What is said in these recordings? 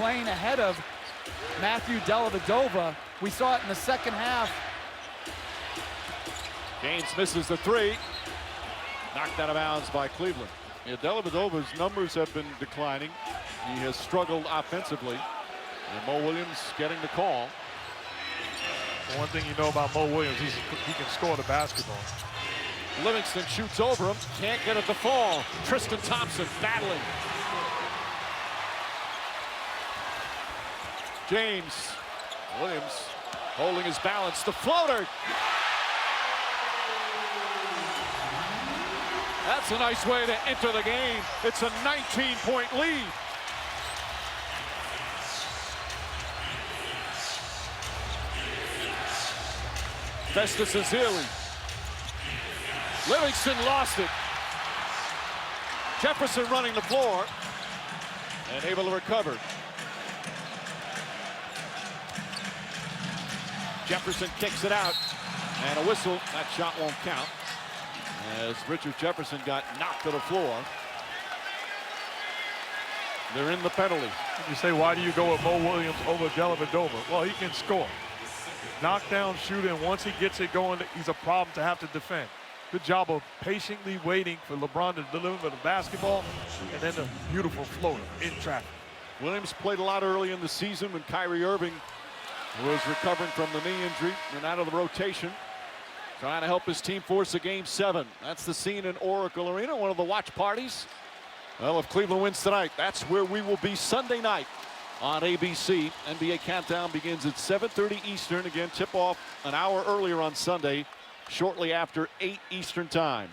playing ahead of Matthew Dellavedova. We saw it in the second half. James misses the three. Knocked out of bounds by Cleveland. Yeah, Dellavedova's numbers have been declining. He has struggled offensively. And Mo Williams getting the call. One thing you know about Mo Williams, he can score the basketball. Livingston shoots over him. Can't get it to fall. Tristan Thompson battling. James. Williams holding his balance. The floater. That's a nice way to enter the game. It's a 19-point lead. Festus Ezeli. Livingston lost it. Jefferson running the floor and able to recover. Jefferson kicks it out and a whistle. That shot won't count as Richard Jefferson got knocked to the floor. They're in the penalty. You say, why do you go with Mo Williams over Dellavedova? Well, he can score. Knockdown shooting. Once he gets it going, he's a problem to have to defend. Good job of patiently waiting for LeBron to deliver the basketball, and then the beautiful floater in traffic. Williams played a lot early in the season when Kyrie Irving was recovering from the knee injury and out of the rotation, trying to help his team force a Game 7. That's the scene in Oracle Arena, one of the watch parties. Well, if Cleveland wins tonight, that's where we will be Sunday night on ABC. NBA Countdown begins at 7:30 Eastern. Again, tip-off an hour earlier on Sunday, shortly after 8 Eastern time.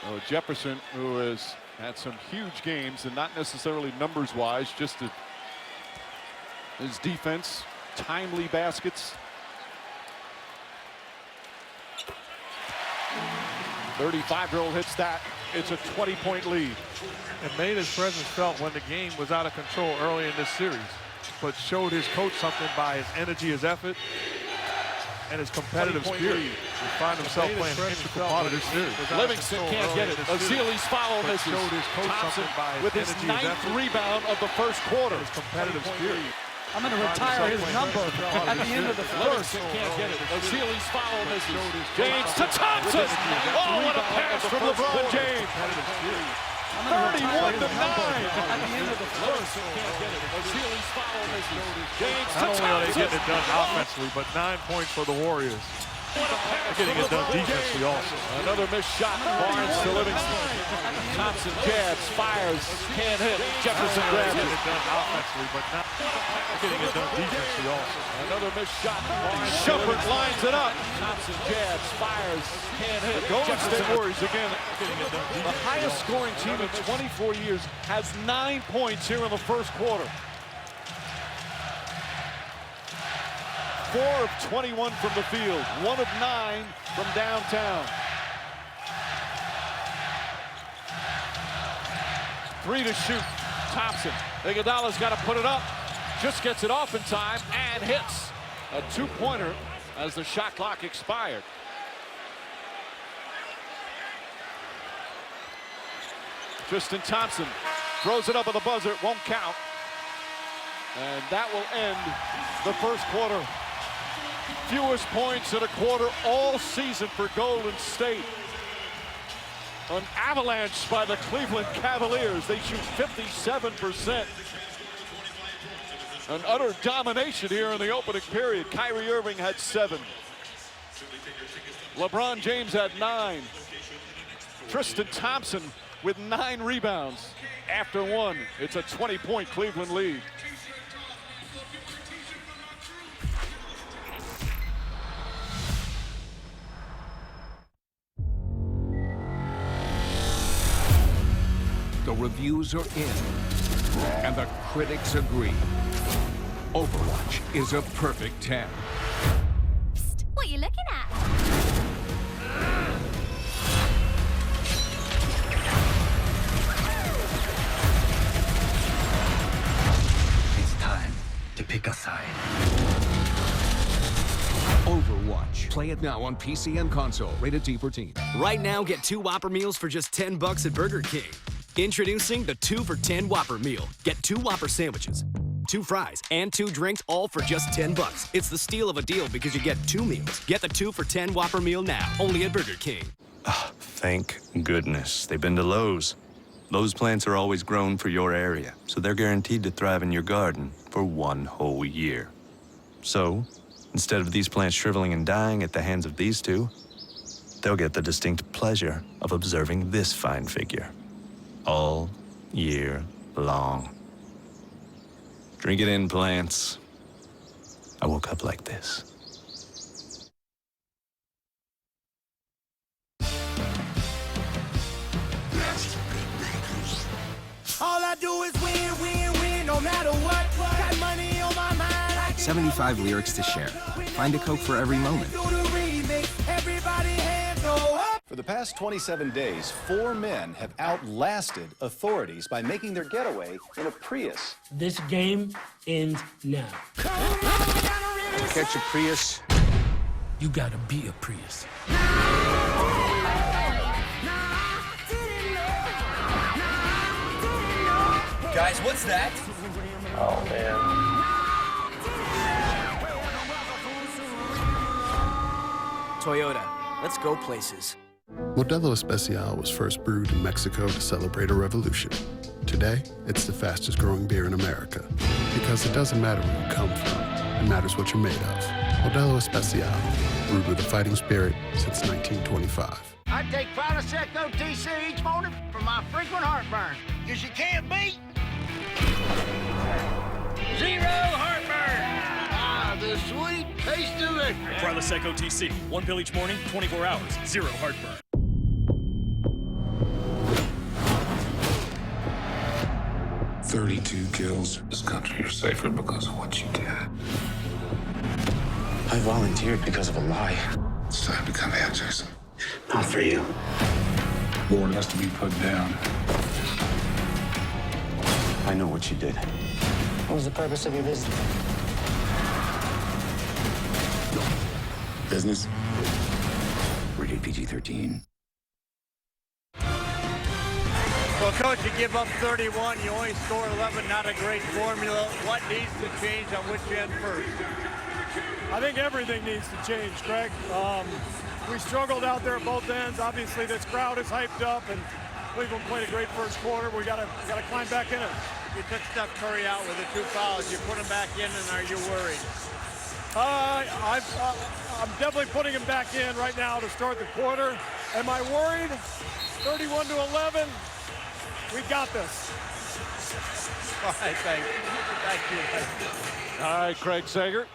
Oh, Jefferson, who has had some huge games, and not necessarily numbers-wise, just his defense, timely baskets. 35-year-old hits that. It's a 20-point lead. And made his presence felt when the game was out of control early in this series, but showed his coach something by his energy, his effort, and his competitive spirit. He find himself playing an integral part of this series. Livingston can't get it. Ezeli's foul misses. Thompson with his 9th rebound of the first quarter. His competitive spirit. I'm going to retire his number at the end of the first. Livingston can't get it. Ezeli's foul misses. James to Thompson. Oh, what a pass from LeBron James. 31 to 9. At the end of the first. Can't get it. Ezeli's foul misses. James to Not only are they Thompson. getting it done offensively, but 9 points for the Warriors. They're getting it done defensively also. Another missed shot. Barnes to Livingston. Thompson jabs, fires, can't hit. Jefferson grabs Getting it. it done offensively, but not getting it done defensively also. Another missed shot. Shepard lines it up. Thompson jabs, fires, can't hit. Golden State Warriors again. The highest scoring team in 24 years has 9 points here in the first quarter. 4 of 21 from the field, 1 of 9 from downtown. 3 to shoot. Thompson. Iguodala's got to put it up. Just gets it off in time and hits a 2-pointer as the shot clock expired. Tristan Thompson throws it up at the buzzer. It won't count. And that will end the first quarter. Fewest points in a quarter all season for Golden State. An avalanche by the Cleveland Cavaliers. They shoot 57%. An utter domination here in the opening period. Kyrie Irving had 7. LeBron James had 9. Tristan Thompson with 9 rebounds after 1. It's a 20-point Cleveland lead. The reviews are in, and the critics agree. Overwatch is a perfect 10. Psst, what are you looking at? It's time to pick a side. Overwatch Overwatch. Play it now on PC and console. Rated T for teen. Right now, get 2 Whopper meals for just $10 at Burger King. Introducing the 2 for $10 Whopper meal. Get 2 Whopper sandwiches, 2 fries, and 2 drinks, all for just $10. It's the steal of a deal because you get 2 meals. Get the 2 for $10 Whopper meal now, only at Burger King. Thank goodness they've been to Lowe's. Lowe's plants are always grown for your area, so they're guaranteed to thrive in your garden for 1 whole year. So, instead of these plants shriveling and dying at the hands of these 2, they'll get the distinct pleasure of observing this fine figure all year long. Drink it in, plants. I woke up like this. All I do is win, win, win, no matter what. Got money on my mind. 75 lyrics to share. Find a Coke for every moment. Everybody hands go up. For the past 27 days, 4 men have outlasted authorities by making their getaway in a Prius. This game ends now. Catch a Prius. You gotta be a Prius. Guys, what's that? Oh, man. Toyota, let's go places. Modelo Especial was first brewed in Mexico to celebrate a revolution. Today, it's the fastest growing beer in America. Because it doesn't matter where you come from, it matters what you're made of. Modelo Especial, brewed with a fighting spirit since 1925. I take Prilosec OTC each morning for my frequent heartburn. Cause you can't beat 0 heartburn. Ah, the sweet taste of victory. Prilosec OTC, 1 pill each morning, 24 hours, 0 heartburn. "32 kills. This country is safer because of what you did. I volunteered because of a lie. It's time to come out, Jason. Not for you. War has to be put down. I know what you did. What was the purpose of your visit? Business. Rated PG-13. Well, Coach, you give up 31, you only score 11, not a great formula. What needs to change on which end first? I think everything needs to change, Greg. We struggled out there at both ends. Obviously, this crowd is hyped up, and Cleveland played a great first quarter. We gotta climb back in it. You took Steph Curry out with the 2 fouls. You put him back in, and are you worried? I'm definitely putting him back in right now to start the quarter. Am I worried? 31-11. We got this. All right, thank you. All right, Craig Sager.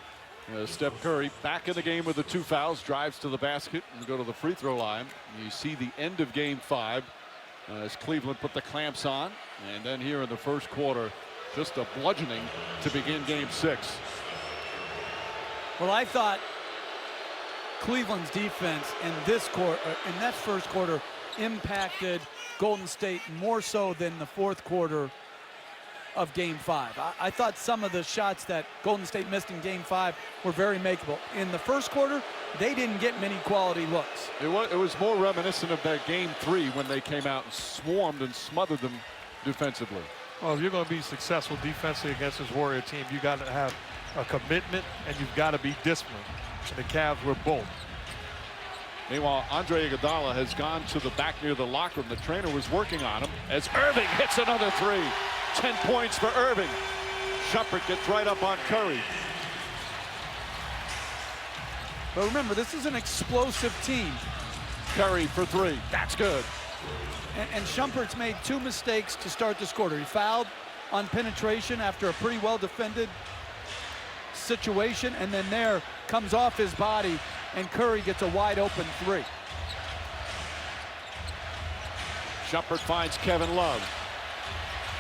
Steph Curry back in the game with the 2 fouls, drives to the basket and go to the free throw line. You see the end of game 5 as Cleveland put the clamps on. And then here in the first quarter, just a bludgeoning to begin game 6. Well, I thought Cleveland's defense in this quarter, in that first quarter, impacted Golden State more so than the fourth quarter of game 5. I thought some of the shots that Golden State missed in game 5 were very makeable. In the first quarter, they didn't get many quality looks. It was more reminiscent of that game 3 when they came out and swarmed and smothered them defensively. Well, if you're going to be successful defensively against this Warrior team, you got to have a commitment and you've got to be disciplined. And the Cavs were both. Meanwhile, Andre Iguodala has gone to the back near the locker room. The trainer was working on him as Irving hits another 3. 10 points for Irving. Shumpert gets right up on Curry. But remember, this is an explosive team. Curry for 3. That's good. And Shumpert's made 2 mistakes to start this quarter. He fouled on penetration after a pretty well-defended situation, and then there comes off his body, and Curry gets a wide-open 3. Shumpert finds Kevin Love.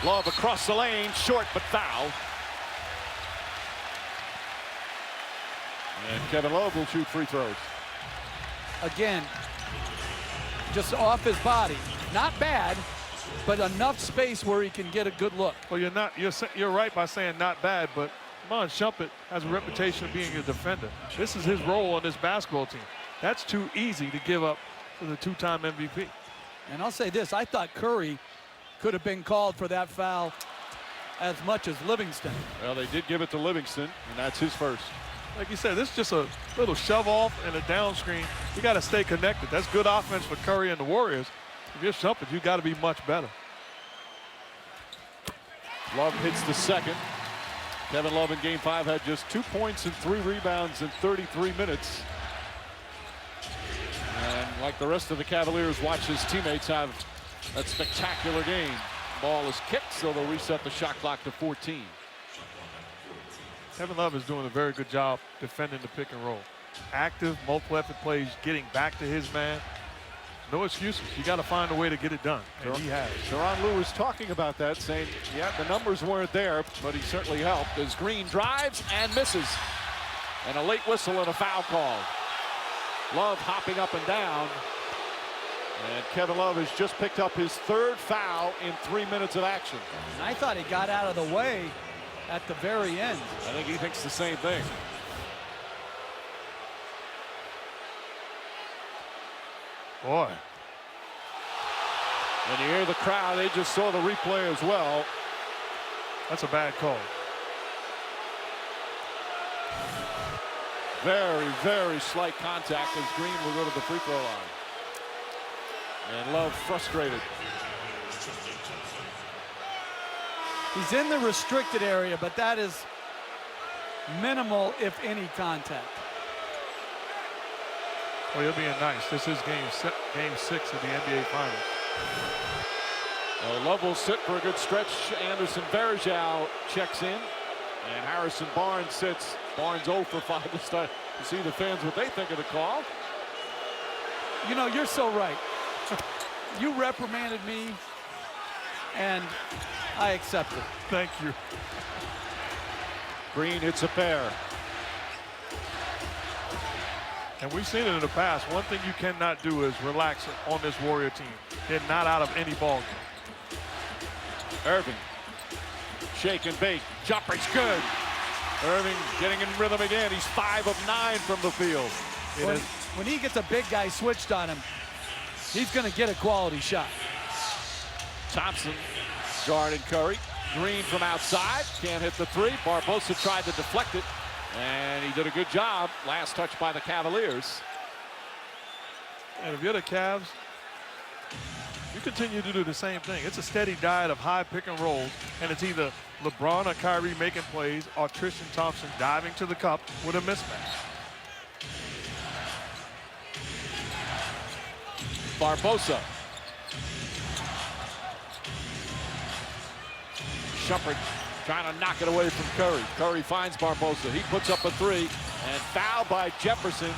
Love across the lane, short but foul. And Kevin Love will shoot free throws. Again, just off his body. Not bad, but enough space where he can get a good look. Well, you're right by saying not bad, but Iman Shumpert has a reputation of being a defender. This is his role on this basketball team. That's too easy to give up to the two-time MVP. And I'll say this, I thought Curry could have been called for that foul as much as Livingston. Well, they did give it to Livingston, and that's his first. Like you said, this is just a little shove off and a down screen. You got to stay connected. That's good offense for Curry and the Warriors. If you're Shumpert, you got to be much better. Love hits the second. Kevin Love in Game 5 had just 2 points and 3 rebounds in 33 minutes. And like the rest of the Cavaliers, watch his teammates have that spectacular game. Ball is kicked, so they'll reset the shot clock to 14. Kevin Love is doing a very good job defending the pick and roll. Active, multiple effort plays, getting back to his man. No excuses. You got to find a way to get it done, and he has. Sharon Lou was talking about that, saying, yeah, the numbers weren't there, but he certainly helped as Green drives and misses. And a late whistle and a foul call. Love hopping up and down. And Kevin Love has just picked up his 3rd foul in 3 minutes of action. And I thought he got out of the way at the very end. I think he thinks the same thing. Boy. And you hear the crowd, they just saw the replay as well. That's a bad call. Very, very slight contact as Green will go to the free throw line. And Love frustrated. He's in the restricted area, but that is minimal, if any, contact. Well, you're being nice. This is game 6 of the NBA Finals. Love will sit for a good stretch. Anderson Varejao checks in. And Harrison Barnes sits. Barnes 0 for 5 to start. To see the fans what they think of the call. You know, you're so right. You reprimanded me, and I accept it. Thank you. Green hits a pair. And we've seen it in the past. One thing you cannot do is relax on this Warrior team. They're not out of any ball game. Irving. Shake and bake. Jumper's good. Irving getting in rhythm again. He's 5 of 9 from the field. When he gets a big guy switched on him, he's going to get a quality shot. Thompson guarded Curry. Green from outside. Can't hit the 3. Barbosa tried to deflect it. And he did a good job. Last touch by the Cavaliers. And if you're the Cavs, you continue to do the same thing. It's a steady diet of high pick and rolls, and it's either LeBron or Kyrie making plays or Tristan Thompson diving to the cup with a mismatch. Barbosa. Shumpert trying to knock it away from Curry. Curry finds Barbosa. He puts up a 3 and fouled by Jefferson.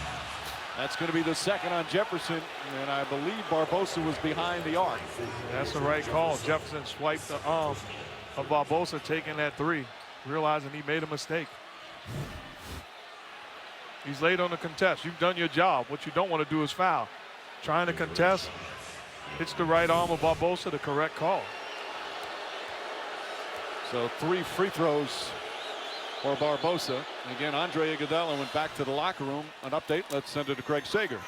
That's going to be the second on Jefferson, and I believe Barbosa was behind the arc. That's the right call. Jefferson swiped the arm of Barbosa taking that 3, realizing he made a mistake. He's late on the contest. You've done your job. What you don't want to do is foul. Trying to contest, hits the right arm of Barbosa, the correct call. So 3 free throws for Barbosa. Again, Andre Iguodala went back to the locker room. An update, let's send it to Craig Sager.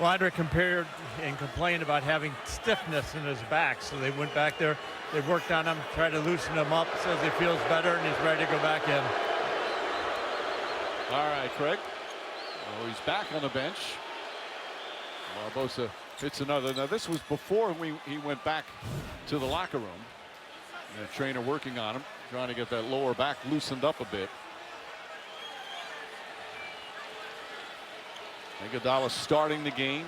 Well, Andre compared and complained about having stiffness in his back, so they went back there. They worked on him, tried to loosen him up, says he feels better and he's ready to go back in. All right, Craig. Oh, he's back on the bench. Barbosa hits another. Now, this was before he went back to the locker room. The trainer working on him, trying to get that lower back loosened up a bit. Iguodala starting the game.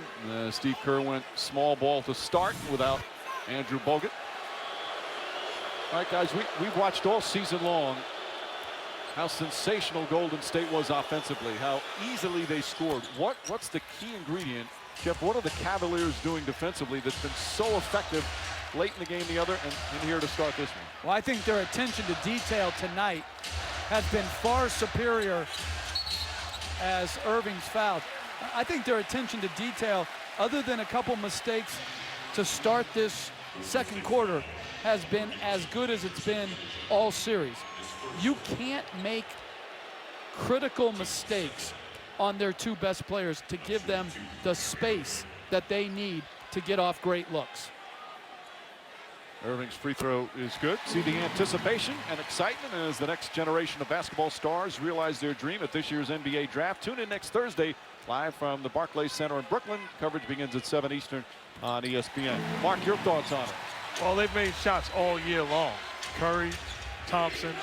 Steve Kerr went small ball to start without Andrew Bogut. All right, guys, we've watched all season long how sensational Golden State was offensively, how easily they scored. What's the key ingredient, Jeff? What are the Cavaliers doing defensively that's been so effective late in the game, the other, and here to start this one? Well, I think their attention to detail tonight has been far superior as Irving's fouled. I think their attention to detail, other than a couple mistakes to start this second quarter, has been as good as it's been all series. you can't make critical mistakes on their two best players to give them the space that they need to get off great looks. Irving's free throw is good. See the anticipation and excitement as the next generation of basketball stars realize their dream at this year's NBA draft. Tune in next Thursday live from the Barclays Center in Brooklyn. Coverage begins at 7 Eastern on ESPN. Mark, your thoughts on it? Well, they've made shots all year long. Curry, Thompson,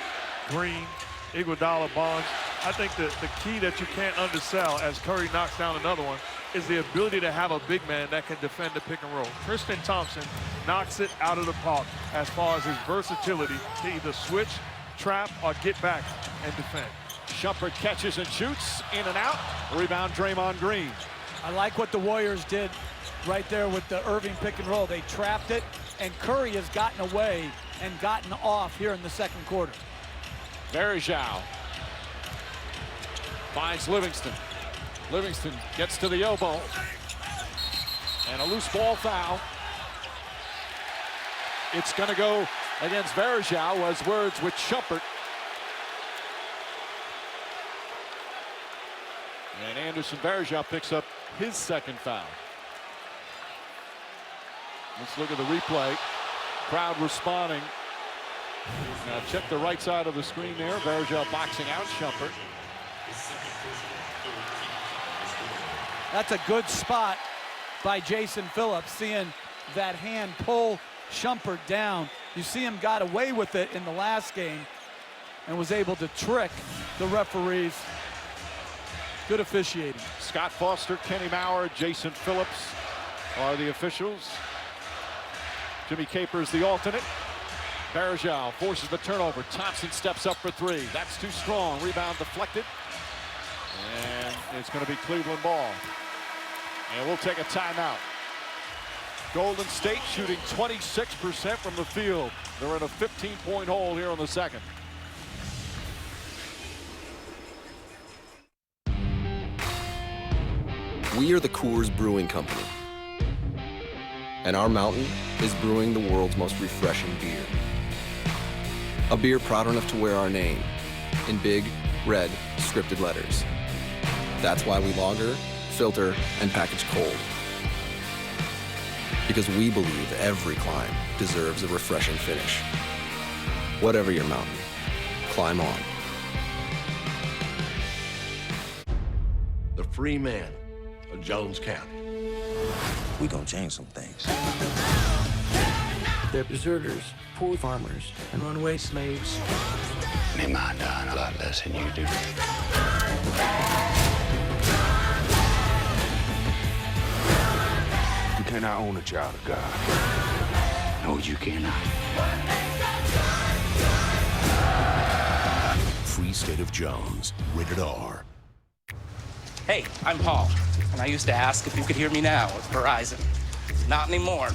Green, Iguodala, Bonds. I think the key that you can't undersell as Curry knocks down another one is the ability to have a big man that can defend the pick and roll. Tristan Thompson knocks it out of the park as far as his versatility to either switch, trap, or get back and defend. Shumpert catches and shoots, in and out. Rebound, Draymond Green. I like what the Warriors did right there with the Irving pick and roll. They trapped it, and Curry has gotten away and gotten off here in the second quarter. Varejao finds Livingston. Livingston gets to the elbow. And a loose ball foul. It's going to go against Varejao, as words with Shumpert. And Anderson Varejao picks up his second foul. Let's look at the replay. Crowd responding. Now check the right side of the screen there. Varejao boxing out Shumpert. That's a good spot by Jason Phillips, seeing that hand pull Shumpert down. You see him got away with it in the last game and was able to trick the referees. Good officiating. Scott Foster, Kenny Maurer, Jason Phillips are the officials. Jimmy Capers the alternate. Varejao forces the turnover. Thompson steps up for three. That's too strong. Rebound deflected. And it's going to be Cleveland ball. And we'll take a timeout. Golden State shooting 26% from the field. They're in a 15-point hole here on the second. We are the Coors Brewing Company. And our mountain is brewing the world's most refreshing beer. A beer proud enough to wear our name in big, red, scripted letters. That's why we lager, filter, and package cold. Because we believe every climb deserves a refreshing finish. Whatever your mountain, climb on. The free man of Jones County. We gonna change some things. They're deserters, poor farmers, and runaway slaves. They mind dying a lot less than you do. You cannot own a child of God. No, you cannot. Free State of Jones, rated R. Hey, I'm Paul, and I used to ask if you could hear me now with Verizon. Not anymore.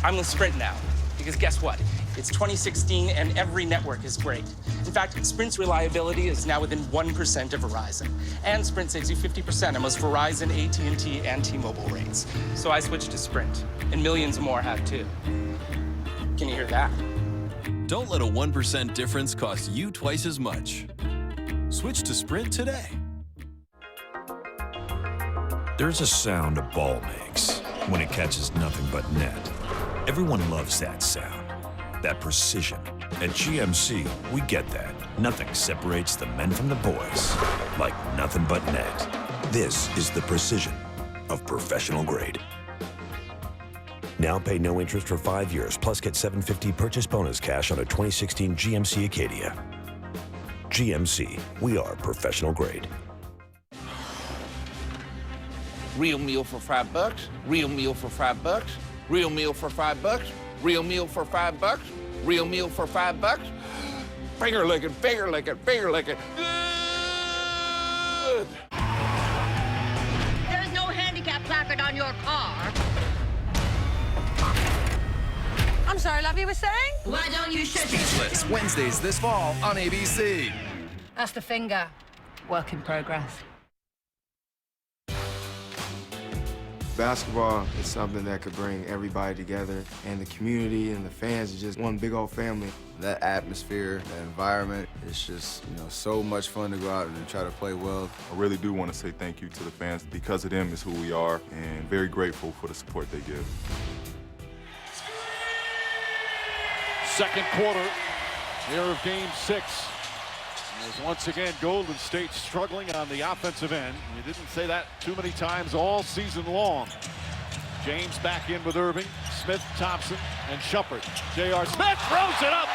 I'm with Sprint now, because guess what? It's 2016 and every network is great. In fact, Sprint's reliability is now within 1% of Verizon. And Sprint saves you 50% on most Verizon, AT&T, and T-Mobile rates. So I switched to Sprint, and millions more have too. Can you hear that? Don't let a 1% difference cost you twice as much. Switch to Sprint today. There's a sound a ball makes when it catches nothing but net. Everyone loves that sound, that precision. At GMC, we get that. Nothing separates the men from the boys like nothing but net. This is the precision of professional grade. Now pay no interest for 5 years, plus get $750 purchase bonus cash on a 2016 GMC Acadia. GMC, we are professional grade. Real meal for $5. Real meal for $5. Real meal for $5. Real meal for $5. Real meal for $5. Finger licking, finger licking, finger licking. Good. There's no handicap placard on your car. I'm sorry, love, you were saying? Why don't you shut Speechless, Wednesdays this fall on ABC. That's the finger. Work in progress. Basketball is something that could bring everybody together, and the community and the fans are just one big old family. That atmosphere, that environment, it's just, so much fun to go out and try to play well. I really do want to say thank you to the fans. Because of them is who we are, and very grateful for the support they give. Second quarter here of Game 6. As once again, Golden State struggling on the offensive end. You didn't say that too many times all season long. James back in with Irving, Smith, Thompson, and Shumpert. J.R. Smith throws it up.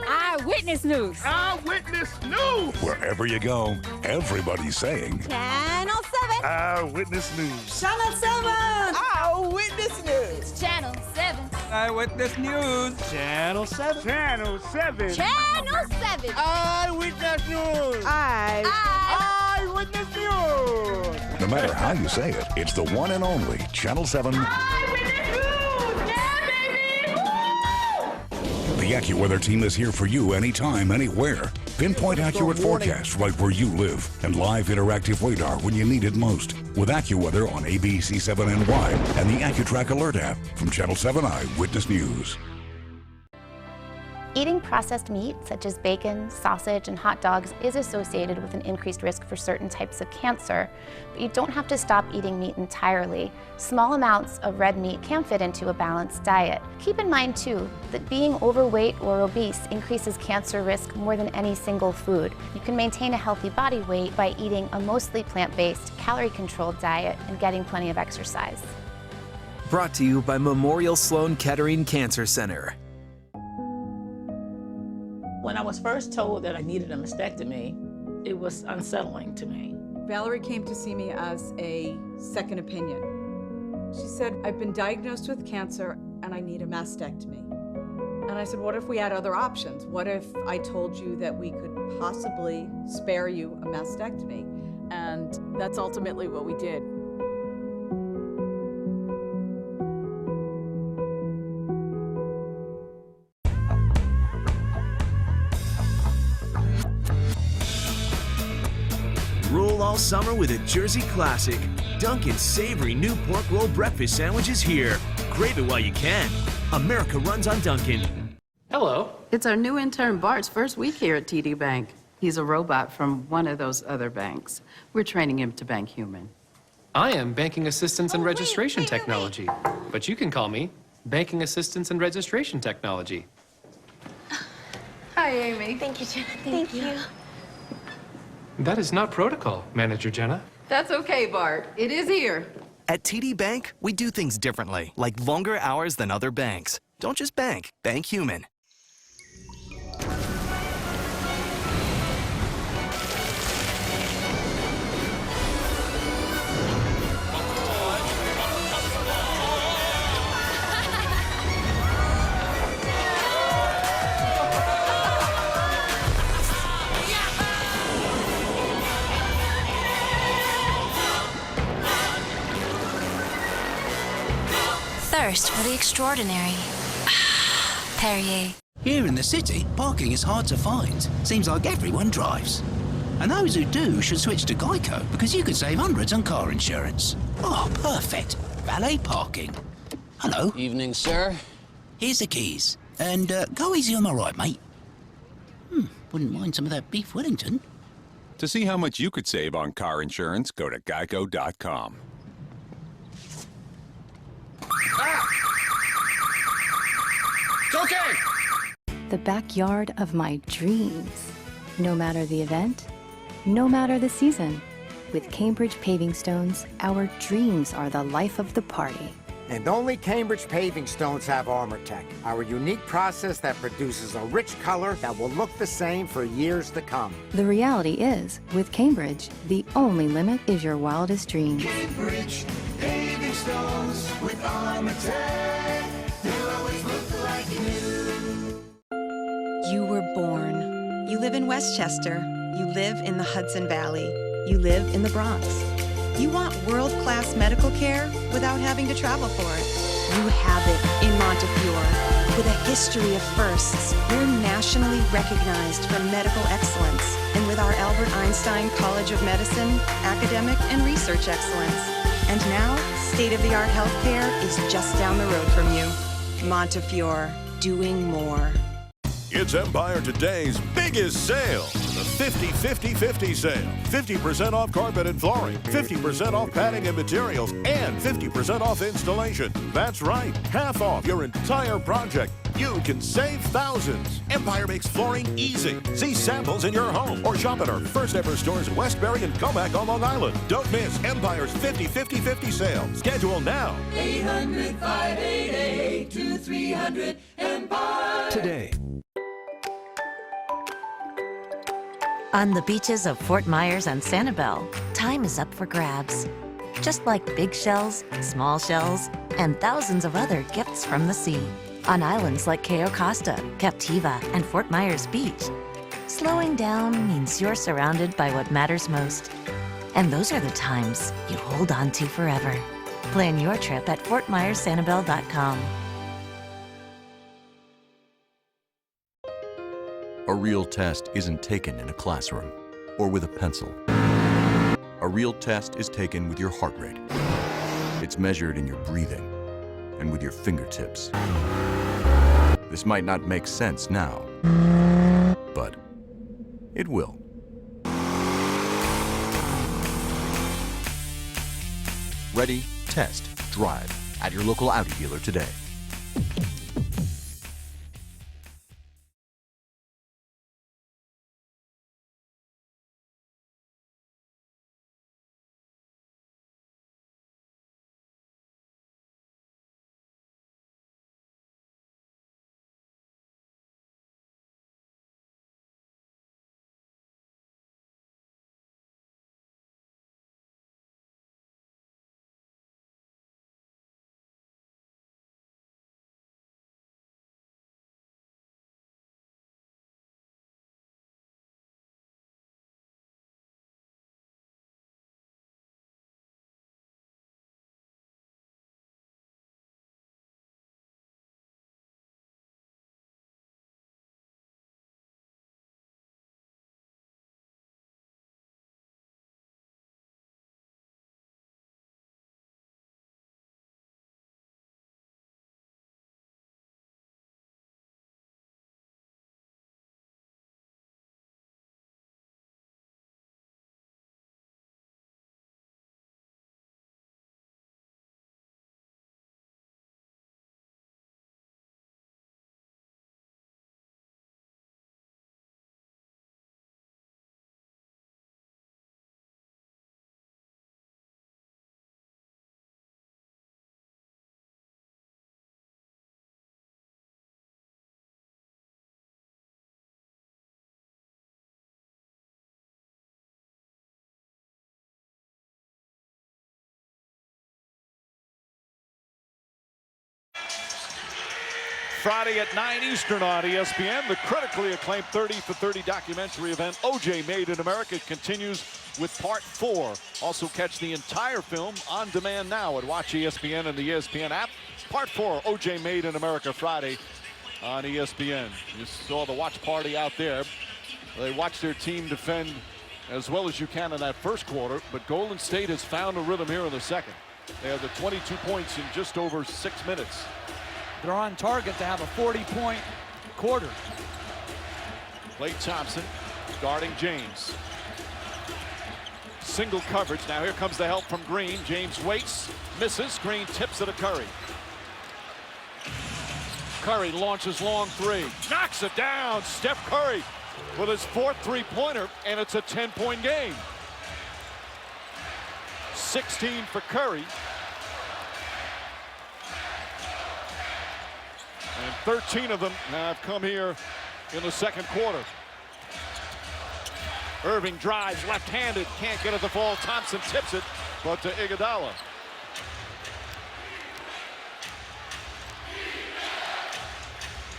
Eyewitness News. Eyewitness News! Wherever you go, everybody's saying Channel 7. Eyewitness News. Channel 7. Eyewitness News. Channel 7. Eyewitness News. Channel 7. Channel 7. Channel 7. Eyewitness News. Eyewitness News. no matter how you say it, it's the one and only Channel 7. The AccuWeather team is here for you anytime, anywhere. Pinpoint accurate forecasts right where you live and live interactive radar when you need it most. With AccuWeather on ABC7NY and the AccuTrack Alert app from Channel 7 Eyewitness News. Eating processed meat, such as bacon, sausage, and hot dogs, is associated with an increased risk for certain types of cancer, but you don't have to stop eating meat entirely. Small amounts of red meat can fit into a balanced diet. Keep in mind, too, that being overweight or obese increases cancer risk more than any single food. You can maintain a healthy body weight by eating a mostly plant-based, calorie-controlled diet and getting plenty of exercise. Brought to you by Memorial Sloan Kettering Cancer Center. When I was first told that I needed a mastectomy, it was unsettling to me. Valerie came to see me as a second opinion. She said, I've been diagnosed with cancer and I need a mastectomy. And I said, what if we had other options? What if I told you that we could possibly spare you a mastectomy? And that's ultimately what we did. Roll all summer with a Jersey classic. Dunkin's savory new pork roll breakfast sandwich is here. Crave it while you can. America runs on Dunkin'. Hello. It's our new intern Bart's first week here at TD Bank. He's a robot from one of those other banks. We're training him to bank human. I am Banking Assistance and Registration Technology, but you can call me Banking Assistance and Registration Technology. Hi, Amy. Thank you, Jenna. Thank you. That is not protocol, Manager Jenna. That's okay, Bart. It is here. At TD Bank, we do things differently, like longer hours than other banks. Don't just bank, bank human. Thirst for the extraordinary. Perrier. Here in the city, parking is hard to find. Seems like everyone drives. And those who do should switch to Geico because you could save hundreds on car insurance. Oh, perfect. Valet parking. Hello. Evening, sir. Here's the keys. And go easy on my right, mate. Wouldn't mind some of that beef Wellington. To see how much you could save on car insurance, go to geico.com. It's okay! The backyard of my dreams. No matter the event, no matter the season. With Cambridge Paving Stones, our dreams are the life of the party. And only Cambridge Paving Stones have ArmorTech, our unique process that produces a rich color that will look the same for years to come. The reality is, with Cambridge, the only limit is your wildest dreams. Cambridge Paving Stones with ArmorTech. They'll always look like new. You were born. You live in Westchester. You live in the Hudson Valley. You live in the Bronx. You want world-class medical care without having to travel for it. You have it in Montefiore. With a history of firsts, we're nationally recognized for medical excellence. And with our Albert Einstein College of Medicine, academic and research excellence. And now, state-of-the-art healthcare is just down the road from you. Montefiore, doing more. It's Empire Today's biggest sale, the 50-50-50 sale. 50% off carpet and flooring, 50% off padding and materials, and 50% off installation. That's right, half off your entire project. You can save thousands. Empire makes flooring easy. See samples in your home or shop at our first ever stores in Westbury and Comac on Long Island. Don't miss Empire's 50-50-50 sale. Schedule now. 800-588-2300 Empire. Today. On the beaches of Fort Myers and Sanibel, time is up for grabs. Just like big shells, small shells, and thousands of other gifts from the sea. On islands like Cayo Costa, Captiva, and Fort Myers Beach, slowing down means you're surrounded by what matters most. And those are the times you hold on to forever. Plan your trip at FortMyersSanibel.com. A real test isn't taken in a classroom or with a pencil. A real test is taken with your heart rate. It's measured in your breathing and with your fingertips. This might not make sense now, but it will. Ready, test, drive at your local Audi dealer today. Friday at 9 Eastern on ESPN, the critically acclaimed 30 for 30 documentary event OJ Made in America continues with part 4. Also catch the entire film on demand now at Watch ESPN and the ESPN app. Part 4, OJ Made in America, Friday on ESPN. You saw the watch party out there. They watched their team defend as well as you can in that first quarter, but Golden State has found a rhythm here in the second. They have the 22 points in just over 6 minutes. They're on target to have a 40-point quarter. Klay Thompson guarding James. Single coverage. Now here comes the help from Green. James waits, misses. Green tips it to Curry. Curry launches long three. Knocks it down. Steph Curry with his 4th three-pointer, and it's a 10-point game. 16 for Curry. And 13 of them have come here in the second quarter. Irving drives left-handed, can't get it to fall. Thompson tips it, but to Iguodala.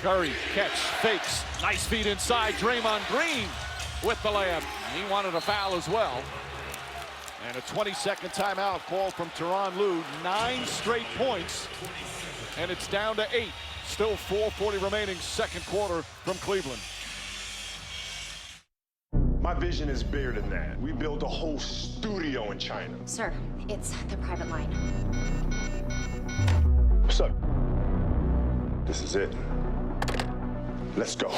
Curry catch, fakes, nice feed inside. Draymond Green with the layup. He wanted a foul as well. And a 20-second timeout called from Tyronn Lue. 9 straight points, and it's down to 8. Still 4:40 remaining, second quarter from Cleveland. My vision is bigger than that. We built a whole studio in China. Sir, it's the private line. What's up? This is it. Let's go.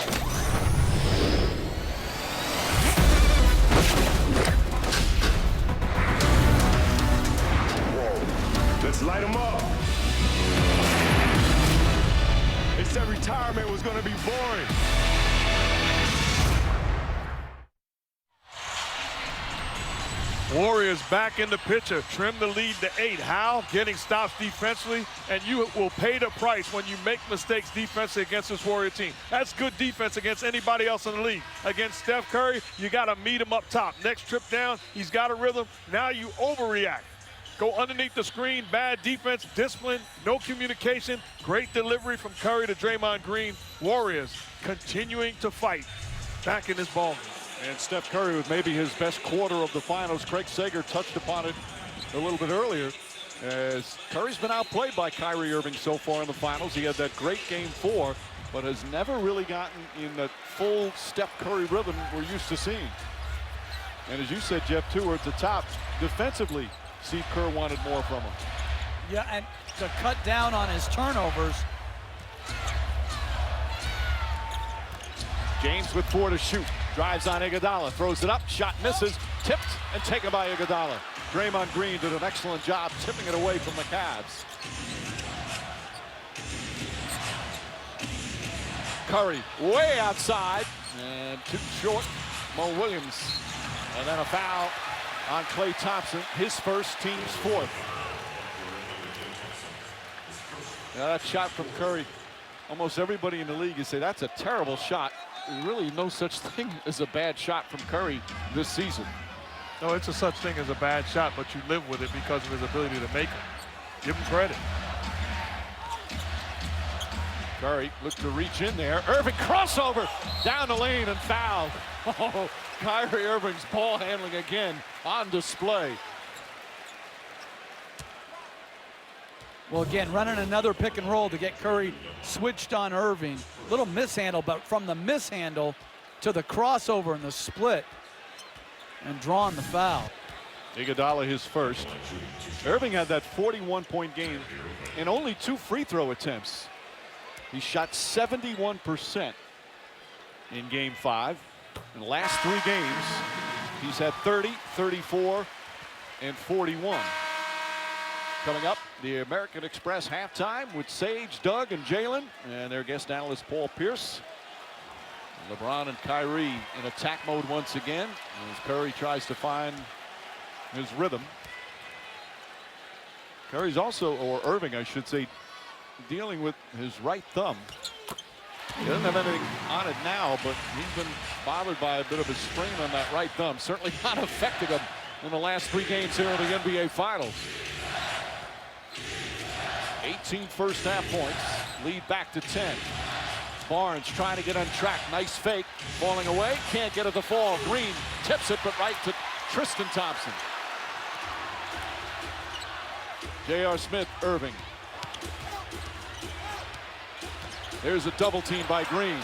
Whoa. Let's light them up. They said retirement was gonna be boring. Warriors back in the picture, trim the lead to 8. How? Getting stops defensively, and you will pay the price when you make mistakes defensively against this Warrior team. That's good defense against anybody else in the league. Against Steph Curry, you got to meet him up top. Next trip down, he's got a rhythm. Now you overreact. Go underneath the screen, bad defense, discipline, no communication, great delivery from Curry to Draymond Green. Warriors continuing to fight back in this ball game. And Steph Curry with maybe his best quarter of the finals. Craig Sager touched upon it a little bit earlier. As Curry's been outplayed by Kyrie Irving so far in the finals. He had that great game 4, but has never really gotten in that full Steph Curry rhythm we're used to seeing. And as you said, Jeff, too, we're at the top. Defensively, Steve Kerr wanted more from him. Yeah, and to cut down on his turnovers. James with 4 to shoot. Drives on Iguodala, throws it up, shot misses, tipped and taken by Iguodala. Draymond Green did an excellent job tipping it away from the Cavs. Curry way outside and too short. Mo Williams. And then a foul on Klay Thompson, his first, team's 4th. Now that shot from Curry, almost everybody in the league would say that's a terrible shot. Really no such thing as a bad shot from Curry this season. No, it's a such thing as a bad shot, but you live with it because of his ability to make them. Give him credit. Curry looked to reach in there. Irving crossover down the lane and fouled. Oh, Kyrie Irving's ball handling again on display. Well, again, running another pick and roll to get Curry switched on Irving. Little mishandle, but from the mishandle to the crossover and the split and drawing the foul. Iguodala his first. Irving had that 41-point game and only 2 free throw attempts. He shot 71% in game 5. In the last 3 games, he's had 30, 34, and 41. Coming up, the American Express halftime with Sage, Doug, and Jalen, and their guest analyst Paul Pierce. LeBron and Kyrie in attack mode once again as Curry tries to find his rhythm. Curry's also, or Irving, I should say, dealing with his right thumb. He doesn't have anything on it now, but he's been bothered by a bit of a strain on that right thumb. Certainly not affected him in the last 3 games here in the NBA Finals. 18 first half points, lead back to 10. Barnes trying to get on track, nice fake, falling away, can't get it to fall. Green tips it, but right to Tristan Thompson. J.R. Smith, Irving. There's a double team by Green.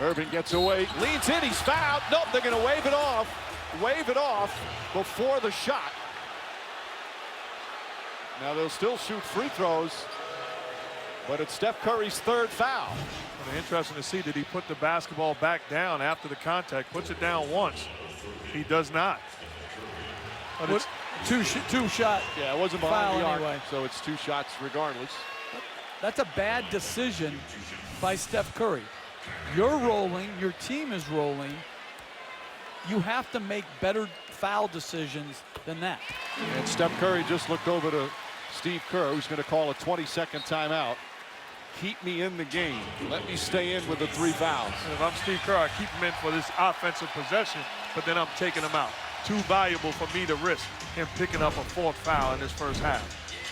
Irving gets away, leans in, he's fouled. Nope, they're going to wave it off before the shot. Now they'll still shoot free throws, but it's Steph Curry's 3rd foul. Well, interesting to see, did he put the basketball back down after the contact? Puts it down once. He does not. But it's two shot. Yeah, it wasn't behind the arc, anyway. So it's 2 shots regardless. That's a bad decision by Steph Curry. You're rolling, your team is rolling. You have to make better foul decisions than that. And Steph Curry just looked over to Steve Kerr, who's going to call a 20-second timeout. Keep me in the game. Let me stay in with the 3 fouls. And if I'm Steve Kerr, I keep him in for this offensive possession, but then I'm taking him out. Too valuable for me to risk him picking up a 4th foul in this first half.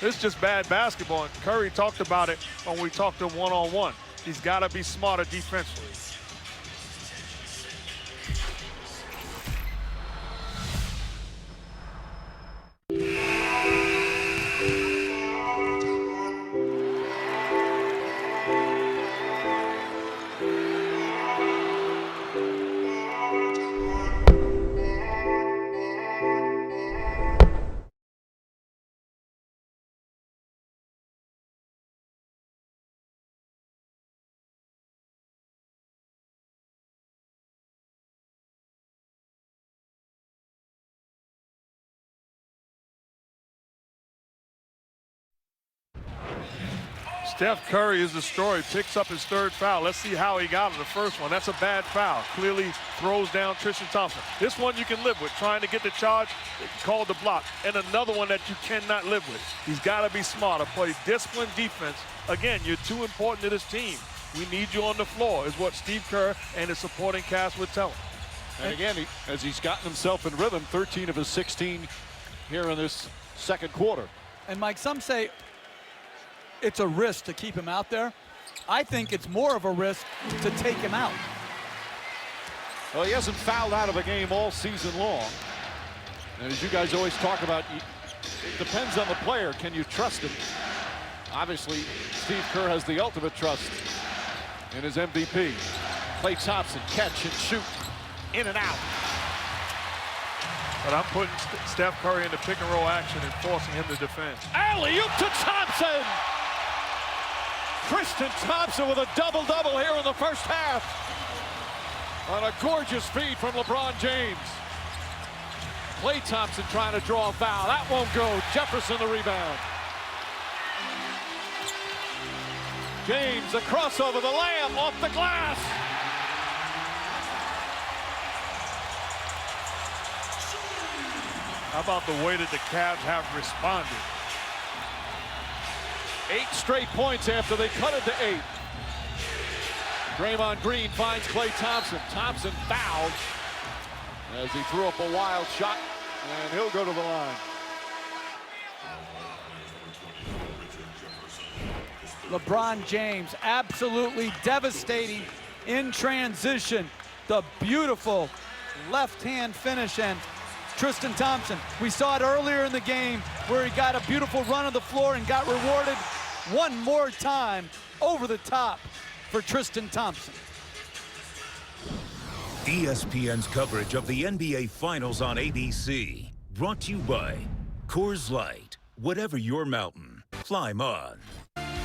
It's just bad basketball, and Curry talked about it when we talked to him one-on-one. He's got to be smarter defensively. Steph Curry is the story, picks up his third foul. Let's see how he got it. The first one, that's a bad foul. Clearly throws down Tristan Thompson. This one you can live with, trying to get the charge, called the block. And another one that you cannot live with. He's got to be smarter, play disciplined defense. Again, you're too important to this team. We need you on the floor, is what Steve Kerr and his supporting cast would tell him. And again, as he's gotten himself in rhythm, 13 of his 16 here in this second quarter. And Mike, some say it's a risk to keep him out there. I think it's more of a risk to take him out. Well, he hasn't fouled out of a game all season long. And as you guys always talk about, it depends on the player. Can you trust him? Obviously, Steve Kerr has the ultimate trust in his MVP. Klay Thompson, catch and shoot, in and out. But I'm putting Steph Curry into pick and roll action and forcing him to defend. Alley-oop to Thompson! Tristan Thompson with a double-double here in the first half. On a gorgeous feed from LeBron James. Klay Thompson trying to draw a foul. That won't go. Jefferson the rebound. James, a crossover, the layup off the glass. How about the way that the Cavs have responded? 8 straight points after they cut it to 8. Draymond Green finds Klay Thompson. Thompson fouled as he threw up a wild shot, and he'll go to the line. LeBron James absolutely devastating in transition. The beautiful left-hand finish, and Tristan Thompson, we saw it earlier in the game where he got a beautiful run of the floor and got rewarded one more time over the top for Tristan Thompson. ESPN's coverage of the NBA Finals on ABC. Brought to you by Coors Light. Whatever your mountain, climb on.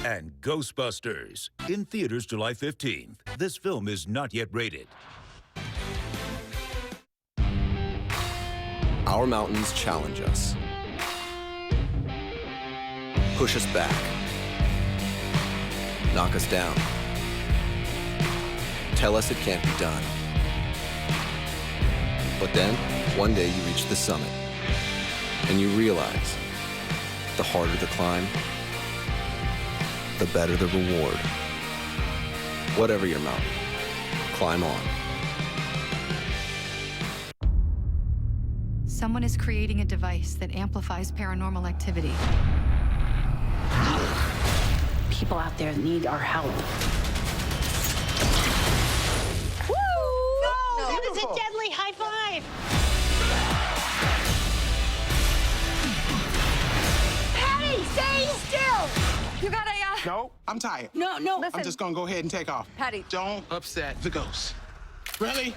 And Ghostbusters. In theaters July 15th. This film is not yet rated. Our mountains challenge us. Push us back. Knock us down. Tell us it can't be done. But then, one day you reach the summit, and you realize the harder the climb, the better the reward. Whatever your mountain, climb on. Someone is creating a device that amplifies paranormal activity. People out there need our help. Woo! No! That was a deadly high five! Patty, stay still! You got a, No, I'm tired. No, listen. I'm just gonna go ahead and take off. Patty. Don't upset the ghost. Really?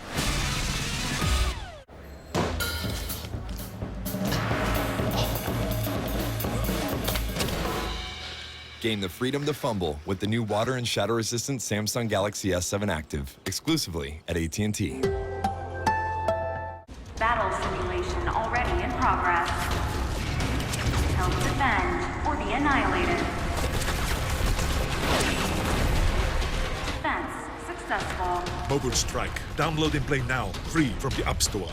Gain the freedom to fumble with the new water and shatter-resistant Samsung Galaxy S7 Active, exclusively at AT&T. Battle simulation already in progress. Help defend or be annihilated. Defense successful. Mobile Strike. Download and play now, free from the App Store.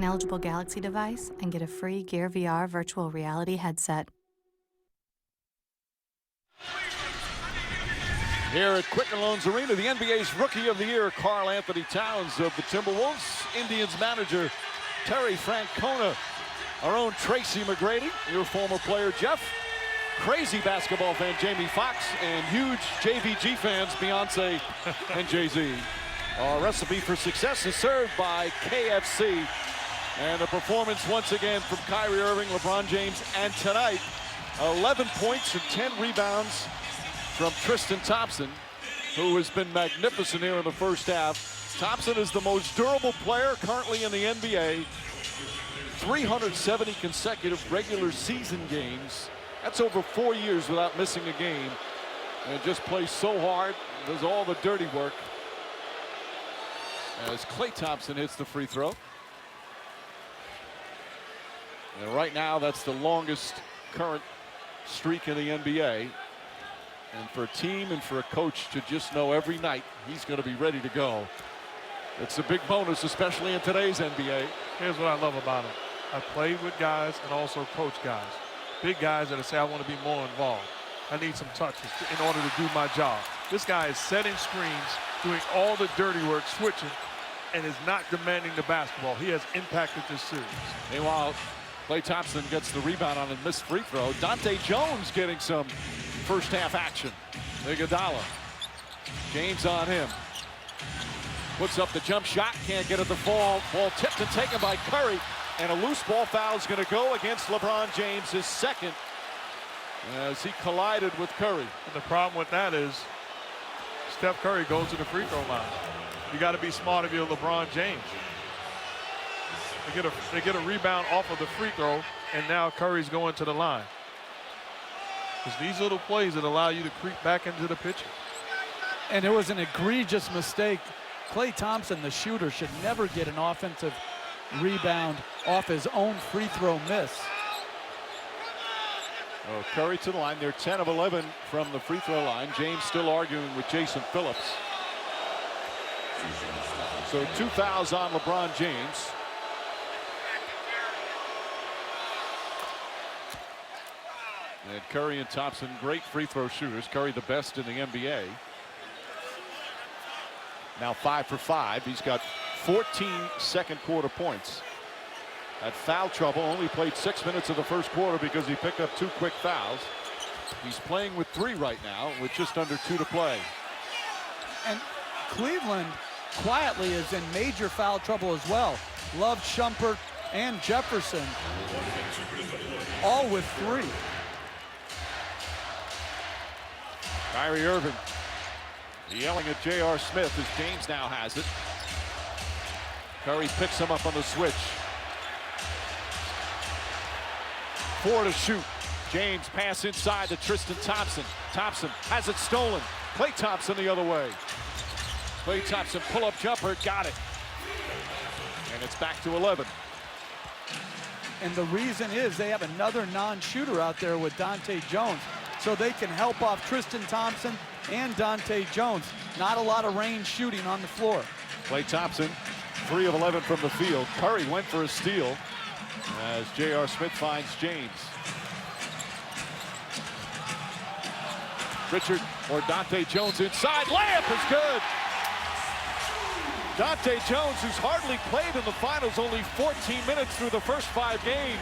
an eligible Galaxy device and get a free Gear VR virtual reality headset. Here at Quicken Loans Arena, the NBA's Rookie of the Year, Karl Anthony Towns of the Timberwolves, Indians manager Terry Francona, our own Tracy McGrady, your former player Jeff, crazy basketball fan Jamie Foxx, and huge JVG fans Beyonce and Jay-Z. Our recipe for success is served by KFC. And a performance once again from Kyrie Irving, LeBron James, and tonight, 11 points and 10 rebounds from Tristan Thompson, who has been magnificent here in the first half. Thompson is the most durable player currently in the NBA. 370 consecutive regular season games. That's over 4 years without missing a game. And just plays so hard, does all the dirty work. As Klay Thompson hits the free throw. And right now, that's the longest current streak in the NBA. And for a team and for a coach to just know every night he's going to be ready to go, it's a big bonus, especially in today's NBA. Here's what I love about him. I played with guys and also coach guys. Big guys that say, I want to be more involved. I need some touches in order to do my job. This guy is setting screens, doing all the dirty work, switching, and is not demanding the basketball. He has impacted this series. Meanwhile, Klay Thompson gets the rebound on a missed free throw. Dante Jones getting some first half action. Iguodala. James on him. Puts up the jump shot, can't get it to fall. Ball tipped and taken by Curry. And a loose ball foul is going to go against LeBron James, his second, as he collided with Curry. And the problem with that is Steph Curry goes to the free throw line. You got to be smart if you're LeBron James. They get a rebound off of the free throw, and now Curry's going to the line. It's these little plays that allow you to creep back into the picture. And it was an egregious mistake. Klay Thompson, the shooter, should never get an offensive rebound off his own free throw miss. Oh, Curry to the line. They're 10 of 11 from the free throw line. James still arguing with Jason Phillips. So 2 fouls on LeBron James. And Curry and Thompson, great free throw shooters. Curry the best in the NBA. Now 5 for 5. He's got 14 second quarter points. Had foul trouble, only played 6 minutes of the first quarter because he picked up 2 quick fouls. He's playing with 3 right now with just under 2 to play. And Cleveland quietly is in major foul trouble as well. Love, Shumpert, and Jefferson all with 3. Kyrie Irving yelling at J.R. Smith as James now has it. Curry picks him up on the switch. 4 to shoot. James pass inside to Tristan Thompson. Thompson has it stolen. Klay Thompson the other way. Klay Thompson pull-up jumper, got it. And it's back to 11. And the reason is they have another non-shooter out there with Dante Jones, so they can help off Tristan Thompson and Dante Jones. Not a lot of range shooting on the floor. Klay Thompson, 3 of 11 from the field. Curry went for a steal as J.R. Smith finds James. Richard or Dante Jones inside. Layup is good. Dante Jones, who's hardly played in the finals, only 14 minutes through the first 5 games,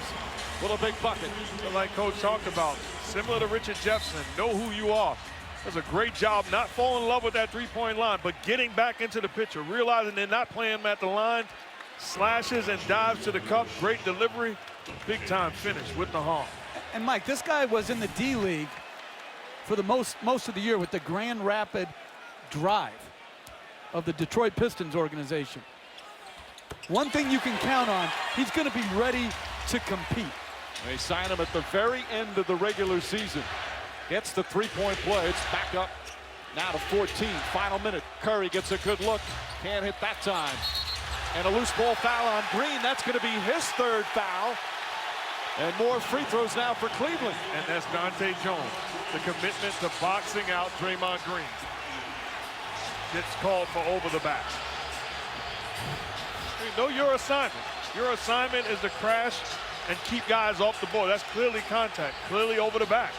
with a big bucket. Like Coach talked about, similar to Richard Jefferson, know who you are. Does a great job not falling in love with that three-point line, but getting back into the picture, realizing they're not playing him at the line, slashes and dives to the cup, great delivery, big-time finish with the harm. And Mike, this guy was in the D-League for the most of the year with the Grand Rapid Drive of the Detroit Pistons organization. One thing you can count on, he's going to be ready to compete. They sign him at the very end of the regular season. Gets the three-point play. It's back up now to 14. Final minute. Curry gets a good look. Can't hit that time. And a loose ball foul on Green. That's going to be his 3rd foul. And more free throws now for Cleveland. And that's Dante Jones. The commitment to boxing out Draymond Green. Gets called for over the back. You know your assignment. Your assignment is to crash and keep guys off the board. That's clearly contact, clearly over the back.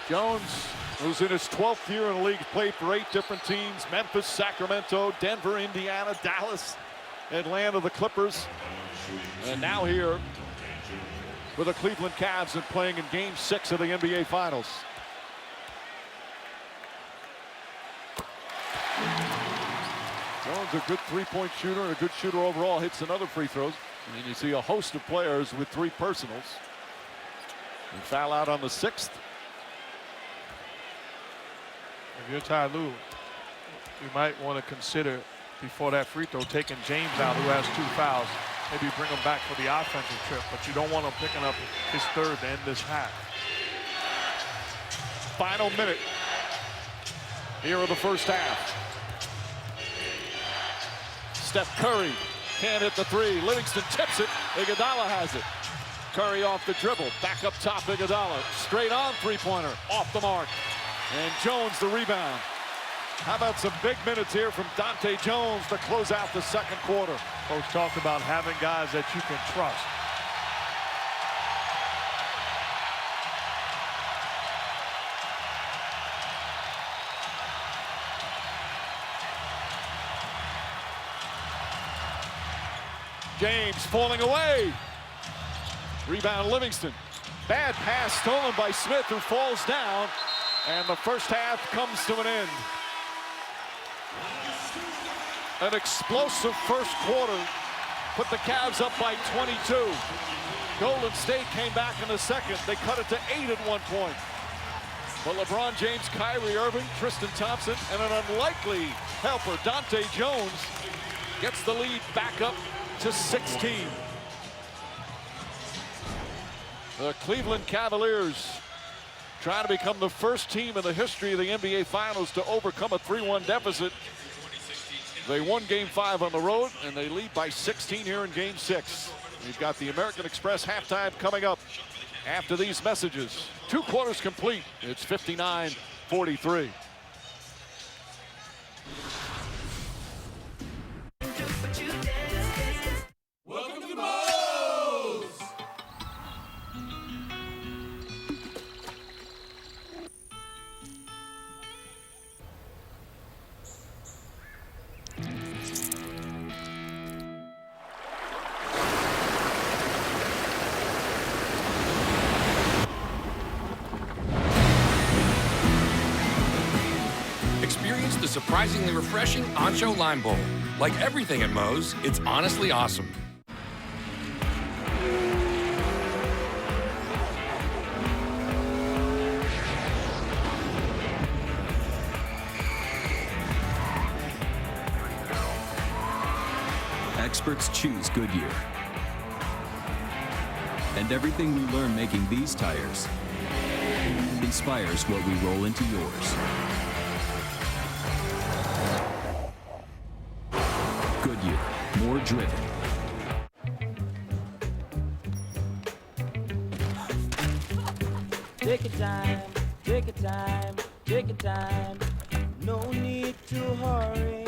Jones, who's in his 12th year in the league, played for 8 different teams: Memphis, Sacramento, Denver, Indiana, Dallas, Atlanta, the Clippers, and now here with the Cleveland Cavs and playing in Game 6 of the NBA Finals. Jones, a good three-point shooter and a good shooter overall, hits another free throws. And then you see a host of players with 3 personals. And foul out on the 6th. If you're Ty Lue, you might want to consider before that free throw taking James out, who has 2 fouls. Maybe bring him back for the offensive trip, but you don't want him picking up his 3rd to end this half. Final minute here of the first half. Steph Curry can't hit the 3. Livingston tips it. Iguodala has it. Curry off the dribble. Back up top, Iguodala. Straight on three-pointer. Off the mark. And Jones the rebound. How about some big minutes here from Dante Jones to close out the second quarter? Coach talked about having guys that you can trust. James falling away. Rebound Livingston. Bad pass stolen by Smith, who falls down. And the first half comes to an end. An explosive first quarter put the Cavs up by 22. Golden State came back in the second. They cut it to 8 at one point. But LeBron James, Kyrie Irving, Tristan Thompson, and an unlikely helper, Dante Jones, gets the lead back up to 16. The Cleveland Cavaliers trying to become the first team in the history of the NBA Finals to overcome a 3-1 deficit. They won Game 5 on the road, and they lead by 16 here in Game 6. We've got the American Express halftime coming up after these messages. 2 quarters complete. It's 59-43. Welcome to Moe's! Experience the surprisingly refreshing Ancho Lime Bowl. Like everything at Moe's, it's honestly awesome. Experts choose Goodyear. And everything we learn making these tires inspires what we roll into yours. Goodyear, more driven. Take your time, take your time, take your time. No need to hurry.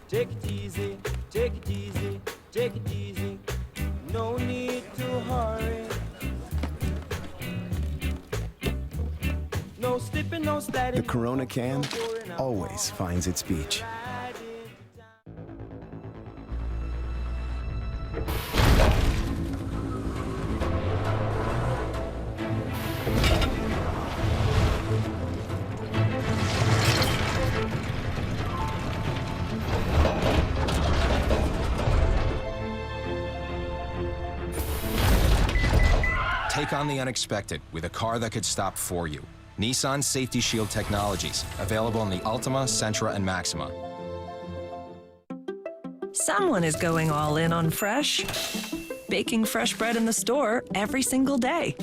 Take it easy, take it easy, take it easy. No need to hurry. No slipping, no sliding. The Corona can always finds its beach. Take on the unexpected with a car that could stop for you. Nissan Safety Shield Technologies, available in the Altima, Sentra, and Maxima. Someone is going all in on fresh, baking fresh bread in the store every single day.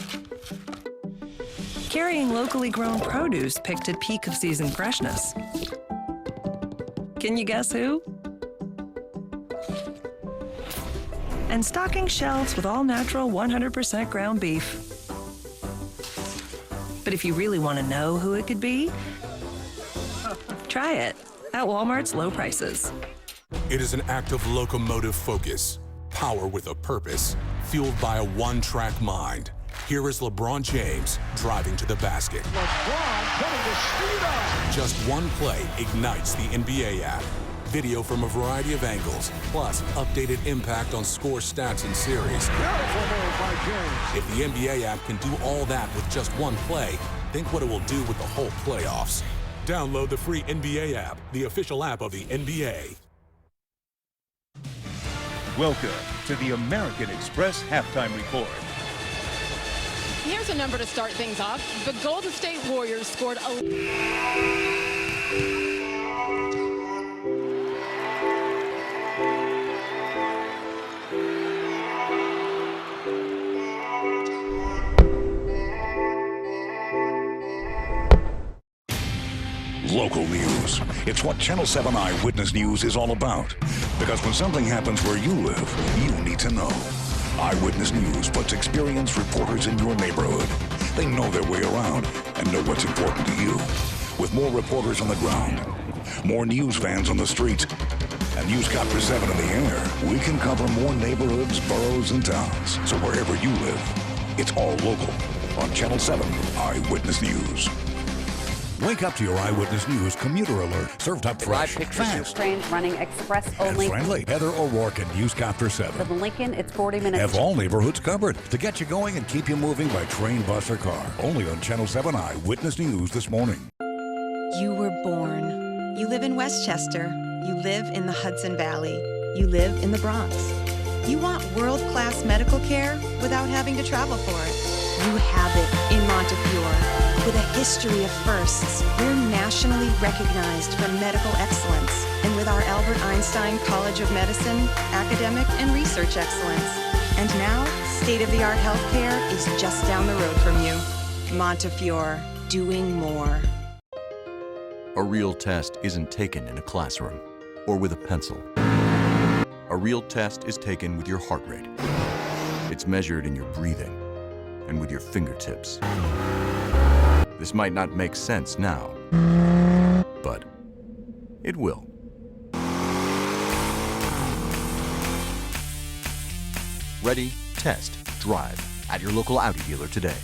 Carrying locally grown produce picked at peak of season freshness. Can you guess who? And stocking shelves with all-natural 100% ground beef. But if you really want to know who it could be, try it at Walmart's low prices. It is an act of locomotive focus, power with a purpose, fueled by a one-track mind. Here is LeBron James driving to the basket. LeBron putting the speed on. Just one play ignites the NBA app. Video from a variety of angles, plus updated impact on score, stats, and series. Beautiful move by James. If the NBA app can do all that with just one play, think what it will do with the whole playoffs. Download the free NBA app, the official app of the NBA. Welcome to the American Express Halftime Report. Here's a number to start things off. The Golden State Warriors scored a... Local news. It's what Channel 7 Eyewitness News is all about. Because when something happens where you live, you need to know. Eyewitness News puts experienced reporters in your neighborhood. They know their way around and know what's important to you. With more reporters on the ground, more news vans on the streets, and Newscopter 7 in the air, we can cover more neighborhoods, boroughs, and towns. So wherever you live, it's all local on Channel 7 Eyewitness News. Wake up to your Eyewitness News commuter alert, served up fresh, fast, trains running express and only. friendly. Heather O'Rourke and Newscopter 7. For the Lincoln, it's 40 minutes. Have all neighborhoods covered to get you going and keep you moving by train, bus, or car. Only on Channel 7 Eyewitness News this morning. You were born. You live in Westchester. You live in the Hudson Valley. You live in the Bronx. You want world-class medical care without having to travel for it. You have it in Montefiore. With a history of firsts, we're nationally recognized for medical excellence. And with our Albert Einstein College of Medicine, academic and research excellence. And now, state-of-the-art healthcare is just down the road from you. Montefiore, doing more. A real test isn't taken in a classroom or with a pencil. A real test is taken with your heart rate. It's measured in your breathing and with your fingertips. This might not make sense now, but it will. Ready, test, drive at your local Audi dealer today.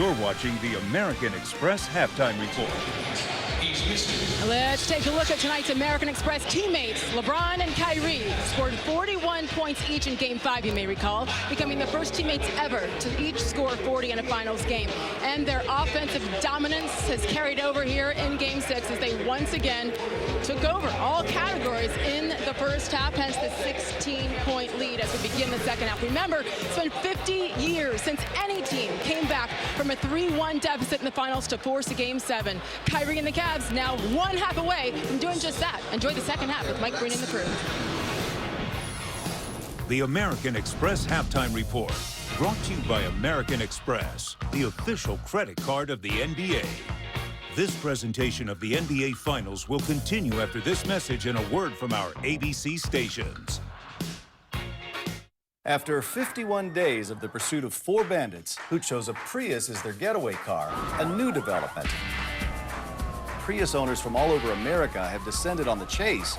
You're watching the American Express Halftime Report. Let's take a look at tonight's American Express teammates. LeBron and Kyrie scored 41 points each in Game 5, you may recall, becoming the first teammates ever to each score 40 in a finals game. And their offensive dominance has carried over here in Game 6 as they once again took over all categories in the first half, hence the 16-point lead as we begin the second half. Remember, it's been 50 years since any team came back from a 3-1 deficit in the finals to force a Game 7. Kyrie and the Cavs now one half away from doing just that. Enjoy the second half with Mike Green and the crew. The American Express Halftime Report, brought to you by American Express, the official credit card of the NBA. This presentation of the NBA Finals will continue after this message and a word from our ABC stations. After 51 days of the pursuit of 4 bandits who chose a Prius as their getaway car, a new development. Prius owners from all over America have descended on the chase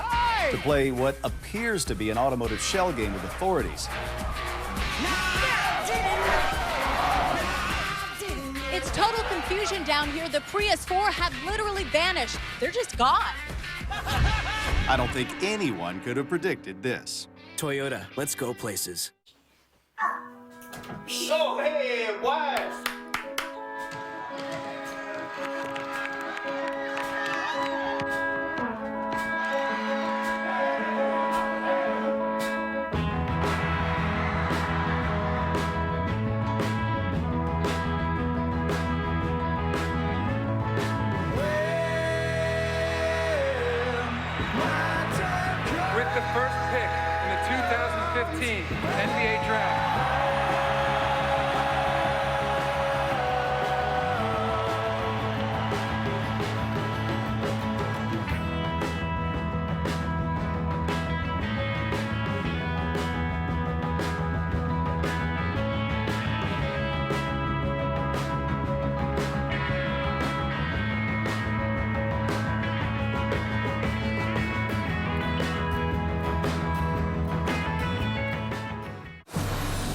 to play what appears to be an automotive shell game with authorities. It's total confusion down here. The Prius 4 have literally vanished. They're just gone. I don't think anyone could have predicted this. Toyota, let's go places. So, hey, wife. With the first pick in the 2015 NBA Draft.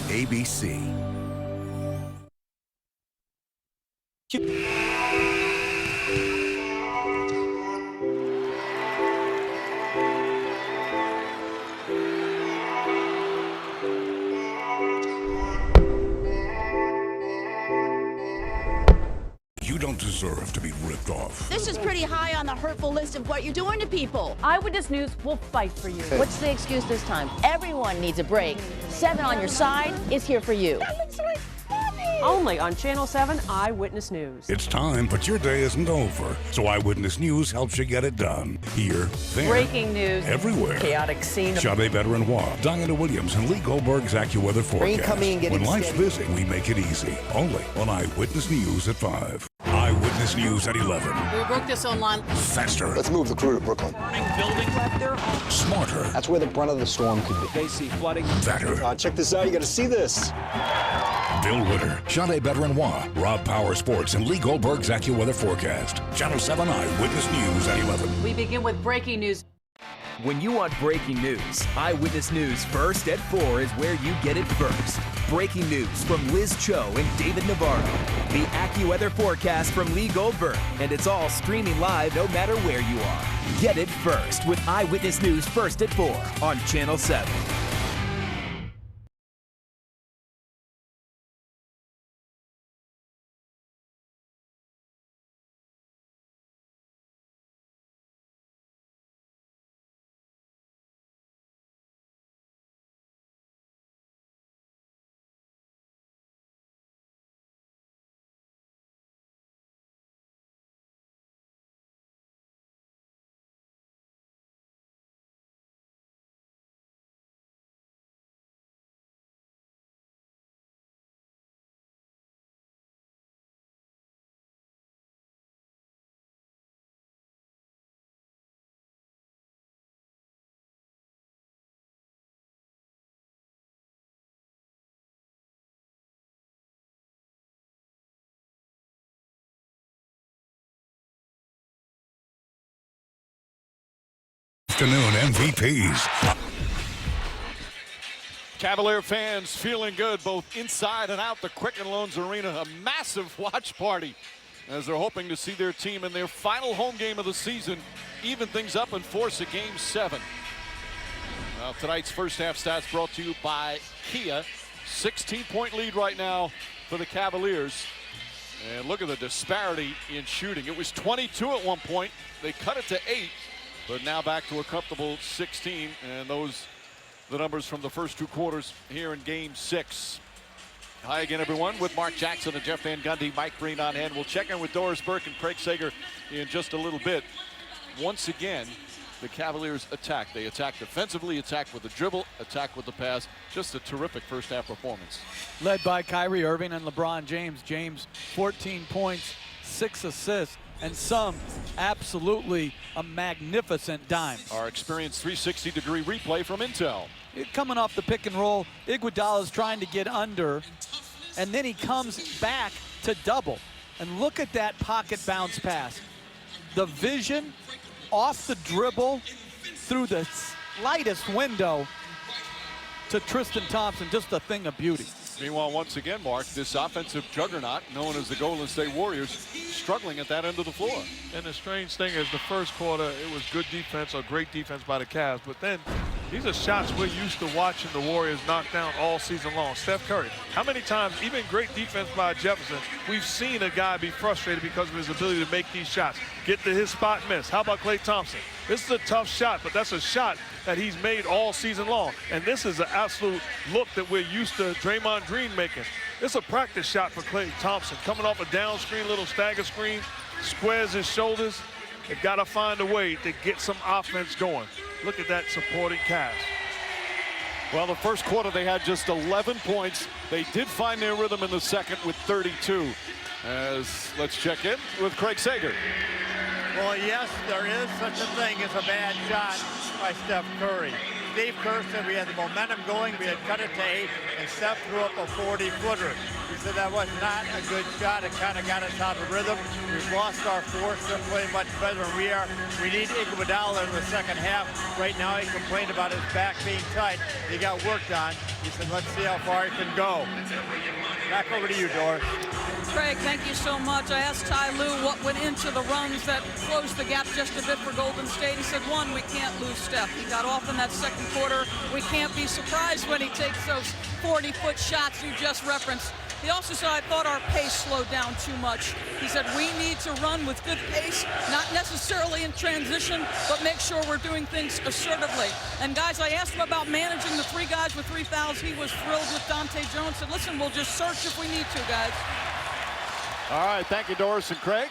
ABC. You don't deserve to be ripped off. This is pretty high on the hurtful list of what you're doing to people. Eyewitness News will fight for you. What's the excuse this time? Everyone needs a break. 7 on your side is here for you. That looks like funny. Only on Channel 7 Eyewitness News. It's time, but your day isn't over. So Eyewitness News helps you get it done. Here, there, Breaking news. everywhere. Chaotic scene. Shaiya Renacer, Diana Williams, and Lee Goldberg's AccuWeather forecast. coming and getting When life's steady. busy, we make it easy. Only on Eyewitness News at 5. Eyewitness News at 11. We broke this online. Faster. Let's move the crew to Brooklyn. Building left their home. Smarter. That's where the brunt of the storm could be. They see flooding. Better. Check this out. You got to see this. Bill Ritter, Shaiya Renacer, Rob Power Sports, and Lee Goldberg's AccuWeather forecast. Channel 7 Eyewitness News at 11. We begin with breaking news. When you want breaking news, Eyewitness News First at 4 is where you get it first. Breaking news from Liz Cho and David Navarro. The AccuWeather forecast from Lee Goldberg. And it's all streaming live no matter where you are. Get it first with Eyewitness News First at 4 on Channel 7. Afternoon MVPs. Cavalier fans feeling good both inside and out the Quicken Loans Arena. A massive watch party as they're hoping to see their team in their final home game of the season even things up and force a Game 7. Well, tonight's first half stats brought to you by Kia. 16-point lead right now for the Cavaliers. And look at the disparity in shooting. It was 22 at one point. They cut it to 8, but now back to a comfortable 16. And those the numbers from the first 2 quarters here in Game 6. Hi again, everyone, with Mark Jackson and Jeff Van Gundy, Mike Breen on hand. We'll check in with Doris Burke and Craig Sager in just a little bit. Once again, the Cavaliers attack. They attack defensively, attack with the dribble, attack with the pass. Just a terrific first half performance. Led by Kyrie Irving and LeBron James. James, 14 points, 6 assists, and some absolutely a magnificent dime. Our experienced 360-degree replay from Intel. Coming off the pick and roll, Iguodala's trying to get under, and then he comes back to double. And look at that pocket bounce pass. The vision off the dribble through the slightest window to Tristan Thompson, just a thing of beauty. Meanwhile, once again, Mark, this offensive juggernaut known as the Golden State Warriors struggling at that end of the floor. And the strange thing is the first quarter, it was good defense or great defense by the Cavs, but then these are shots we're used to watching the Warriors knock down all season long. Steph Curry, how many times, even great defense by Jefferson, we've seen a guy be frustrated because of his ability to make these shots, get to his spot, miss. How about Klay Thompson? This is a tough shot, but that's a shot that he's made all season long. And this is an absolute look that we're used to Draymond Green making. It's a practice shot for Klay Thompson. Coming off a down screen, little stagger screen, squares his shoulders. They've got to find a way to get some offense going. Look at that supporting cast. Well, the first quarter they had just 11 points. They did find their rhythm in the second with 32. Let's check in with Craig Sager. Well, yes, there is such a thing as a bad shot by Steph Curry. Steve Kerr said we had the momentum going, we had cut it to 8, and Steph threw up a 40-footer. He said that was not a good shot. It kind of got us out of rhythm. We've lost our force. They're playing much better than we are. We need Iguodala in the second half. Right now, he complained about his back being tight. He got worked on. He said, let's see how far he can go. Back over to you, Doris. Craig, thank you so much. I asked Ty Lue what went into the runs that closed the gap just a bit for Golden State. He said, one, we can't lose Steph. He got off in that second quarter. We can't be surprised when he takes those 40-foot shots you just referenced. He also said, I thought our pace slowed down too much. He said, we need to run with good pace, not necessarily in transition, but make sure we're doing things assertively. And guys, I asked him about managing the 3 guys with 3 fouls. He was thrilled with Dante Jones. Said, listen, we'll just search if we need to, guys. All right, thank you, Doris and Craig.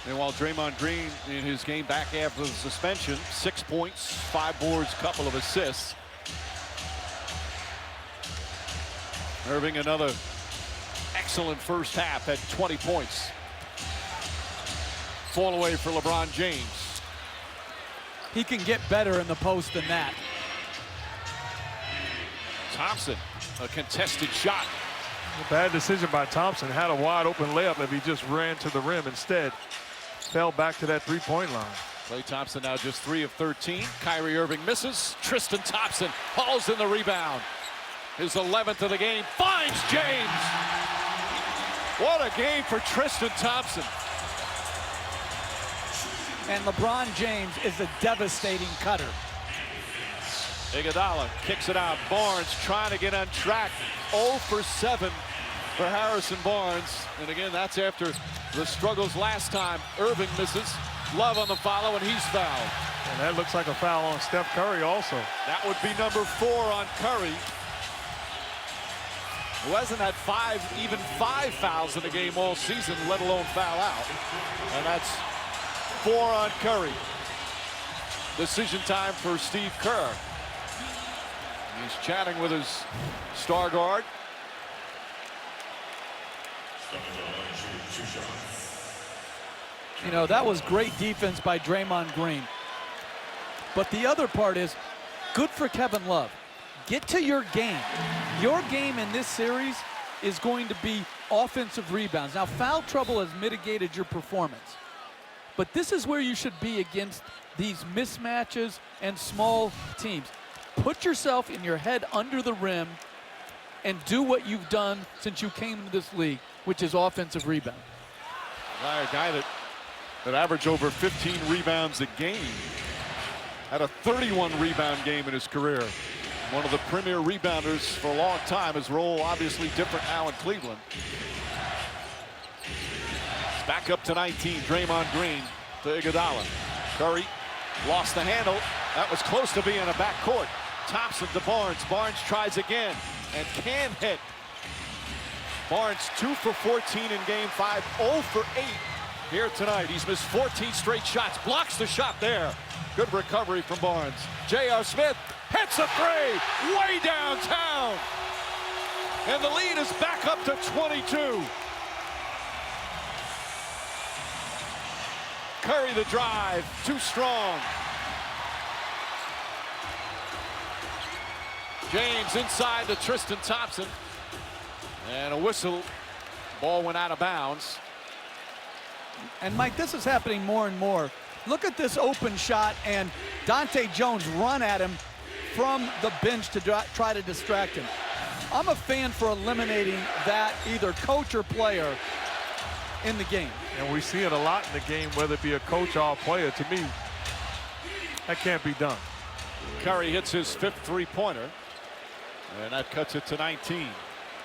And while Draymond Green in his game back after the suspension, 6 points, 5 boards, couple of assists. Irving, another excellent first half at 20 points. Fall away for LeBron James. He can get better in the post than that. Thompson, a contested shot. A bad decision by Thompson. Had a wide open layup if he just ran to the rim. Instead, fell back to that 3-point line. Klay Thompson now just 3 of 13. Kyrie Irving misses. Tristan Thompson hauls in the rebound. His 11th of the game, finds James. What a game for Tristan Thompson. And LeBron James is a devastating cutter. Iguodala kicks it out. Barnes trying to get on track. 0 for 7 for Harrison Barnes. And again, that's after the struggles last time. Irving misses. Love on the follow, and he's fouled. And that looks like a foul on Steph Curry also. That would be number 4 on Curry, who hasn't had 5 fouls in the game all season, let alone foul out. And that's 4 on Curry. Decision time for Steve Kerr. He's chatting with his star guard. You know, that was great defense by Draymond Green. But the other part is good for Kevin Love. Get to your game. Your game in this series is going to be offensive rebounds. Now, foul trouble has mitigated your performance. But this is where you should be against these mismatches and small teams. put yourself in your head under the rim and do what you've done since you came into this league, which is offensive rebound. A guy that averaged over 15 rebounds a game. Had a 31 rebound game in his career. One of the premier rebounders for a long time. His role obviously different now in Cleveland. It's back up to 19. Draymond Green to Iguodala. Curry lost the handle. That was close to being a backcourt. Thompson to Barnes. Barnes tries again and can hit. Barnes 2 for 14 in game 5, 0 for 8 here tonight. He's missed 14 straight shots. Blocks the shot there. Good recovery from Barnes. J.R. Smith hits a three way downtown. And the lead is back up to 22. Curry the drive, too strong. James inside to Tristan Thompson. And a whistle. Ball went out of bounds. And Mike, this is happening more and more. Look at this open shot and Dante Jones run at him from the bench to try to distract him. I'm a fan for eliminating that either coach or player in the game. And we see it a lot in the game, whether it be a coach or a player. To me, that can't be done. Curry hits his 5th three-pointer, and that cuts it to 19.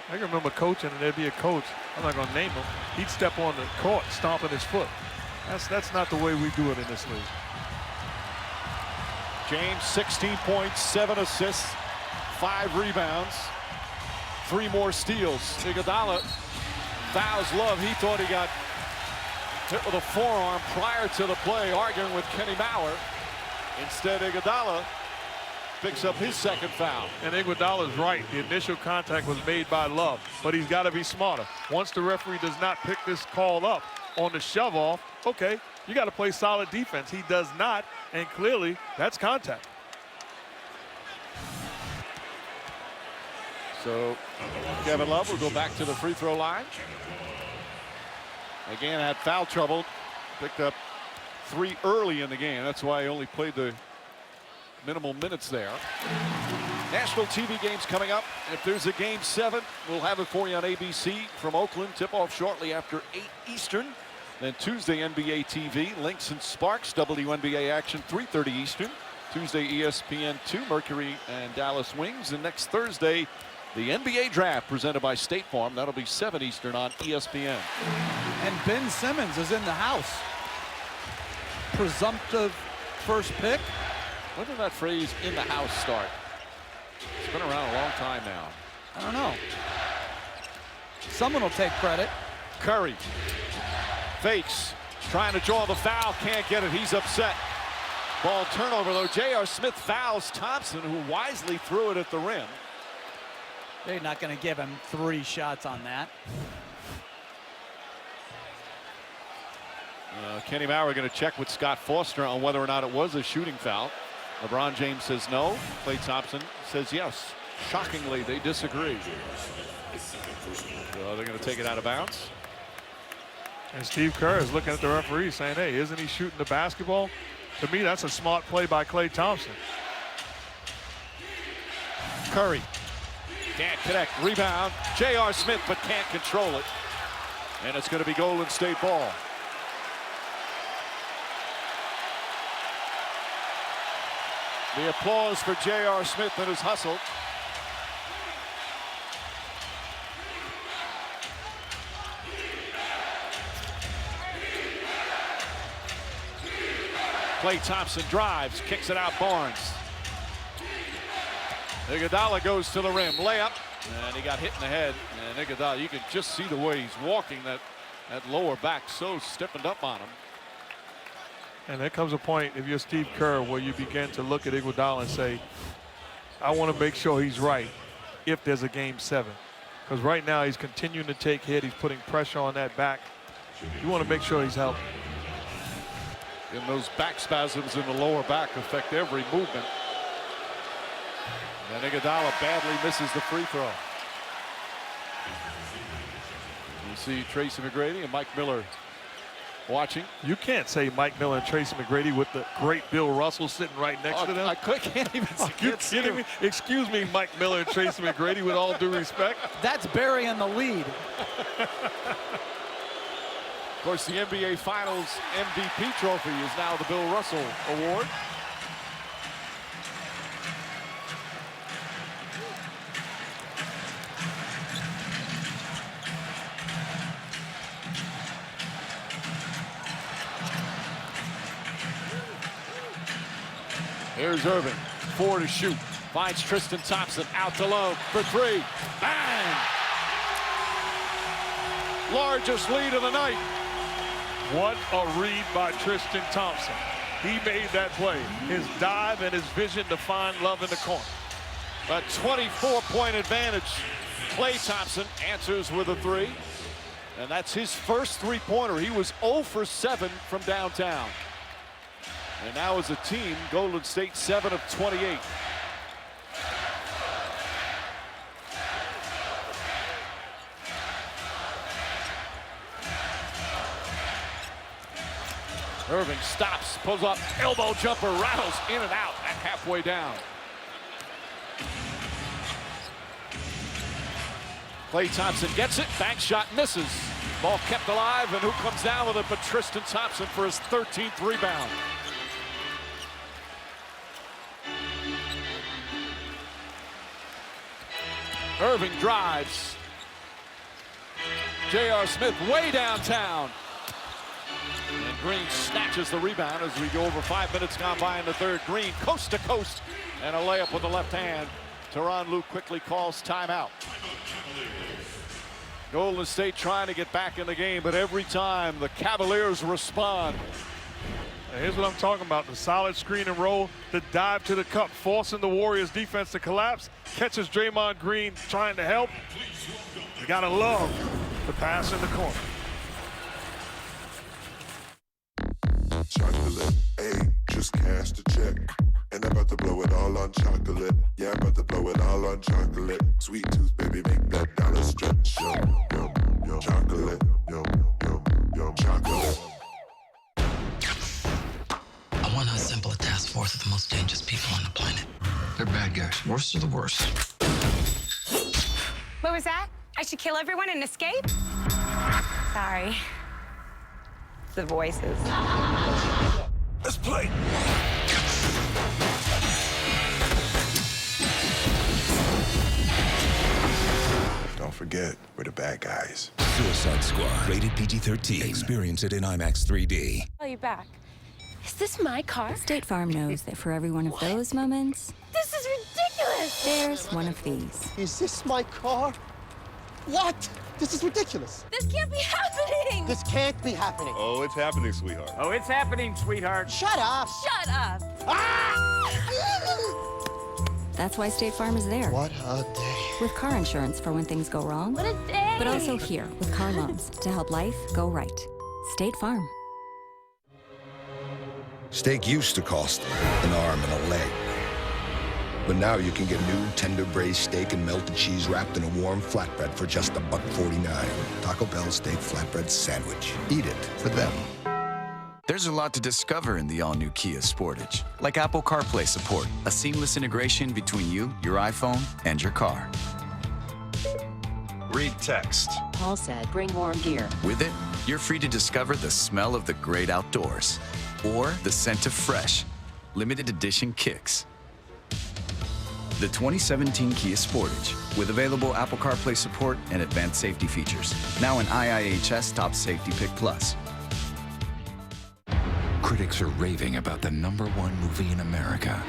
I can remember coaching, and there'd be a coach, I'm not going to name him, he'd step on the court stomping his foot. That's not the way we do it in this league. James, 16 points, 7 assists, 5 rebounds, 3 more steals. Iguodala fouls Love. He thought he got hit with a forearm prior to the play, arguing with Kenny Mauer. Instead, Iguodala picks up his 2nd foul. And Iguodala's right. The initial contact was made by Love, but he's got to be smarter. Once the referee does not pick this call up on the shove off, okay, you got to play solid defense. He does not, and clearly that's contact. So Kevin Love will go back to the free throw line. Again, had foul trouble. Picked up 3 early in the game. That's why he only played the minimal minutes there. National TV games coming up. If there's a game 7, we'll have it for you on ABC from Oakland. Tip-off shortly after 8 Eastern. Then Tuesday, NBA TV, Lynx and Sparks, WNBA action, 3:30 Eastern. Tuesday, ESPN2, Mercury and Dallas Wings. And next Thursday, the NBA Draft presented by State Farm. That'll be 7 Eastern on ESPN. And Ben Simmons is in the house. Presumptive first pick. When did that phrase "in the house" start? It's been around a long time now. I don't know. Someone will take credit. Curry fakes, trying to draw the foul, can't get it. He's upset. Ball turnover though. J.R. Smith fouls Thompson, who wisely threw it at the rim. They're not going to give him 3 shots on that. Kenny Mauer going to check with Scott Foster on whether or not it was a shooting foul. LeBron James says no. Klay Thompson says yes. Shockingly, they disagree. So they're going to take it out of bounds. And Steve Kerr is looking at the referee saying, hey, isn't he shooting the basketball? To me, that's a smart play by Klay Thompson. Curry can't connect. Rebound. J.R. Smith, but can't control it. And it's going to be Golden State ball. The applause for J.R. Smith and his hustle. Klay Thompson drives, kicks it out Barnes. Iguodala goes to the rim, layup, and he got hit in the head. And Iguodala, you can just see the way he's walking, that lower back so stiffened up on him. And there comes a point, if you're Steve Kerr, where you begin to look at Iguodala and say, I want to make sure he's right if there's a game 7. Because right now he's continuing to take hit. He's putting pressure on that back. You want to make sure he's healthy. And those back spasms in the lower back affect every movement. And Iguodala badly misses the free throw. You see Tracy McGrady and Mike Miller watching. You can't say Mike Miller and Tracy McGrady with the great Bill Russell sitting right next to them. I can't even see. You kidding me? Excuse me, Mike Miller and Tracy McGrady, with all due respect. That's Barry in the lead. Of course, the NBA Finals MVP trophy is now the Bill Russell Award. Here's Irving, 4 to shoot. Finds Tristan Thompson out to low for 3. Bang! Largest lead of the night. What a read by Tristan Thompson. He made that play. His dive and his vision to find love in the corner. A 24-point advantage. Klay Thompson answers with a 3. And that's his first three-pointer. He was 0 for 7 from downtown. And now as a team, Golden State 7 of 28. Irving stops, pulls up, elbow jumper, rattles in and out at halfway down. Klay Thompson gets it, bank shot misses. Ball kept alive, and who comes down with it but Tristan Thompson for his 13th rebound. Irving drives. J.R. Smith way downtown. And Green snatches the rebound as we go over 5 minutes gone by in the third. Green coast to coast and a layup with the left hand. Tyronn Lue quickly calls timeout. Golden State trying to get back in the game, but every time the Cavaliers respond. Here's what I'm talking about. The solid screen and roll, the dive to the cup, forcing the Warriors defense to collapse. Catches Draymond Green trying to help. You gotta love the pass in the corner. Chocolate, ayy, just cash the check. And I'm about to blow it all on chocolate. Yeah, I'm about to blow it all on chocolate. Sweet tooth, baby, make that dollar stretch. Yo, yo, yo, chocolate, yo, yo, yo, chocolate. I want to assemble a task force of the most dangerous people on the planet. They're bad guys, worst of the worst. What was that? I should kill everyone and escape? Sorry. It's the voices. Let's play. Don't forget, we're the bad guys. Suicide Squad, rated PG-13. Experience it in IMAX 3D. Call you back. Is this my car? State Farm knows that for every one of those moments, This is ridiculous! there's one of these. Is this my car? What? This is ridiculous. This can't be happening! This can't be happening. Oh, it's happening, sweetheart. Oh, it's happening, sweetheart. Shut up! Shut up! That's why State Farm is there. What a day. With car insurance for when things go wrong. What a day! But also here with car loans to help life go right. State Farm. Steak used to cost an arm and a leg. But now you can get new tender braised steak and melted cheese wrapped in a warm flatbread for just $1.49. Taco Bell steak flatbread sandwich. Eat it for them. There's a lot to discover in the all-new Kia Sportage, like Apple CarPlay support, a seamless integration between you, your iPhone, and your car. Read text. Paul said, bring warm gear. With it, you're free to discover the smell of the great outdoors, or the scent of fresh, limited edition kicks. The 2017 Kia Sportage, with available Apple CarPlay support and advanced safety features. Now an IIHS Top Safety Pick Plus. Critics are raving about the #1 movie in America.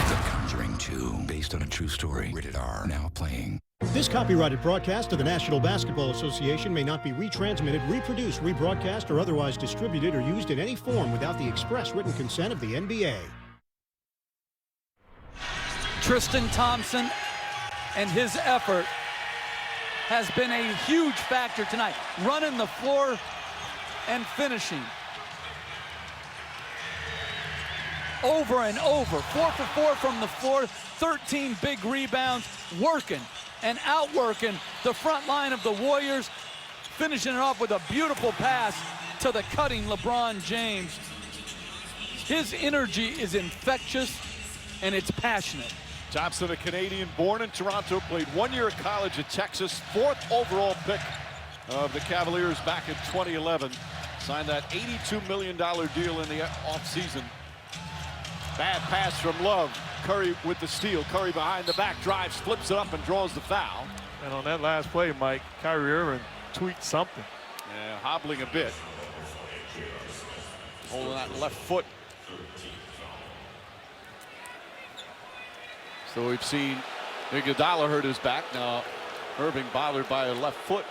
The Conjuring 2, based on a true story. Rated R, now playing. This copyrighted broadcast of the National Basketball Association may not be retransmitted, reproduced, rebroadcast, or otherwise distributed or used in any form without the express written consent of the NBA. Tristan Thompson and his effort has been a huge factor tonight. Running the floor and finishing. Over and over. 4 for 4 from the floor, 13 big rebounds. working and outworking the front line of the Warriors, finishing it off with a beautiful pass to the cutting LeBron James. His energy is infectious and it's passionate. Thompson, a Canadian, born in Toronto, played 1 year at college at Texas, 4th overall pick of the Cavaliers back in 2011. Signed that $82 million deal in the offseason. Bad pass from Love. Curry with the steal. Curry behind the back, drives, flips it up, and draws the foul. And on that last play, Mike, Kyrie Irving tweaked something. Yeah, hobbling a bit. Holding that left foot. So we've seen Iguodala hurt his back. Now Irving bothered by a left foot.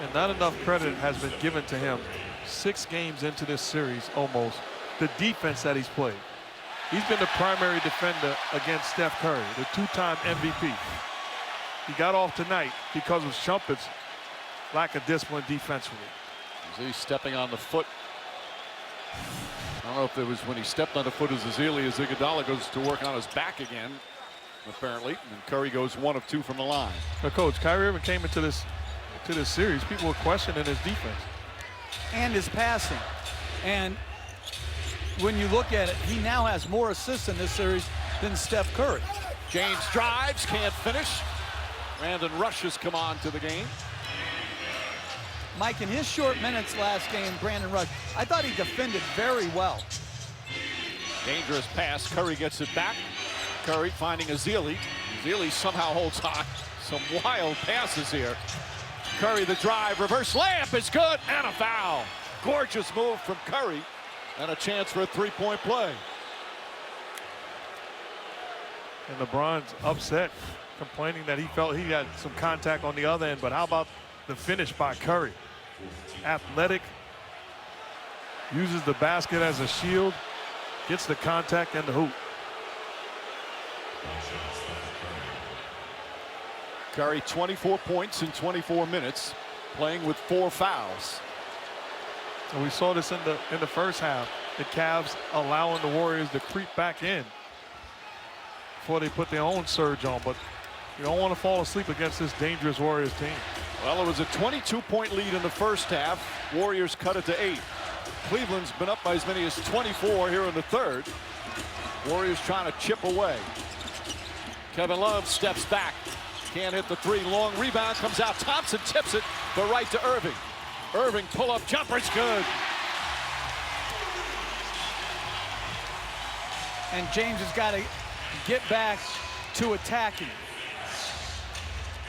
And not enough credit has been given to him 6 games into this series almost. The defense that he's played. He's been the primary defender against Steph Curry, the 2-time MVP. He got off tonight because of Shumpert's lack of discipline defensively. He's stepping on the foot. I don't know if it was when he stepped on the foot as Ezeli, as Iguodala goes to work on his back again, apparently. And Curry goes 1 of 2 from the line. But Coach, Kyrie Irving came into this series, people were questioning his defense. And his passing. And when you look at it, he now has more assists in this series than Steph Curry. James drives, can't finish. Brandon Rush has come on to the game. Mike, in his short minutes last game, Brandon Rush, I thought he defended very well. Dangerous pass. Curry gets it back. Curry finding Ezeli. Ezeli somehow holds on. Some wild passes here. Curry the drive, reverse layup is good, and a foul. Gorgeous move from Curry, and a chance for a 3-point play. And LeBron's upset, complaining that he felt he had some contact on the other end, but how about the finish by Curry? Athletic, uses the basket as a shield, gets the contact and the hoop. Curry 24 points in 24 minutes, playing with 4 fouls. And we saw this in the first half. The Cavs allowing the Warriors to creep back in before they put their own surge on. But you don't want to fall asleep against this dangerous Warriors team. Well, it was a 22-point lead in the first half. Warriors cut it to 8. Cleveland's been up by as many as 24 here in the third. Warriors trying to chip away. Kevin Love steps back. Can't hit the 3. Long rebound comes out. Thompson tips it, but right to Irving. Irving pull-up jumper's good. And James has got to get back to attacking.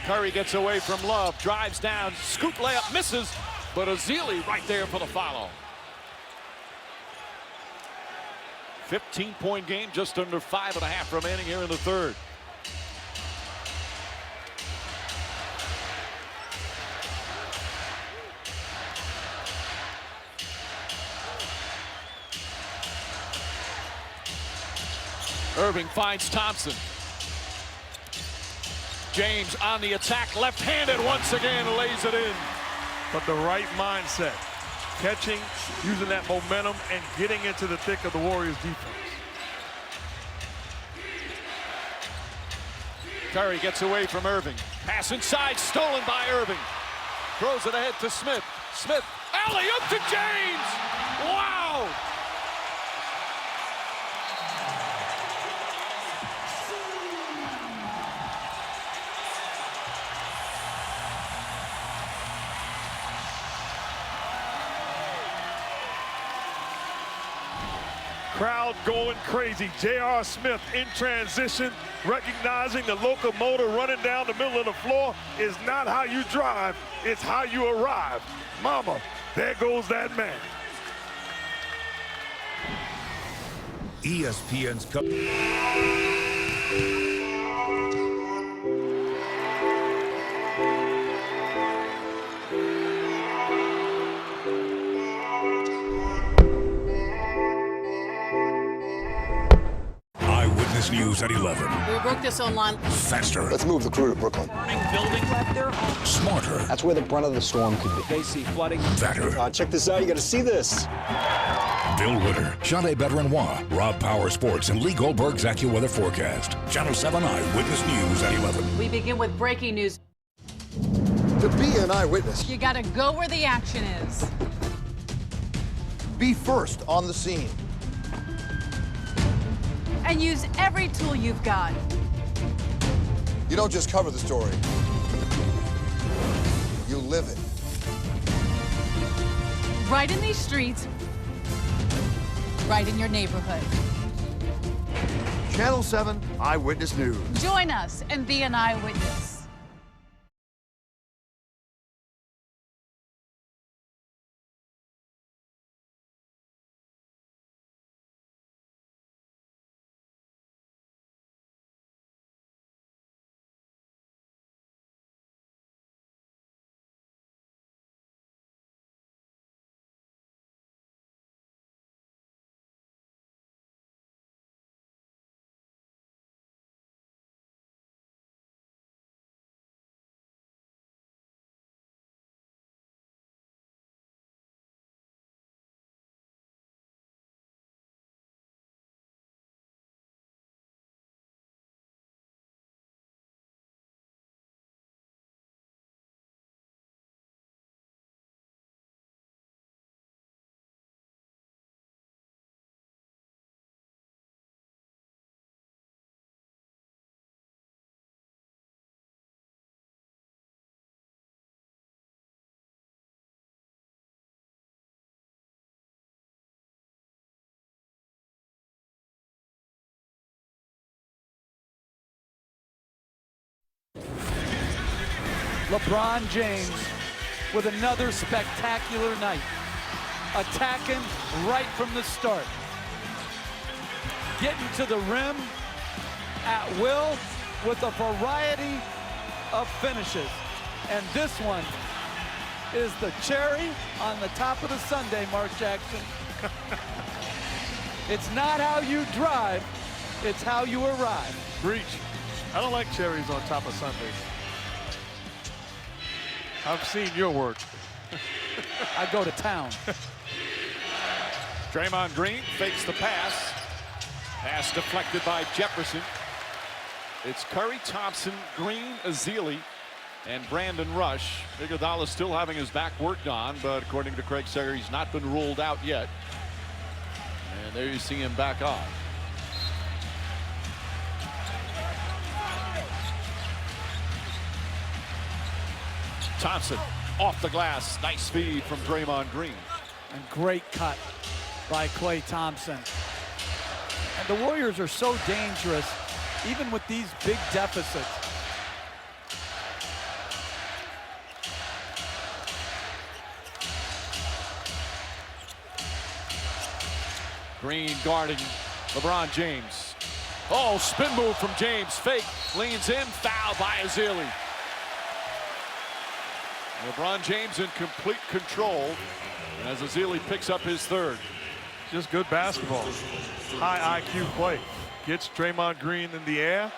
Curry gets away from Love, drives down, scoop layup, misses, but Ezeli right there for the follow. 15-point game, just under 5.5 remaining here in the third. Irving finds Thompson. James on the attack, left-handed once again, lays it in. But the right mindset, catching, using that momentum, and getting into the thick of the Warriors' defense. Curry gets away from Irving. Pass inside, stolen by Irving. Throws it ahead to Smith. Smith, alley-oop to James! Wow! Crowd going crazy. J.R. Smith in transition, recognizing the locomotive running down the middle of the floor is not how you drive, it's how you arrive. Mama, there goes that man. ESPN's News at 11. We broke this online. Faster. Let's move the crew to Brooklyn. Building left their home. Smarter. That's where the brunt of the storm could be. They see flooding. Fatter. Check this out. You got to see this. Bill Ritter, Shade Bedrenois, Rob Power Sports, and Lee Goldberg's AccuWeather forecast. Channel 7 Eyewitness News at 11. We begin with breaking news. To be an eyewitness, You gotta go where the action is. be first on the scene. And use every tool you've got. You don't just cover the story. You live it. Right in these streets. Right in your neighborhood. Channel 7 Eyewitness News. Join us and be an eyewitness. LeBron James with another spectacular night. Attacking right from the start. Getting to the rim at will with a variety of finishes. And this one is the cherry on the top of the sundae, Mark Jackson. It's not how you drive, it's how you arrive. Breach. I don't like cherries on top of sundaes. I've seen your work. I go to town. Draymond Green fakes the pass. Pass deflected by Jefferson. It's Curry, Thompson, Green, Ezeli, and Brandon Rush. Iguodala still having his back worked on, but according to Craig Sager, he's not been ruled out yet. And there you see him back on. Thompson off the glass. Nice feed from Draymond Green. And great cut by Klay Thompson. And the Warriors are so dangerous, even with these big deficits. Green guarding LeBron James. Oh, spin move from James. Fake. Leans in. Foul by Ezeli. LeBron James in complete control as Ezeli picks up his third. Just good basketball. High IQ play. Gets Draymond Green in the air.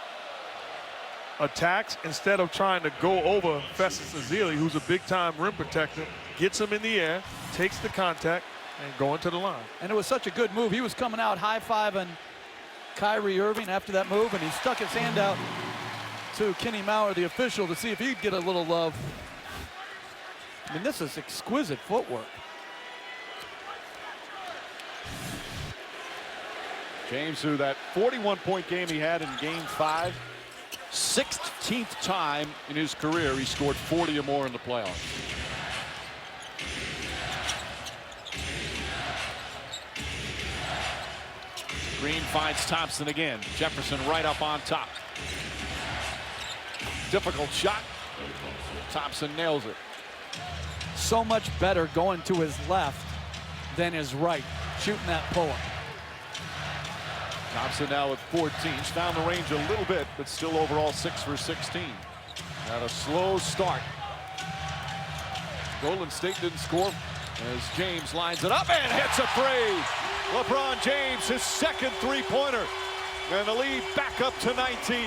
Attacks instead of trying to go over Festus Ezeli, who's a big-time rim protector. Gets him in the air, takes the contact, and going to the line. And it was such a good move. He was coming out high-fiving Kyrie Irving after that move, and he stuck his hand out to Kenny Maurer, the official, to see if he'd get a little love. I mean, this is exquisite footwork. James, who that 41-point game he had in Game 5, 16th time in his career he scored 40 or more in the playoffs. Green finds Thompson again. Jefferson right up on top. Difficult shot. Thompson nails it. So much better going to his left than his right, shooting that pull-up. Thompson now with 14. He's found the range a little bit, but still overall 6 for 16. Got a slow start. Golden State didn't score as James lines it up and hits a three. LeBron James, his second three-pointer. And the lead back up to 19.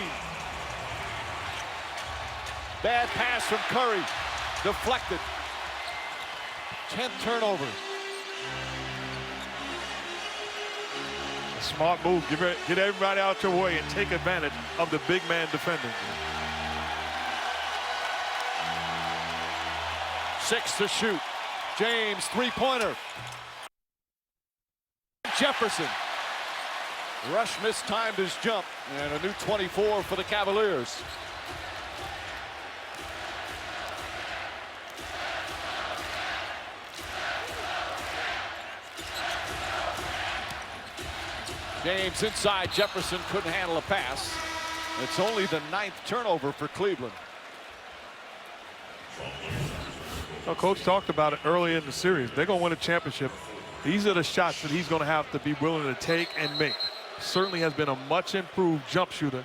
Bad pass from Curry. Deflected. 10 turnovers. A smart move. Get everybody out your way and take advantage of the big man defending. 6 to shoot. James, three-pointer. Jefferson. Rush mistimed his jump, and a new 24 for the Cavaliers. James inside. Jefferson couldn't handle a pass. It's only the 9th turnover for Cleveland. Well, Coach talked about it early in the series. They're going to win a championship. These are the shots that he's going to have to be willing to take and make. Certainly has been a much improved jump shooter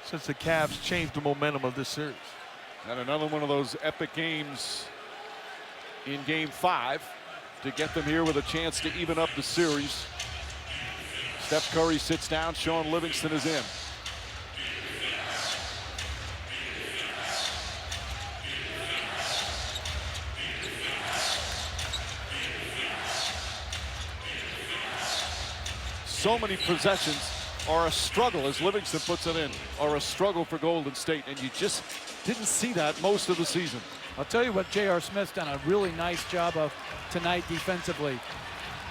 since the Cavs changed the momentum of this series. And another one of those epic games in Game 5 to get them here with a chance to even up the series. Steph Curry sits down. Sean Livingston is in. So many possessions are a struggle, as Livingston puts it in, are a struggle for Golden State, and you just didn't see that most of the season. I'll tell you what J.R. Smith's done a really nice job of tonight defensively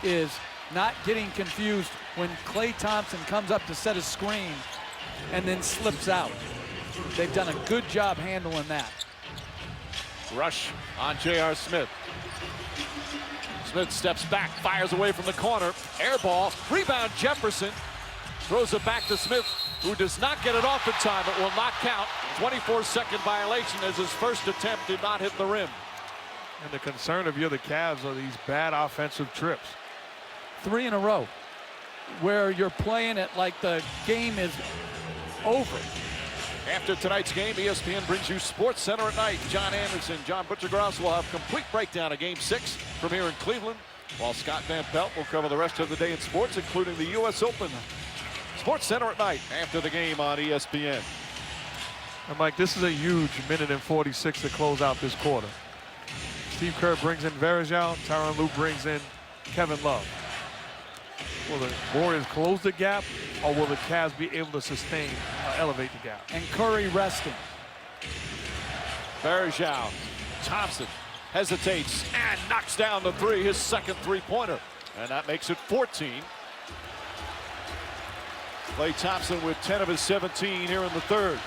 is not getting confused when Klay Thompson comes up to set a screen and then slips out. They've done a good job handling that. Rush on J.R. Smith. Smith steps back, fires away from the corner. Air ball, rebound Jefferson. Throws it back to Smith, who does not get it off in time. It will not count. 24-second violation as his first attempt did not hit the rim. And the concern of you, the Cavs, are these bad offensive trips. 3 in a row where you're playing it like the game is over. After tonight's game, ESPN brings you Sports Center at night. John Anderson, John Butchergross will have complete breakdown of Game 6 from here in Cleveland, while Scott Van Pelt will cover the rest of the day in sports, including the U.S. Open. Sports Center at night after the game on ESPN. And Mike, this is a huge minute and 46 to close out this quarter. Steve Kerr brings in Varejao. Tyronn Lue brings in Kevin Love. Will the Warriors close the gap, or will the Cavs be able to sustain or elevate the gap? And Curry resting. Varejao. Thompson hesitates and knocks down the three, his second three-pointer. And that makes it 14. Klay Thompson with 10 of his 17 here in the third.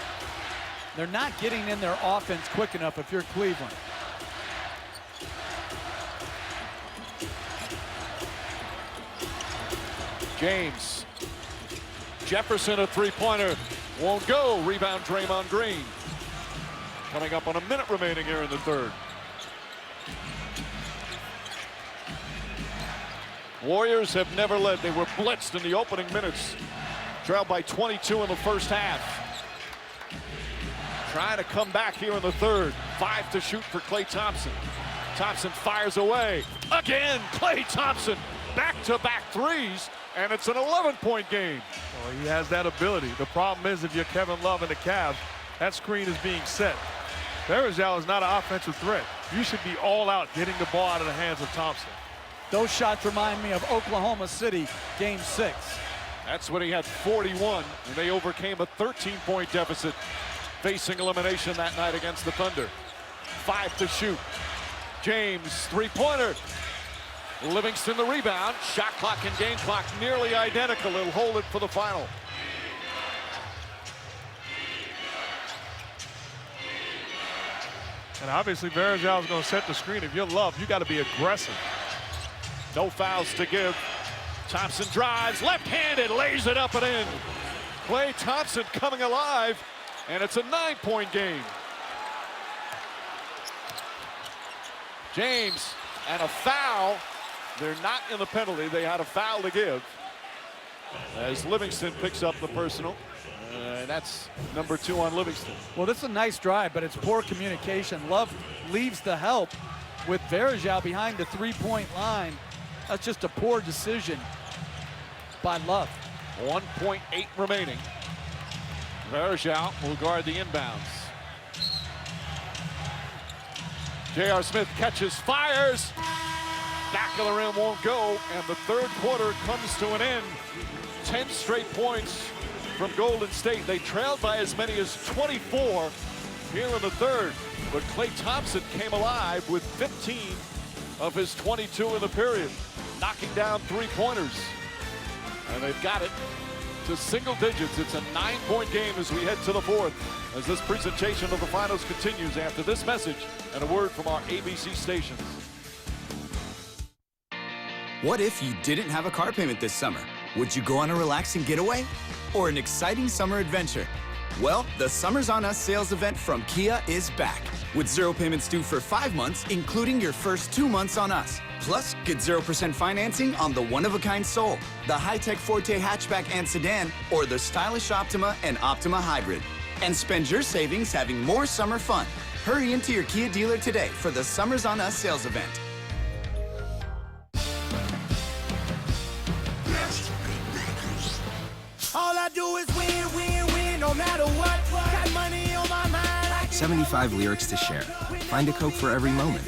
They're not getting in their offense quick enough if you're Cleveland. James. Jefferson, a three-pointer. Won't go. Rebound Draymond Green. Coming up on a minute remaining here in the third. Warriors have never led. They were blitzed in the opening minutes. Trailed by 22 in the first half. Trying to come back here in the third. 5 to shoot for Klay Thompson. Thompson fires away. Again, Klay Thompson. Back-to-back threes. And it's an 11-point game. Well, he has that ability. The problem is if you're Kevin Love and the Cavs, that screen is being set. Varejao is not an offensive threat. You should be all out getting the ball out of the hands of Thompson. Those shots remind me of Oklahoma City, Game 6. That's when he had 41, and they overcame a 13-point deficit, facing elimination that night against the Thunder. 5 to shoot. James, three-pointer. Livingston the rebound. Shot clock and game clock nearly identical. He'll hold it for the final. And obviously Varejao is going to set the screen. If you're Love, you got to be aggressive. No fouls to give. Thompson drives, left-handed, lays it up and in. Klay Thompson coming alive, and it's a 9-point game. James, and a foul. They're not in the penalty. They had a foul to give. As Livingston picks up the personal. And that's number 2 on Livingston. Well, this is a nice drive, but it's poor communication. Love leaves the help with Varejao behind the three-point line. That's just a poor decision by Love. 1.8 remaining. Verjao will guard the inbounds. J.R. Smith catches, fires. Back of the rim won't go, and the third quarter comes to an end. 10 straight points from Golden State. They trailed by as many as 24 here in the third, but Klay Thompson came alive with 15 of his 22 in the period, knocking down three-pointers. And they've got it to single digits. It's a 9-point game as we head to the fourth, as this presentation of the finals continues after this message and a word from our ABC stations. What if you didn't have a car payment this summer? Would you go on a relaxing getaway or an exciting summer adventure? Well, the Summers on Us sales event from Kia is back, with 0 payments due for 5 months, including your first 2 months on us. Plus, get 0% financing on the one-of-a-kind Soul, the high-tech Forte hatchback and sedan, or the stylish Optima and Optima Hybrid. And spend your savings having more summer fun. Hurry into your Kia dealer today for the Summers on Us sales event. All I do is win, win, win, no matter what. Got money on my mind. 75 lyrics to share. Find a Coke for every moment.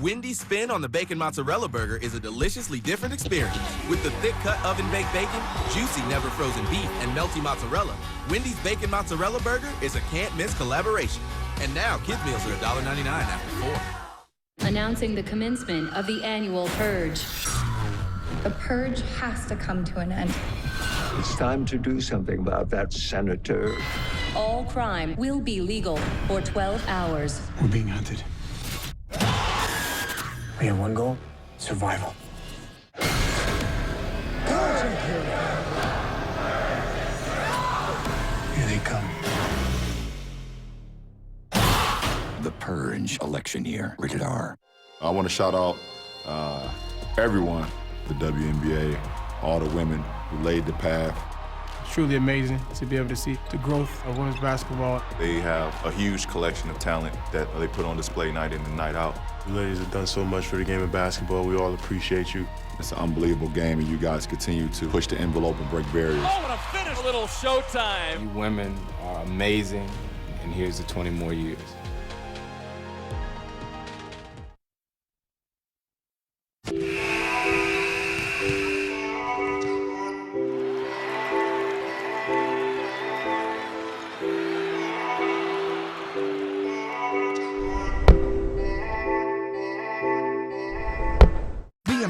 Wendy's spin on the Bacon Mozzarella Burger is a deliciously different experience. With the thick-cut oven-baked bacon, juicy never-frozen beef, and melty mozzarella, Wendy's Bacon Mozzarella Burger is a can't-miss collaboration. And now, kids' meals are $1.99 after 4. Announcing the commencement of the annual Purge. The Purge has to come to an end. It's time to do something about that, Senator. All crime will be legal for 12 hours. We're being hunted. We have one goal: survival. Here they come. The Purge election year, rated R. I want to shout out everyone, the WNBA, all the women who laid the path. It's truly amazing to be able to see the growth of women's basketball. They have a huge collection of talent that they put on display night in and night out. You ladies have done so much for the game of basketball. We all appreciate you. It's an unbelievable game, and you guys continue to push the envelope and break barriers. Oh, what a finish! A little showtime. You women are amazing, and here's to 20 more years.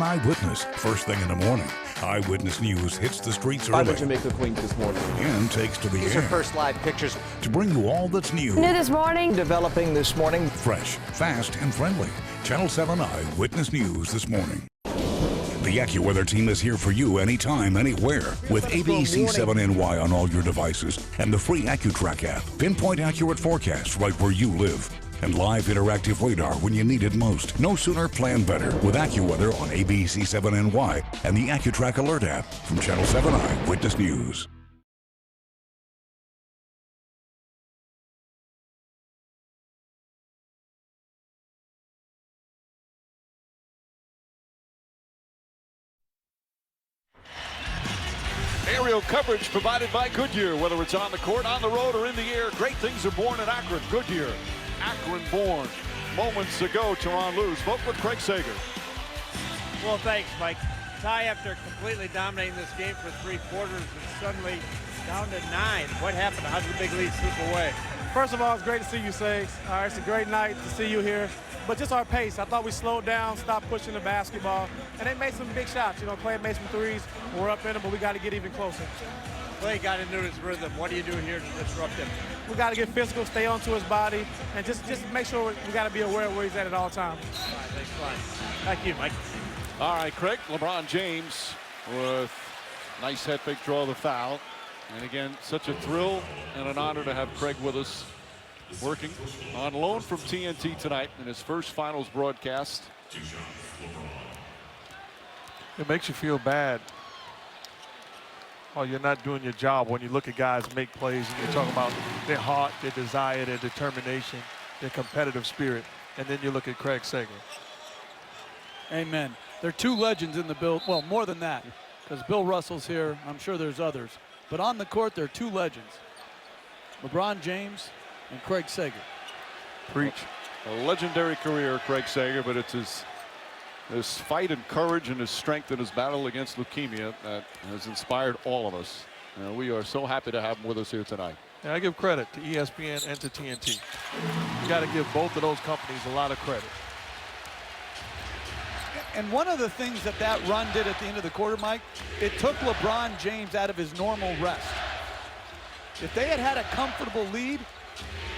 Eyewitness, first thing in the morning. Eyewitness News hits the streets early. By the Jamaica Queen this morning. And takes to the These air. are first live pictures. To bring you all that's new. New this morning. Developing this morning. Fresh, fast, and friendly. Channel 7 Eyewitness News this morning. The AccuWeather team is here for you anytime, anywhere. With ABC7NY on all your devices and the free AccuTrack app. Pinpoint accurate forecasts right where you live. And live interactive radar when you need it most. No sooner, plan better with AccuWeather on ABC7NY and the AccuTrack Alert app from Channel 7 Eyewitness News. Aerial coverage provided by Goodyear. Whether it's on the court, on the road, or in the air, great things are born in Akron. Goodyear. Akron born. Moments ago, Teron Lue spoke with Craig Sager. Well, thanks, Mike. Ty, after completely dominating this game for 3 quarters, and suddenly down to 9. What happened? How did the big lead slip away? First of all, it's great to see you, Sags. It's a great night to see you here. But just our pace. I thought we slowed down, stopped pushing the basketball, and they made some big shots. You know, Klay made some threes. We're up in them, but we got to get even closer. Klay got into his rhythm. What do you do here to disrupt him? We got to get physical, stay onto his body, and just make sure we got to be aware of where he's at all times. All right, thanks a lot. Thank you, Mike. All right, Craig. LeBron James with nice head fake, draw the foul. And again, such a thrill and an honor to have Craig with us, working on loan from TNT tonight in his first finals broadcast. It makes you feel bad. Oh, you're not doing your job when you look at guys make plays and you're talking about their heart, their desire, their determination, their competitive spirit, and then you look at Craig Sager. Amen. There are two legends in the Bill, well, more than that, because Bill Russell's here. I'm sure there's others. But on the court, there are two legends, LeBron James and Craig Sager. Preach. A legendary career, Craig Sager, but it's his fight and courage and his strength in his battle against leukemia that has inspired all of us. We are so happy to have him with us here tonight. And I give credit to ESPN and to TNT. You got to give both of those companies a lot of credit. And one of the things that run did at the end of the quarter, Mike, it took LeBron James out of his normal rest. If they had had a comfortable lead,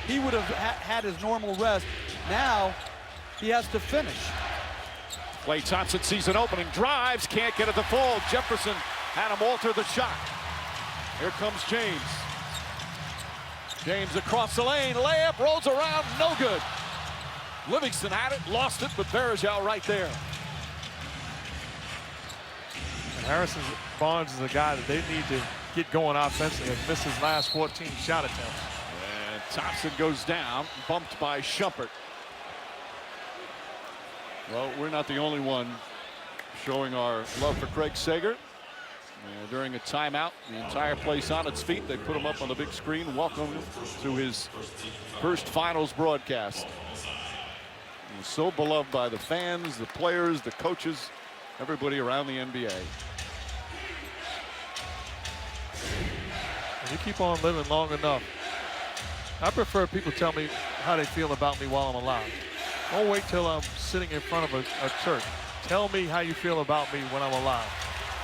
he would have had his normal rest. Now he has to finish. Klay Thompson sees an opening, drives, can't get it to fall. Jefferson had him alter the shot. Here comes James. James across the lane, layup, rolls around, no good. Livingston had it, lost it, but Varejao right there. And Harrison Barnes is a guy that they need to get going offensively. Has missed his last 14 shot attempts. And Thompson goes down, bumped by Shumpert. Well, we're not the only one showing our love for Craig Sager. During a timeout, the entire place on its feet. They put him up on the big screen. Welcome to his first finals broadcast. He's so beloved by the fans, the players, the coaches, everybody around the NBA. And you keep on living long enough. I prefer people tell me how they feel about me while I'm alive. Don't wait till I'm sitting in front of a church. Tell me how you feel about me when I'm alive.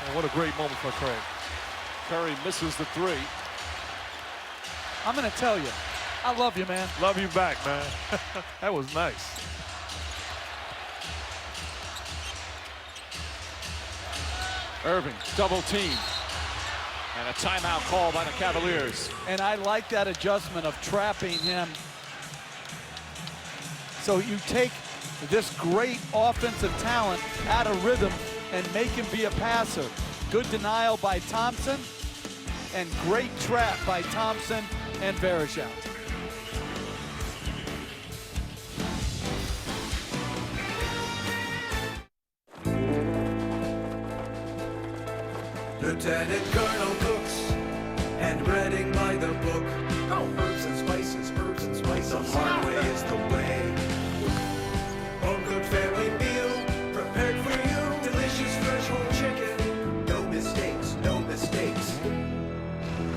And what a great moment for Craig. Curry misses the three. I'm going to tell you, I love you, man. Love you back, man. That was nice. Irving, double team. And a timeout call by the Cavaliers. And I like that adjustment of trapping him. So you take this great offensive talent out of rhythm and make him be a passer. Good denial by Thompson and great trap by Thompson and Varejao. Lieutenant Colonel Cooks and breading by the book. Oh, herbs and spices, herbs and spices. The hard way is the way. Home cooked family meal prepared for you. Delicious fresh whole chicken. No mistakes, no mistakes.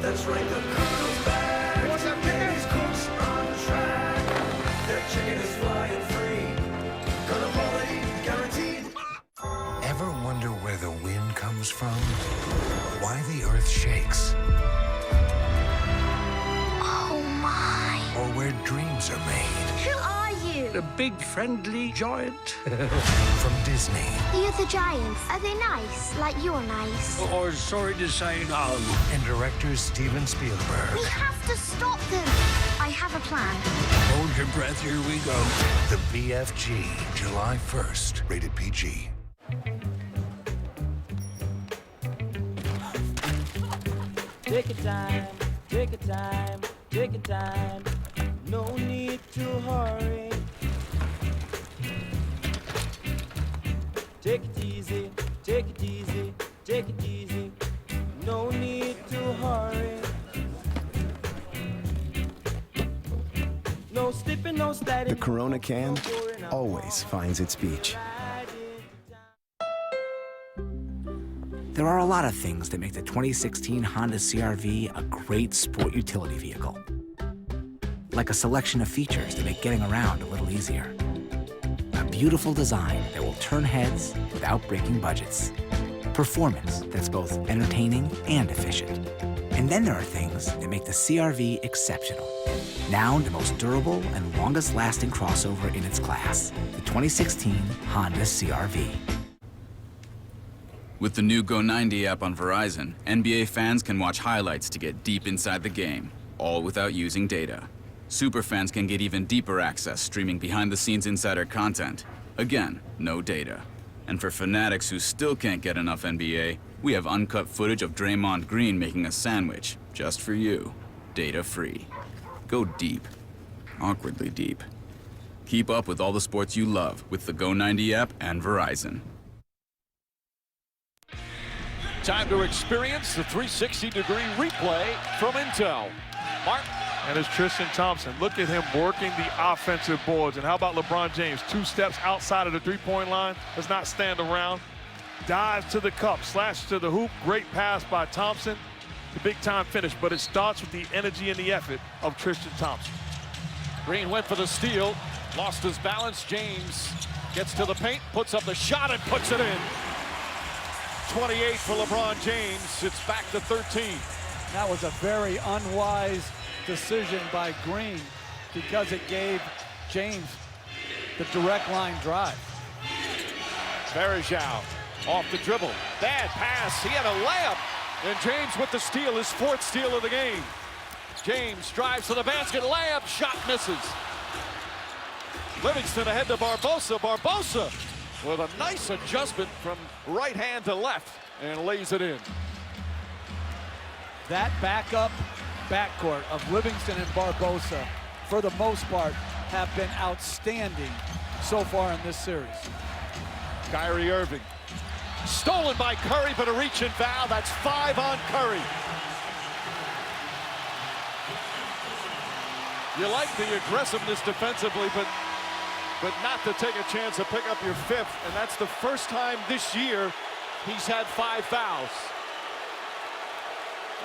That's right, the Colonel's back. What's up, these cooks on track. Their chicken is flying free. Colonel quality guaranteed. Ever wonder where the wind comes from? Why the earth shakes? Oh my. Or where dreams are made? Who are you? A big friendly giant from Disney. You're the giants. Are they nice? Like you're nice? Or sorry to say, no. And director Steven Spielberg. We have to stop them. I have a plan. Hold your breath, here we go. The BFG, July 1st, rated PG. Take your time, take your time, take your time. No need to hurry. Take it easy, take it easy, take it easy. No need to hurry. No slipping, no sliding. The Corona can always finds its beach. There are a lot of things that make the 2016 Honda CR-V a great sport utility vehicle. Like a selection of features that make getting around a little easier. A beautiful design that will turn heads without breaking budgets. Performance that's both entertaining and efficient. And then there are things that make the CR-V exceptional. Now the most durable and longest lasting crossover in its class. The 2016 Honda CR-V. With the new Go90 app on Verizon, NBA fans can watch highlights to get deep inside the game, all without using data. Superfans can get even deeper access, streaming behind-the-scenes insider content. Again, no data. And for fanatics who still can't get enough NBA, we have uncut footage of Draymond Green making a sandwich, just for you, data-free. Go deep. Awkwardly deep. Keep up with all the sports you love with the Go90 app and Verizon. Time to experience the 360-degree replay from Intel. Mark. And it's Tristan Thompson. Look at him working the offensive boards. And how about LeBron James? 2 steps outside of the three-point line. Does not stand around. Dives to the cup, slash to the hoop. Great pass by Thompson. The big-time finish. But it starts with the energy and the effort of Tristan Thompson. Green went for the steal. Lost his balance. James gets to the paint, puts up the shot, and puts it in. 28 for LeBron James. It's back to 13. That was a very unwise decision by Green because it gave James the direct line drive. Varejao off the dribble. Bad pass. He had a layup. And James with the steal, his 4th steal of the game. James drives to the basket. Layup. Shot misses. Livingston ahead to Barbosa. Barbosa with a nice adjustment from right hand to left and lays it in. That backup backcourt of Livingston and Barbosa, for the most part, have been outstanding so far in this series. Kyrie Irving. Stolen by Curry, but a reach-in foul. That's 5 on Curry. You like the aggressiveness defensively, but not to take a chance to pick up your 5th. And that's the first time this year he's had 5 fouls.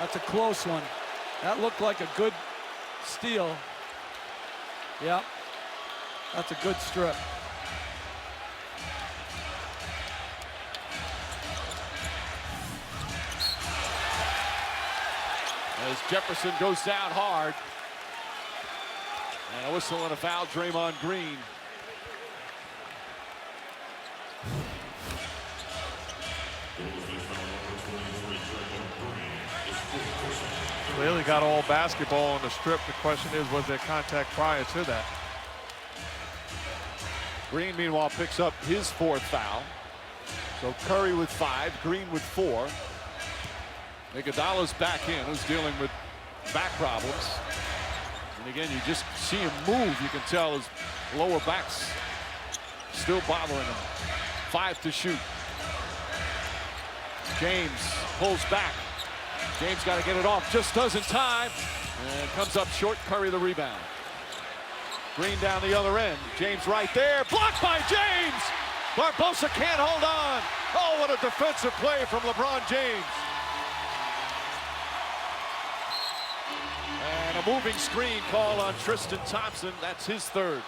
That's a close one. That looked like a good steal. Yep, that's a good strip. As Jefferson goes down hard. And a whistle and a foul, Draymond Green. Clearly got all basketball on the strip. The question is, was there contact prior to that? Green, meanwhile, picks up his 4th foul. So Curry with 5, Green with 4. Iguodala's back in, who's dealing with back problems. And again, you just see him move. You can tell his lower back's still bothering him. 5 to shoot. James pulls back. James got to get it off, just does in time, and comes up short. Curry the rebound. Green down the other end. James right there, blocked by James. Barbosa can't hold on. Oh, what a defensive play from LeBron James. And a moving screen call on Tristan Thompson. That's his 3rd.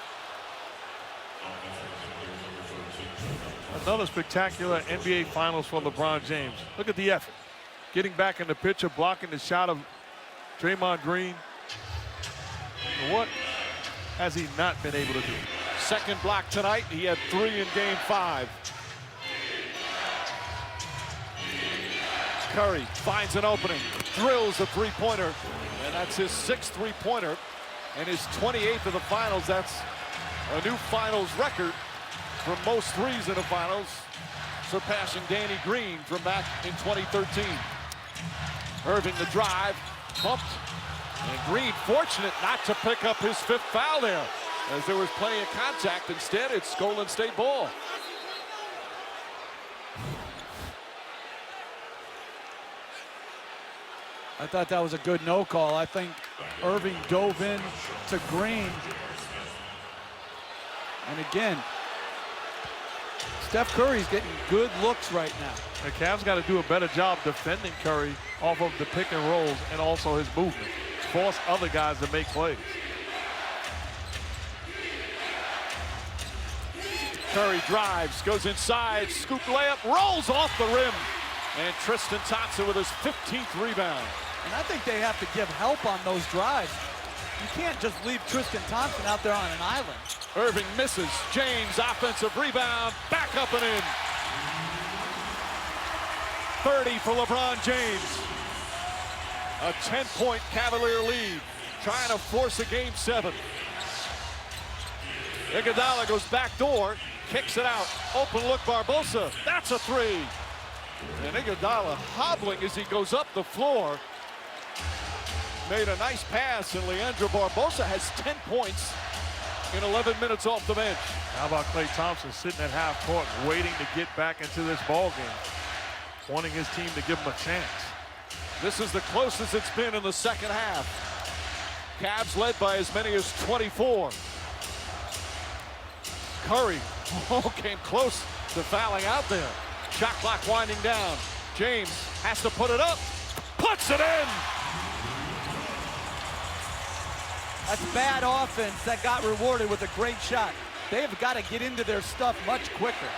Another spectacular NBA Finals for LeBron James. Look at the effort. Getting back in the picture, blocking the shot of Draymond Green. What has he not been able to do? 2nd block tonight. He had 3 in game 5. Curry finds an opening, drills a 3-pointer, and that's his 6th 3-pointer and his 28th of the finals. That's a new finals record for most 3s in the finals, surpassing Danny Green from back in 2013. Irving the drive, bumped, and Green fortunate not to pick up his 5th foul there, as there was plenty of contact. Instead, it's Golden State ball. I thought that was a good no call. I think Irving dove in to Green. And again, Steph Curry's getting good looks right now. The Cavs got to do a better job defending Curry off of the pick and rolls and also his movement. Force other guys to make plays. Curry drives, goes inside, scoop layup, rolls off the rim. And Tristan Thompson with his 15th rebound. And I think they have to give help on those drives. You can't just leave Tristan Thompson out there on an island. Irving misses. James, offensive rebound, back up and in. 30 for LeBron James. A 10-point Cavalier lead, trying to force a game 7. Iguodala goes back door, kicks it out. Open look, Barbosa. That's a 3. And Iguodala hobbling as he goes up the floor. Made a nice pass, and Leandro Barbosa has 10 points in 11 minutes off the bench. How about Klay Thompson sitting at half court, waiting to get back into this ball game? wanting his team to give him a chance. This is the closest it's been in the second half. Cavs led by as many as 24. Curry came close to fouling out there. Shot clock winding down. James has to put it up. Puts it in! That's bad offense that got rewarded with a great shot. They've got to get into their stuff much quicker.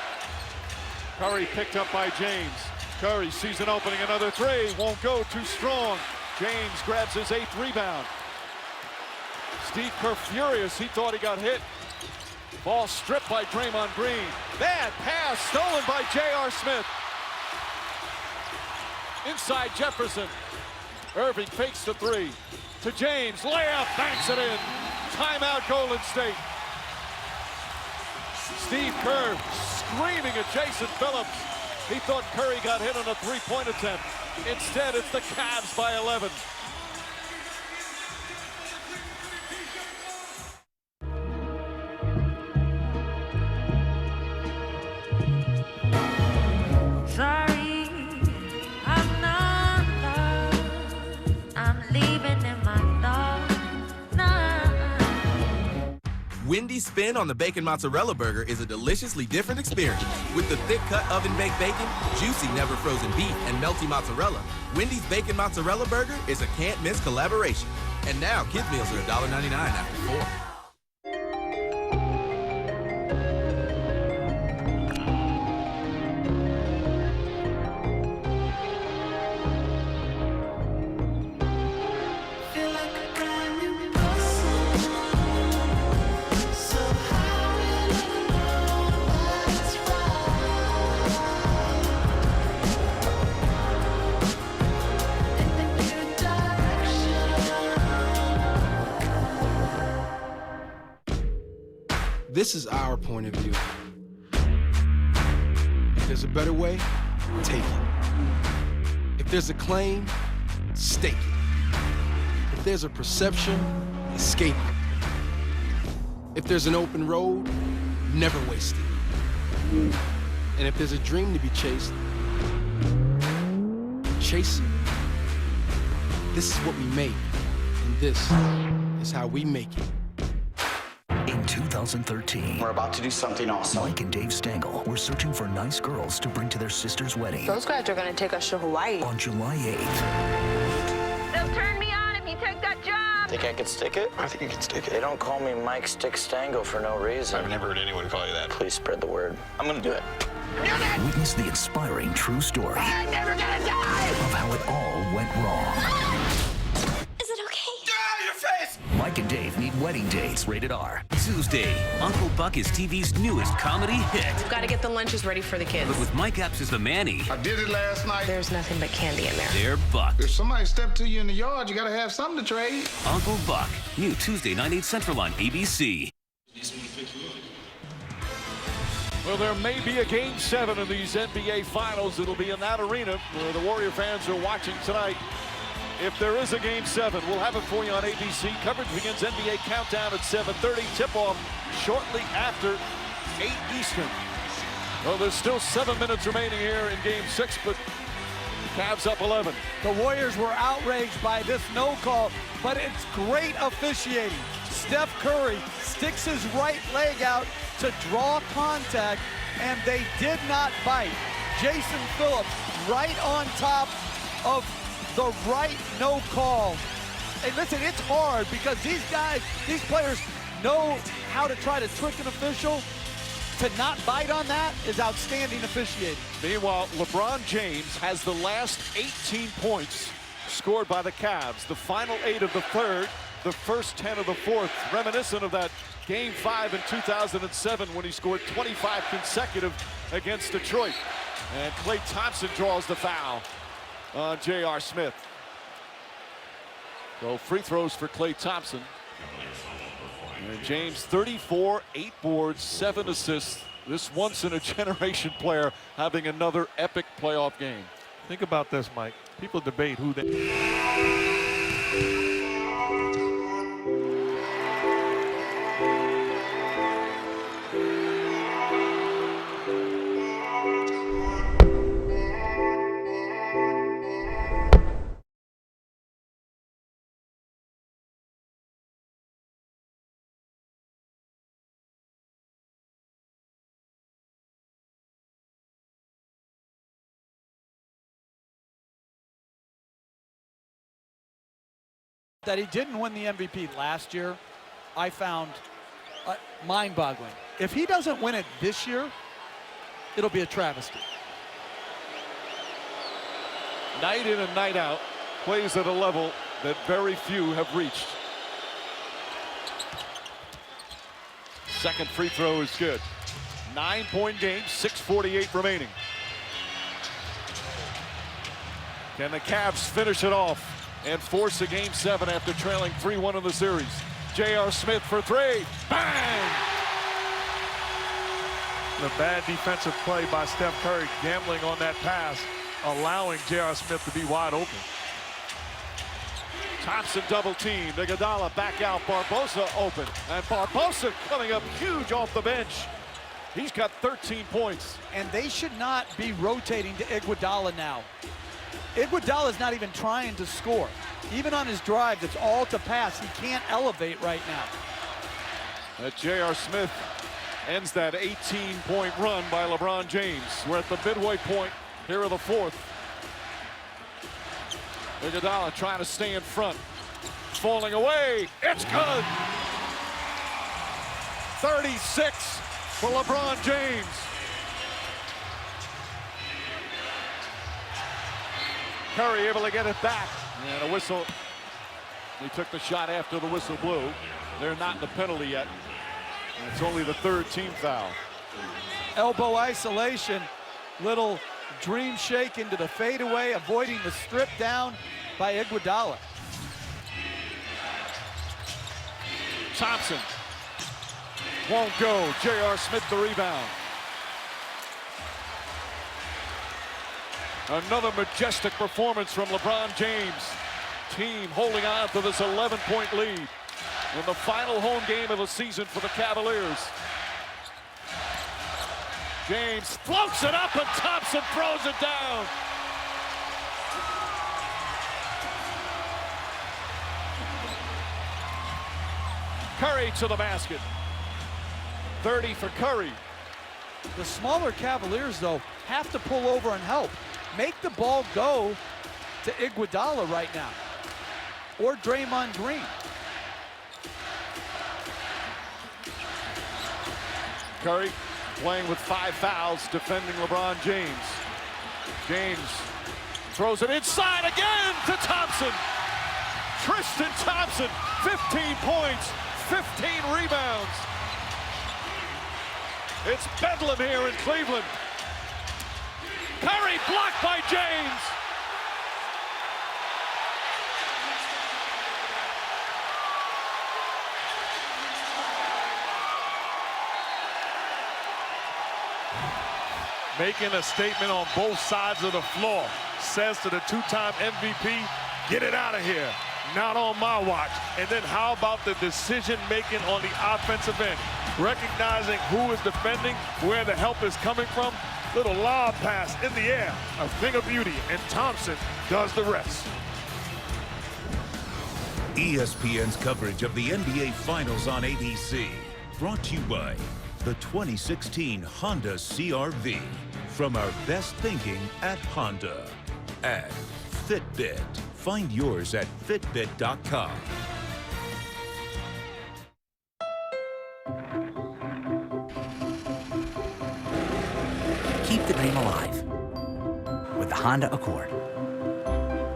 Curry picked up by James. Curry sees an opening, another three. Won't go, too strong. James grabs his 8th rebound. Steve Kerr furious. He thought he got hit. Ball stripped by Draymond Green. Bad pass stolen by J.R. Smith. Inside Jefferson. Irving fakes the three. To James, layup, banks it in. Timeout Golden State. Steve Kerr screaming at Jason Phillips. He thought Curry got hit on a three-point attempt. Instead, it's the Cavs by 11. Sorry, I'm not lost. I'm leaving in my thoughts now. Wendy's spin on the Bacon Mozzarella Burger is a deliciously different experience. With the thick-cut oven-baked bacon, juicy never-frozen beef, and melty mozzarella, Wendy's Bacon Mozzarella Burger is a can't-miss collaboration. And now, kids' meals are $1.99 after 4. This is our point of view. If there's a better way, take it. If there's a claim, stake it. If there's a perception, escape it. If there's an open road, never waste it. And if there's a dream to be chased, chase it. This is what we make, and this is how we make it. In 2013, we're about to do something awesome. Mike and Dave Stengel were searching for nice girls to bring to their sister's wedding. Those guys are going to take us to Hawaii. On July 8th. They'll turn me on if you take that job. Think I could stick it? I think you can stick it. They don't call me Mike Stick Stengel for no reason. I've never heard anyone call you that. Please spread the word. I'm gonna do it. Witness the inspiring true story I'm never gonna die! of how it all went wrong. Is it okay? Your face! Mike and Dave need wedding dates. Rated R. Tuesday, Uncle Buck is TV's newest comedy hit. We've got to get the lunches ready for the kids. But with Mike Epps as the Manny, I did it last night. There's nothing but candy in there. they're Buck. If somebody stepped to you in the yard, you gotta have something to trade. Uncle Buck, new Tuesday, 9, 8 Central on ABC. Well, there may be a Game 7 in these NBA Finals. It'll be in that arena where the Warrior fans are watching tonight. If there is a Game 7, we'll have it for you on ABC. Coverage begins NBA Countdown at 7:30. Tip-off shortly after 8 Eastern. Well, there's still 7 minutes remaining here in Game 6, but Cavs up 11. The Warriors were outraged by this no call, but it's great officiating. Steph Curry sticks his right leg out to draw contact, and they did not bite. Jason Phillips right on top of the right no call. And listen, it's hard because these guys, these players know how to try to trick an official. To not bite on that is outstanding officiating. Meanwhile, LeBron James has the last 18 points scored by the Cavs. The final 8 of the third, the first 10 of the fourth, reminiscent of that Game 5 in 2007 when he scored 25 consecutive against Detroit. And Klay Thompson draws the foul on J.R. Smith. So free throws for Klay Thompson. And James, 34, 8 boards, 7 assists. This once-in-a-generation player having another epic playoff game. Think about this, Mike. People debate who they... That he didn't win the MVP last year, I found mind-boggling. If he doesn't win it this year, it'll be a travesty. Night in and night out, plays at a level that very few have reached. Second free throw is good. 9-point game, 6:48 remaining. Can the Cavs finish it off and force a game 7 after trailing 3-1 in the series? J.R. Smith for 3. Bang! The bad defensive play by Steph Curry, gambling on that pass, allowing J.R. Smith to be wide open. Thompson double team. Iguodala back out. Barbosa open. And Barbosa coming up huge off the bench. He's got 13 points. And they should not be rotating to Iguodala now. Iguodala's not even trying to score. Even on his drive, it's all to pass. He can't elevate right now. That J.R. Smith ends that 18-point run by LeBron James. We're at the midway point here of the fourth. Iguodala trying to stay in front. Falling away. It's good. 36 for LeBron James. Curry able to get it back. And a whistle. He took the shot after the whistle blew. They're not in the penalty yet. And it's only the third team foul. Elbow isolation. Little dream shake into the fadeaway, avoiding the strip down by Iguodala. Thompson won't go. J.R. Smith the rebound. Another majestic performance from LeBron James. Team holding on to this 11-point lead in the final home game of the season for the Cavaliers. James floats it up and Thompson throws it down. Curry to the basket. 30 for Curry. The smaller Cavaliers, though, have to pull over and help. Make the ball go to Iguodala right now, or Draymond Green. Curry playing with 5 fouls, defending LeBron James. James throws it inside again to Thompson. Tristan Thompson, 15 points, 15 rebounds. It's bedlam here in Cleveland. Curry blocked by James. Making a statement on both sides of the floor. Says to the two-time MVP, get it out of here. Not on my watch. And then how about the decision-making on the offensive end? Recognizing who is defending, where the help is coming from. Little lob pass in the air, a thing of beauty, and Thompson does the rest. ESPN's coverage of the NBA Finals on ABC. Brought to you by the 2016 Honda CR-V. From our best thinking at Honda. And Fitbit. Find yours at Fitbit.com. Keep the dream alive with the Honda Accord.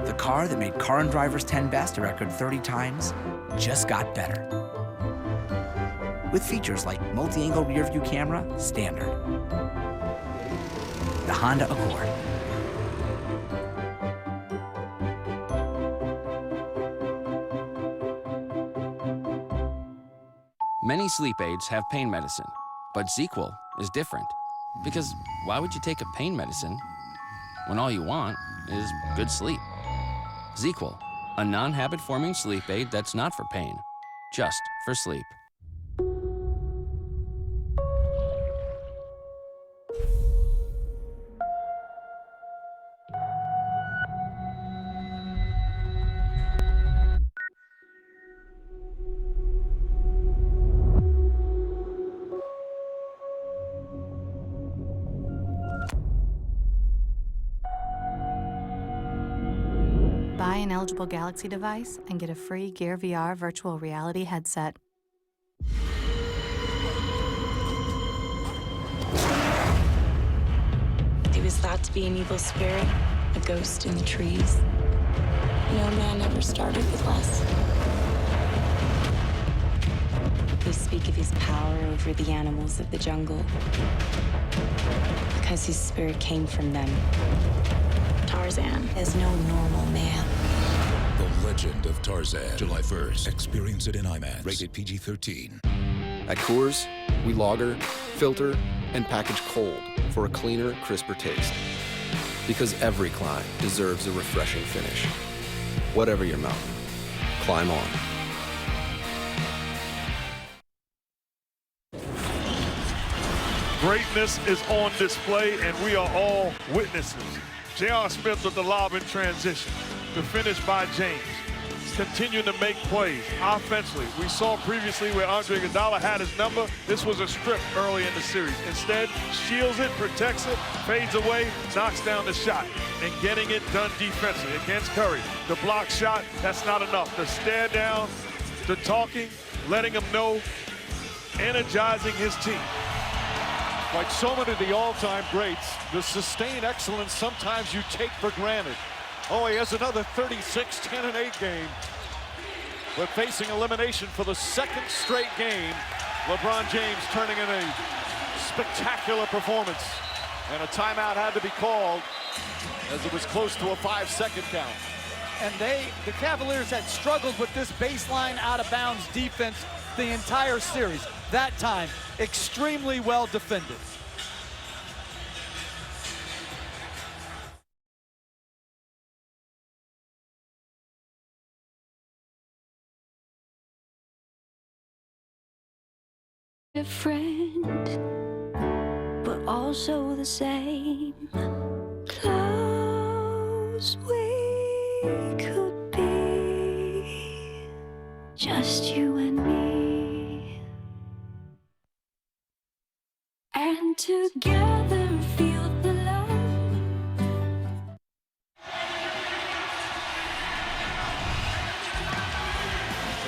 The car that made Car and Driver's 10 Best a record 30 times just got better. With features like multi-angle rear view camera, standard. The Honda Accord. Many sleep aids have pain medicine, but ZzzQuil is different. Because why would you take a pain medicine when all you want is good sleep? ZzzQuil, a non-habit-forming sleep aid that's not for pain, just for sleep. Buy an an eligible Galaxy device and get a free Gear VR virtual reality headset. He was thought to be an evil spirit, a ghost in the trees. No man ever started with less. They speak of his power over the animals of the jungle because his spirit came from them. Tarzan is no normal man. The Legend of Tarzan, July 1st. Experience it in IMAX. Rated PG-13. At Coors, we lager, filter, and package cold for a cleaner, crisper taste. Because every climb deserves a refreshing finish. Whatever your mountain, climb on. Greatness is on display, and we are all witnesses. J.R. Smith with the lob in transition. The finish by James. Continuing to make plays offensively. We saw previously where Andre Iguodala had his number. This was a strip early in the series. Instead, shields it, protects it, fades away, knocks down the shot, and getting it done defensively against Curry. The block shot, that's not enough. The stare down, the talking, letting him know, energizing his team. Like so many of the all-time greats, the sustained excellence sometimes you take for granted. Oh, he has another 36, 10 and 8 game. But facing elimination for the second straight game, LeBron James turning in a spectacular performance. And a timeout had to be called as it was close to a 5-second count. And the Cavaliers had struggled with this baseline out-of-bounds defense the entire series. That time, extremely well defended. Different, but also the same. Close we could be, just you and me. And together feel the love.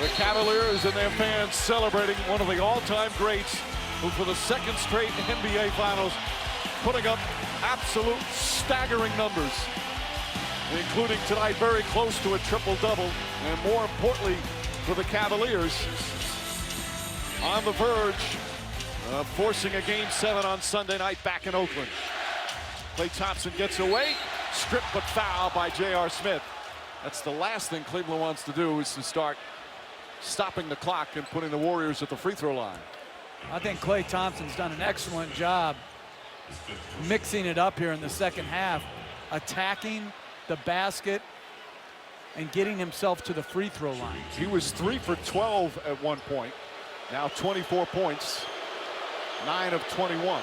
The Cavaliers and their fans celebrating one of the all-time greats who for the second straight NBA Finals putting up absolute staggering numbers, including tonight very close to a triple-double, and more importantly for the Cavaliers on the verge of forcing a Game 7 on Sunday night back in Oakland. Klay Thompson gets away, stripped but foul by J.R. Smith. That's the last thing Cleveland wants to do, is to start stopping the clock and putting the Warriors at the free throw line. I think Klay Thompson's done an excellent job mixing it up here in the second half, attacking the basket and getting himself to the free throw line. He was 3 for 12 at one point. Now 24 points, 9 of 21.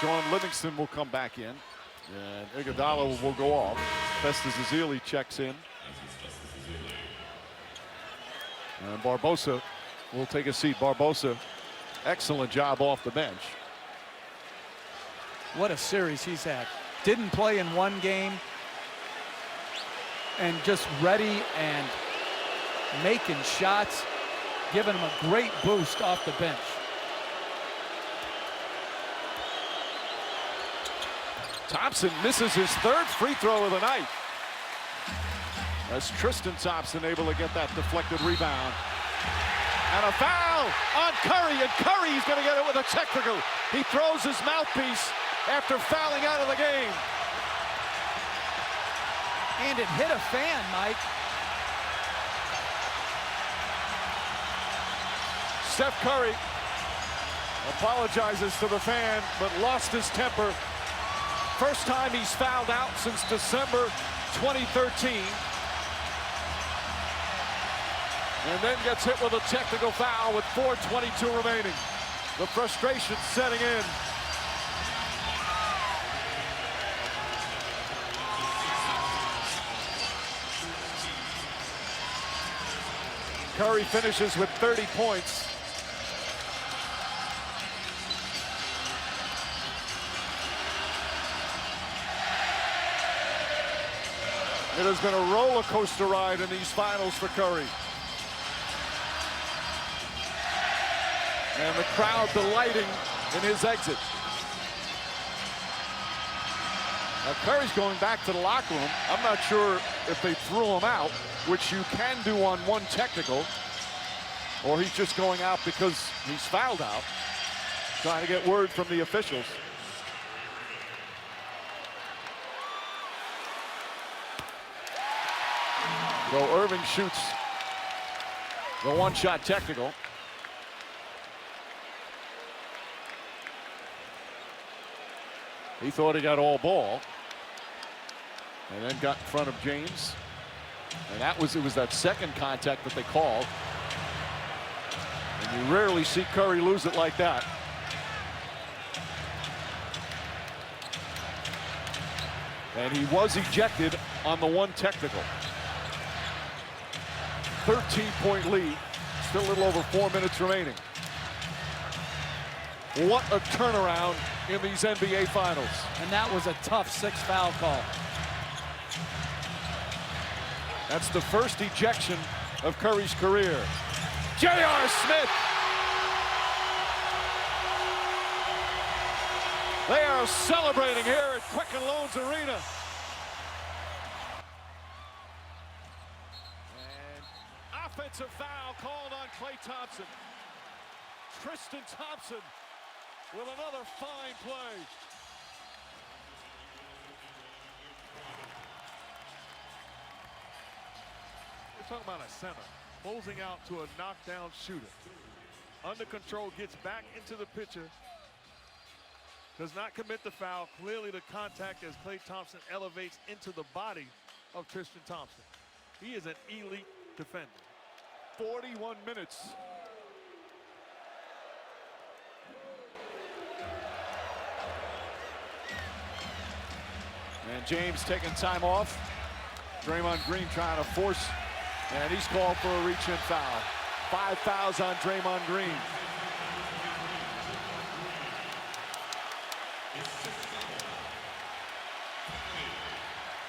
Sean Livingston will come back in, and Iguodala will go off. Festus Ezeli checks in. And Barbosa will take a seat. Barbosa, excellent job off the bench. What a series he's had. Didn't play in one game, and just ready and making shots, giving him a great boost off the bench. Thompson misses his third free throw of the night. As Tristan Thompson able to get that deflected rebound. And a foul on Curry, and Curry's going to get it with a technical. He throws his mouthpiece after fouling out of the game. And it hit a fan, Mike. Steph Curry apologizes to the fan, but lost his temper. First time he's fouled out since December 2013. And then gets hit with a technical foul with 4:22 remaining. The frustration setting in. Curry finishes with 30 points. It has been a roller coaster ride in these finals for Curry. And the crowd delighting in his exit. Now Curry's going back to the locker room. I'm not sure if they threw him out, which you can do on one technical, or he's just going out because he's fouled out, trying to get word from the officials. So Irving shoots the one-shot technical. He thought he got all ball, and then got in front of James. And it was that second contact that they called. And you rarely see Curry lose it like that. And he was ejected on the one technical. 13-point lead, still a little over 4 minutes remaining. What a turnaround in these NBA Finals. And that was a tough 6-foul call. That's the first ejection of Curry's career. J.R. Smith. They are celebrating here at Quicken Loans Arena. And offensive foul called on Klay Thompson. Tristan Thompson with another fine play. We're talking about a center closing out to a knockdown shooter. Under control, gets back into the picture. Does not commit the foul. Clearly the contact as Klay Thompson elevates into the body of Tristan Thompson. He is an elite defender. 41 minutes. And James taking time off. Draymond Green trying to force, and he's called for a reach-in foul. 5 fouls on Draymond Green.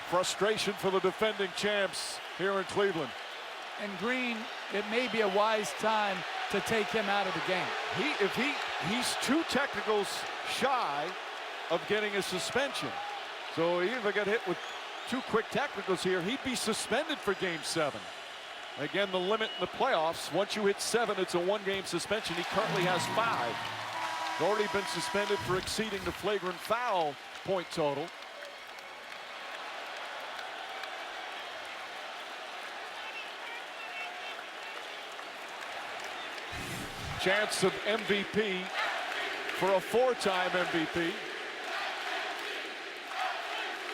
Frustration for the defending champs here in Cleveland. And Green, it may be a wise time to take him out of the game. He's 2 technicals shy of getting a suspension. So he even got hit with 2 quick technicals here, he'd be suspended for Game 7. Again, the limit in the playoffs, once you hit 7, it's a 1-game suspension. He currently has 5. He's already been suspended for exceeding the flagrant foul point total. Chance of MVP for a 4-time MVP.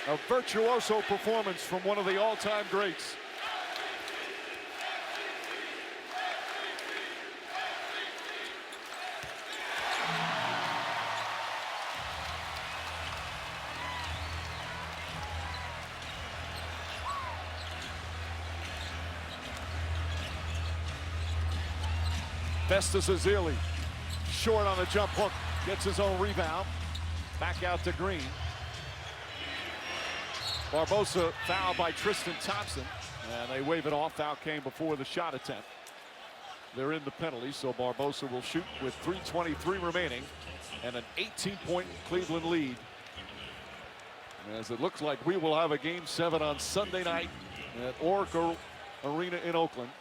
A virtuoso performance from one of the all-time greats. Festus Ezeli, short on the jump hook, gets his own rebound. Back out to Green. Barbosa fouled by Tristan Thompson, and they wave it off. Foul came before the shot attempt. They're in the penalty, so Barbosa will shoot with 3:23 remaining and an 18-point Cleveland lead. As it looks like we will have a Game 7 on Sunday night at Oracle Arena in Oakland.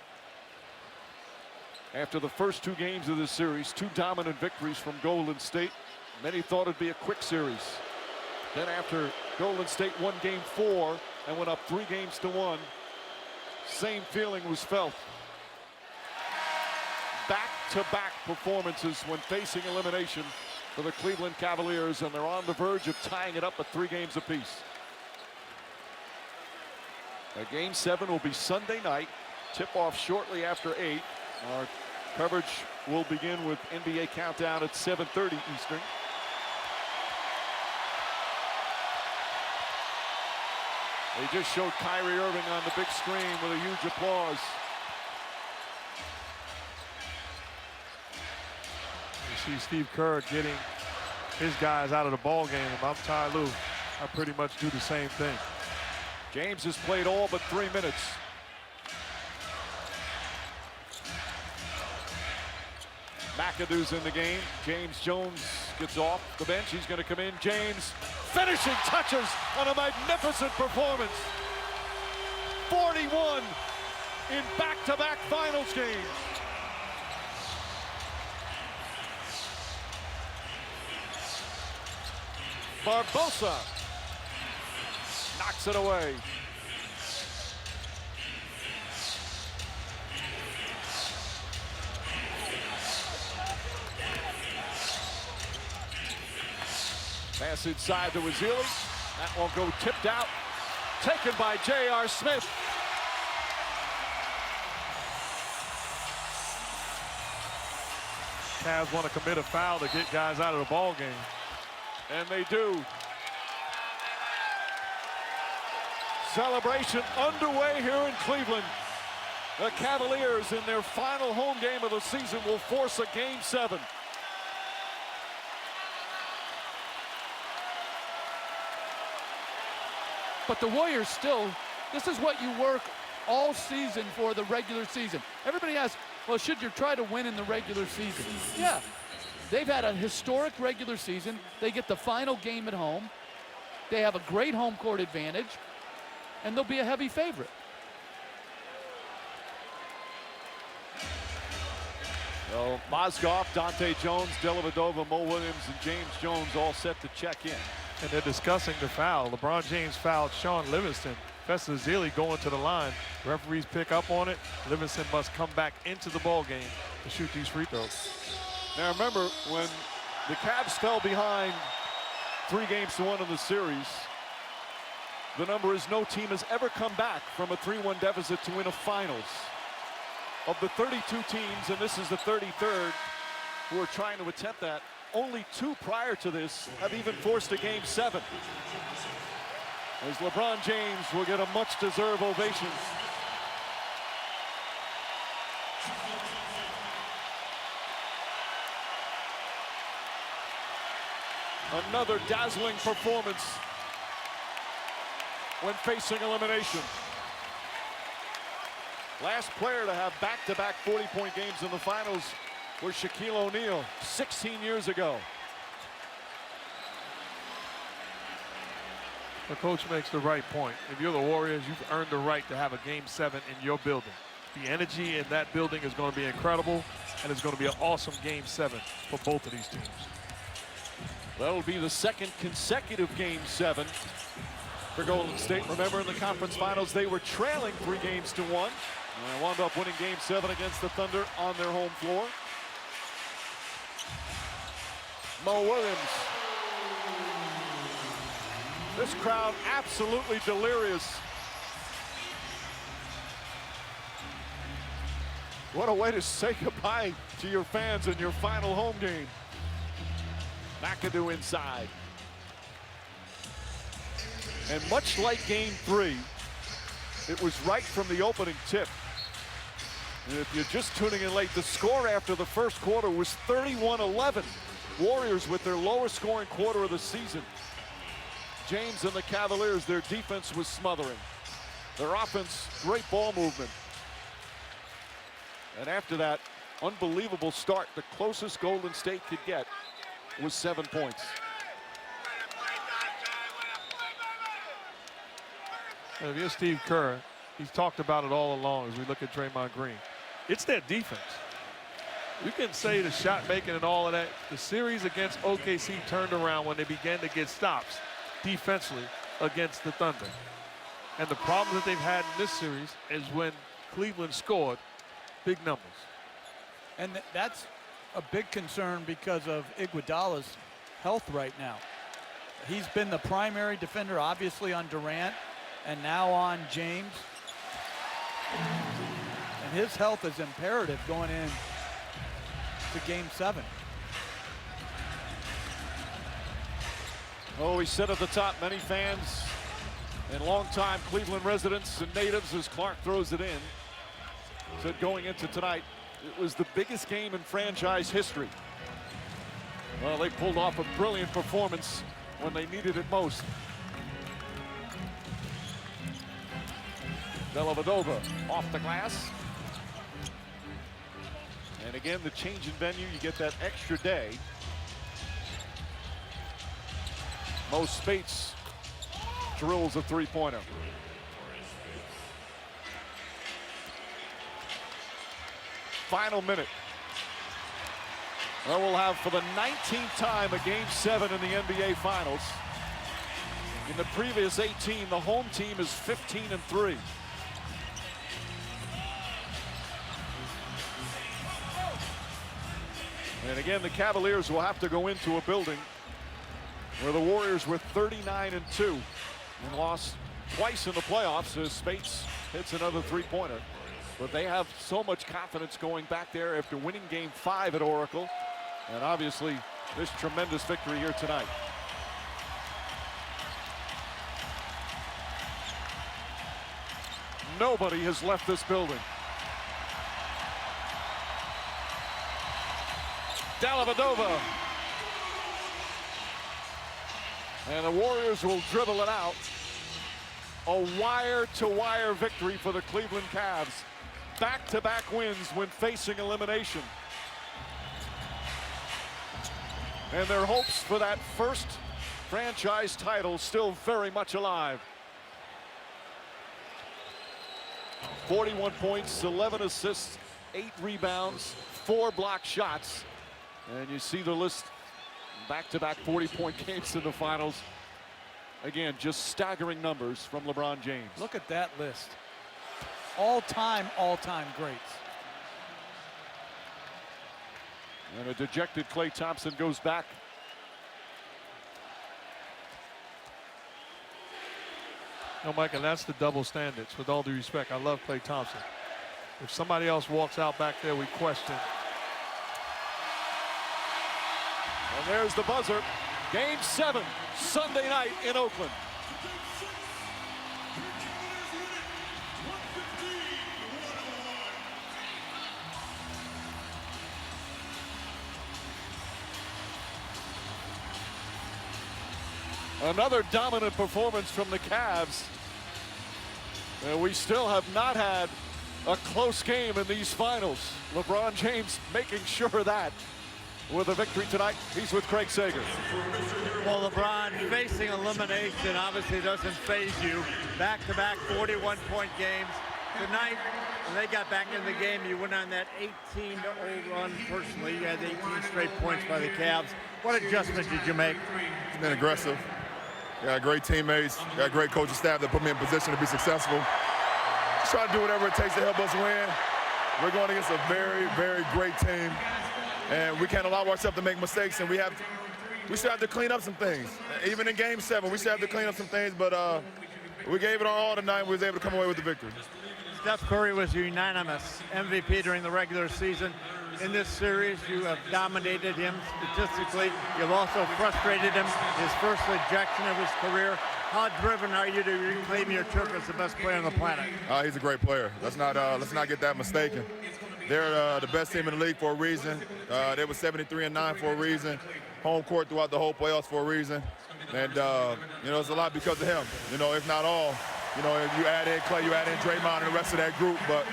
After the first 2 games of this series, 2 dominant victories from Golden State. Many thought it'd be a quick series. Then after Golden State won Game 4 and went up 3-1, same feeling was felt. Back-to-back performances when facing elimination for the Cleveland Cavaliers, and they're on the verge of tying it up at 3 games apiece. Game 7 will be Sunday night. Tip-off shortly after 8. Our coverage will begin with NBA Countdown at 7:30 Eastern. They just showed Kyrie Irving on the big screen with a huge applause. You see Steve Kerr getting his guys out of the ball game. If I'm Ty Lue, I pretty much do the same thing. James has played all but 3 minutes. McAdoo's in the game. James Jones gets off the bench. He's going to come in. James finishing touches on a magnificent performance. 41 in back-to-back finals games. Barbosa knocks it away. Pass inside to Wazili. That won't go, tipped out. Taken by J.R. Smith. Cavs want to commit a foul to get guys out of the ball game. And they do. Celebration underway here in Cleveland. The Cavaliers, in their final home game of the season, will force a Game 7. But the Warriors still, this is what you work all season for the regular season. Everybody asks, well, should you try to win in the regular season? Yeah, they've had a historic regular season. They get the final game at home. They have a great home court advantage, and they'll be a heavy favorite. So Mozgov, Dante Jones, Dellavedova, Mo Williams, and James Jones all set to check in. And they're discussing the foul. LeBron James fouled Sean Livingston. Festa Ezeli going to the line. Referees pick up on it. Livingston must come back into the ball game to shoot these free throws. Now remember, when the Cavs fell behind 3-1 in the series, the number is no team has ever come back from a 3-1 deficit to win a finals. Of the 32 teams, and this is the 33rd, who are trying to attempt that, only 2 prior to this have even forced a Game 7. As LeBron James will get a much-deserved ovation. Another dazzling performance when facing elimination. Last player to have back-to-back 40-point games in the finals was Shaquille O'Neal 16 years ago. The coach makes the right point. If you're the Warriors, you've earned the right to have a Game 7 in your building. The energy in that building is going to be incredible, and it's going to be an awesome Game 7 for both of these teams. That'll be the second consecutive Game 7 for Golden State. Remember, in the conference finals, they were trailing 3-1, and wound up winning Game 7 against the Thunder on their home floor. Mo Williams. This crowd absolutely delirious. What a way to say goodbye to your fans in your final home game. McAdoo inside. And much like Game 3, it was right from the opening tip. And if you're just tuning in late, the score after the first quarter was 31-11. Warriors with their lowest scoring quarter of the season. James and the Cavaliers, their defense was smothering. Their offense, great ball movement. And after that unbelievable start, the closest Golden State could get was 7 points. And if you're Steve Kerr, he's talked about it all along as we look at Draymond Green. It's their defense. You can say the shot making and all of that. The series against OKC turned around when they began to get stops defensively against the Thunder. And the problem that they've had in this series is when Cleveland scored big numbers. And that's a big concern because of Iguodala's health right now. He's been the primary defender, obviously, on Durant and now on James. And his health is imperative going in to Game 7. Oh, he said at the top, many fans and longtime Cleveland residents and natives, as Clark throws it in, said going into tonight, it was the biggest game in franchise history. Well, they pulled off a brilliant performance when they needed it most. Dellavedova off the glass. And again, the change in venue, you get that extra day. Mo Spates drills a three-pointer. Final minute. Well, we'll have for the 19th time a Game 7 in the NBA Finals. In the previous 18, the home team is 15-3. And again, the Cavaliers will have to go into a building where the Warriors were 39-2 and lost twice in the playoffs as Spates hits another three-pointer. But they have so much confidence going back there after winning Game 5 at Oracle. And obviously, this tremendous victory here tonight. Nobody has left this building. Dellavedova. And the Warriors will dribble it out. A wire-to-wire victory for the Cleveland Cavs. Back-to-back wins when facing elimination. And their hopes for that first franchise title still very much alive. 41 points, 11 assists, 8 rebounds, 4 block shots. And you see the list, back-to-back 40-point games in the finals. Again, just staggering numbers from LeBron James. Look at that list. All-time greats. And a dejected Klay Thompson goes back. No, Mike, and that's the double standards. With all due respect, I love Klay Thompson. If somebody else walks out back there, we question. And there's the buzzer. Game 7, Sunday night in Oakland. Another dominant performance from the Cavs. And we still have not had a close game in these finals. LeBron James making sure of that. With a victory tonight, he's with Craig Sager. Well, LeBron facing elimination obviously doesn't faze you. Back-to-back 41-point games. Tonight, when they got back in the game, you went on that 18-0 run personally. You had 18 straight points by the Cavs. What adjustment did you make? It's been aggressive. You got great teammates, you got great coaching staff that put me in position to be successful. Just try to do whatever it takes to help us win. We're going against a very, very great team. And we can't allow ourselves to make mistakes, and we still have to clean up some things. Even in Game 7, we still have to clean up some things, but we gave it our all tonight, and we was able to come away with the victory. Steph Curry was your unanimous MVP during the regular season. In this series, you have dominated him statistically. You've also frustrated him, his first ejection of his career. How driven are you to reclaim your turf as the best player on the planet? He's a great player. Let's not get that mistaken. They're the best team in the league for a reason. They were 73-9 for a reason. Home court throughout the whole playoffs for a reason. And, it's a lot because of him. If not all. If you add in Klay, you add in Draymond and the rest of that group. But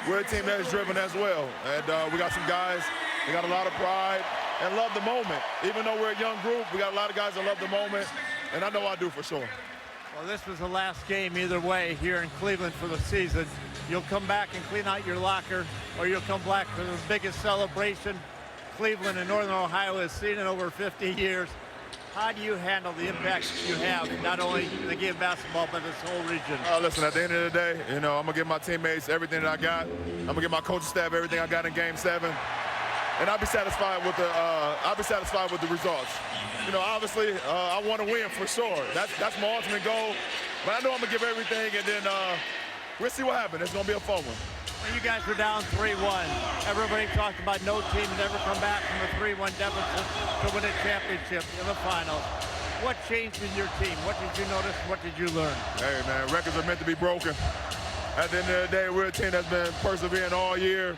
we're a team that is driven as well. And we got some guys, they got a lot of pride and love the moment. Even though we're a young group, we got a lot of guys that love the moment. And I know I do for sure. Well, this was the last game either way here in Cleveland for the season. You'll come back and clean out your locker, or you'll come back for the biggest celebration Cleveland and Northern Ohio has seen in over 50 years. How do you handle the impact you have, not only in the game of basketball, but this whole region? Listen, at the end of the day, I'm going to give my teammates everything that I got. I'm going to give my coaching staff everything I got in Game 7. And I'll be satisfied with the results. Obviously, I want to win for sure. That's my ultimate goal. But I know I'm going to give everything, and then we'll see what happens. It's going to be a fun one. Well, you guys were down 3-1. Everybody talked about no team had ever come back from a 3-1 deficit to win a championship in the finals. What changed in your team? What did you notice? What did you learn? Hey, man, records are meant to be broken. At the end of the day, we're a team that's been persevering all year.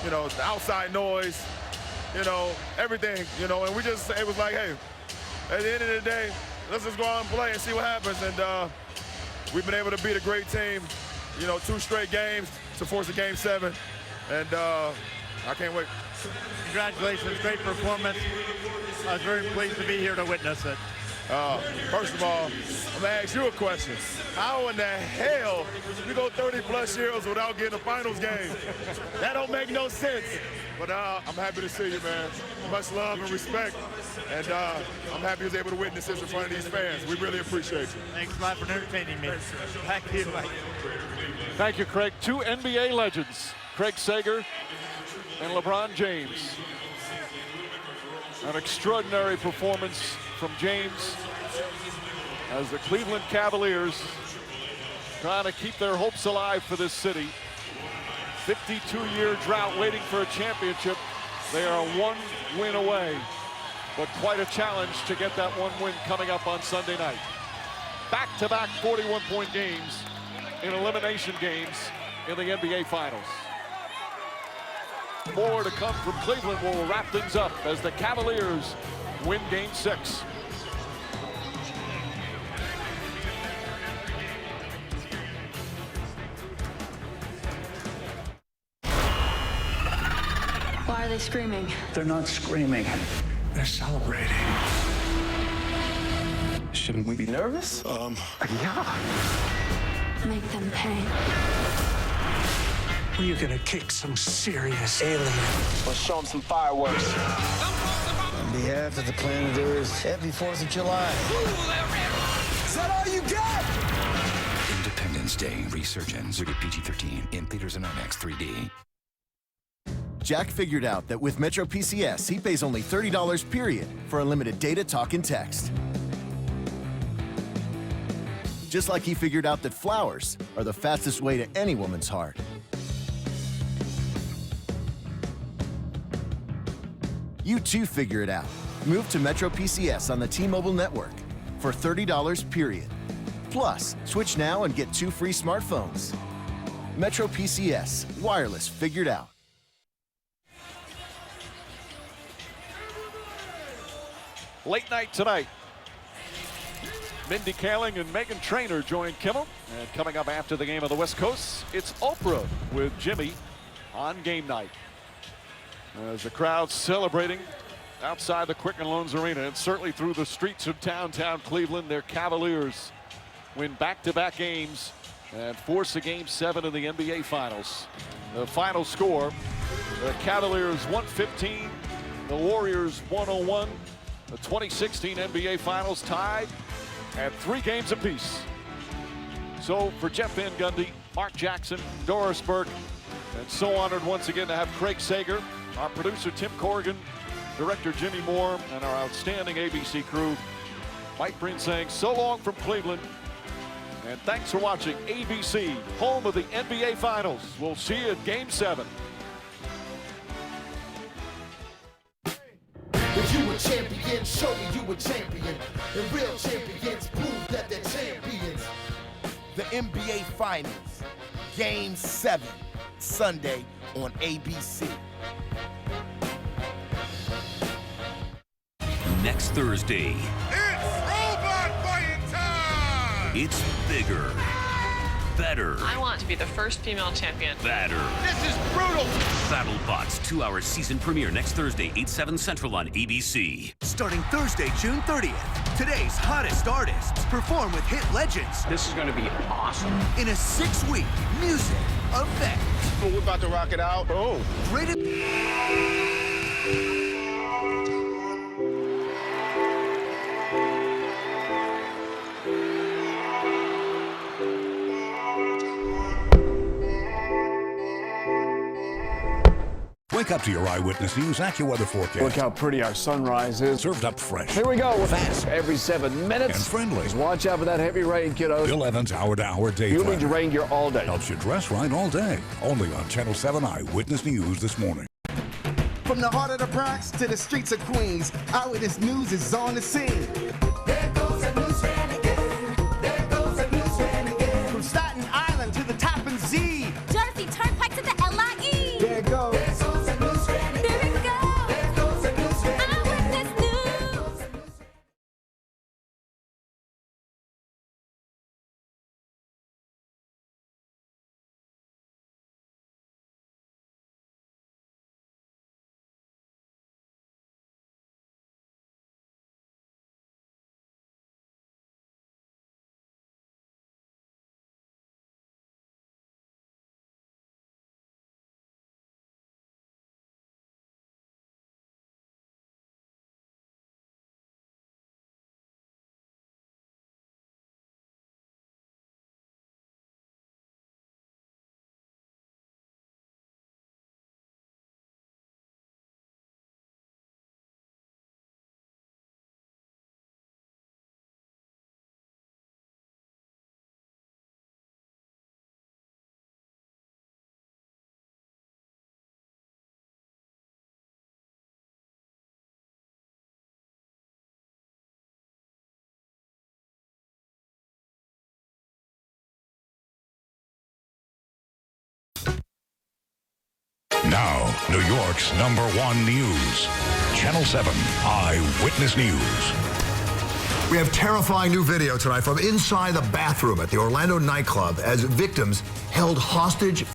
The outside noise, everything, and it was like, hey, at the end of the day, let's just go out and play and see what happens. And we've been able to beat a great team you know, 2 straight games to force a Game 7. And I can't wait. Congratulations, great performance. I was very pleased to be here to witness it. First of all, I'm gonna ask you a question. How in the hell we go 30+ years without getting a finals game? That don't make no sense. But I'm happy to see you, man. Much love and respect. And I'm happy I was able to witness this in front of these fans. We really appreciate you. Thanks a lot for entertaining me. Back to you, Mike. Thank you, Craig. 2 NBA legends, Craig Sager and LeBron James. An extraordinary performance from James as the Cleveland Cavaliers trying to keep their hopes alive for this city. 52-year drought waiting for a championship. They are 1 win away, but quite a challenge to get that 1 win coming up on Sunday night. Back-to-back 41-point games in elimination games in the NBA Finals. More to come from Cleveland. Will wrap things up as the Cavaliers win Game 6. Why are they screaming? They're not screaming. They're celebrating. Shouldn't we be nervous? Yeah. Make them pay. We're gonna kick some serious alien. Let's show them some fireworks. On behalf of the planet Earth, happy 4th of July. Is that all you got? Independence Day Resurgence, rated PG-13, in theaters and IMAX 3D. Jack figured out that with Metro PCS, he pays only $30 period for unlimited data, talk, and text. Just like he figured out that flowers are the fastest way to any woman's heart. You too figure it out. Move to Metro PCS on the T-Mobile network for $30 period. Plus, switch now and get 2 free smartphones. Metro PCS, wireless figured out. Late night tonight. Mindy Kaling and Meghan Trainor join Kimmel. And coming up after the game of the West Coast, it's Oprah with Jimmy on game night. As the crowd celebrating outside the Quicken Loans Arena and certainly through the streets of downtown Cleveland, their Cavaliers win back-to-back games and force a Game 7 in the NBA Finals. The final score, the Cavaliers 115, the Warriors 101. The 2016 NBA Finals tied at 3 games apiece. So for Jeff Van Gundy, Mark Jackson, Doris Burke, and so honored once again to have Craig Sager, our producer Tim Corrigan, director Jimmy Moore, and our outstanding ABC crew, Mike Breen saying so long from Cleveland. And thanks for watching ABC, home of the NBA Finals. We'll see you at Game 7. If you a champion, show me you a champion. And real champions prove that they're champions. The NBA Finals, Game 7, Sunday on ABC. Next Thursday, It's robot fighting time! it's bigger, better, I want to be the first female champion. better. This is brutal! BattleBots 2-hour season premiere next Thursday, 8/7 Central on ABC. Starting Thursday, June 30th, today's hottest artists perform with hit legends. This is gonna be awesome. In a 6-week music event. We're about to rock it out. Oh. Rated. Wake up to your Eyewitness News AccuWeather forecast. Look how pretty our sunrise is. Served up fresh. Here we go. Fast every 7 minutes. And friendly. Just watch out for that heavy rain, kiddos. Bill Evans' hour-to-hour day You'll planner. need your rain gear all day. Helps you dress right all day. Only on Channel 7 Eyewitness News this morning. From the heart of the Bronx to the streets of Queens, Eyewitness News is on the scene. There goes a news van again. There goes a news van again. From Staten Island to the Tappan Zee. Jersey Turnpike to the LIE. There goes. Now, New York's #1 news. Channel 7 Eyewitness News. We have terrifying new video tonight from inside the bathroom at the Orlando nightclub as victims held hostage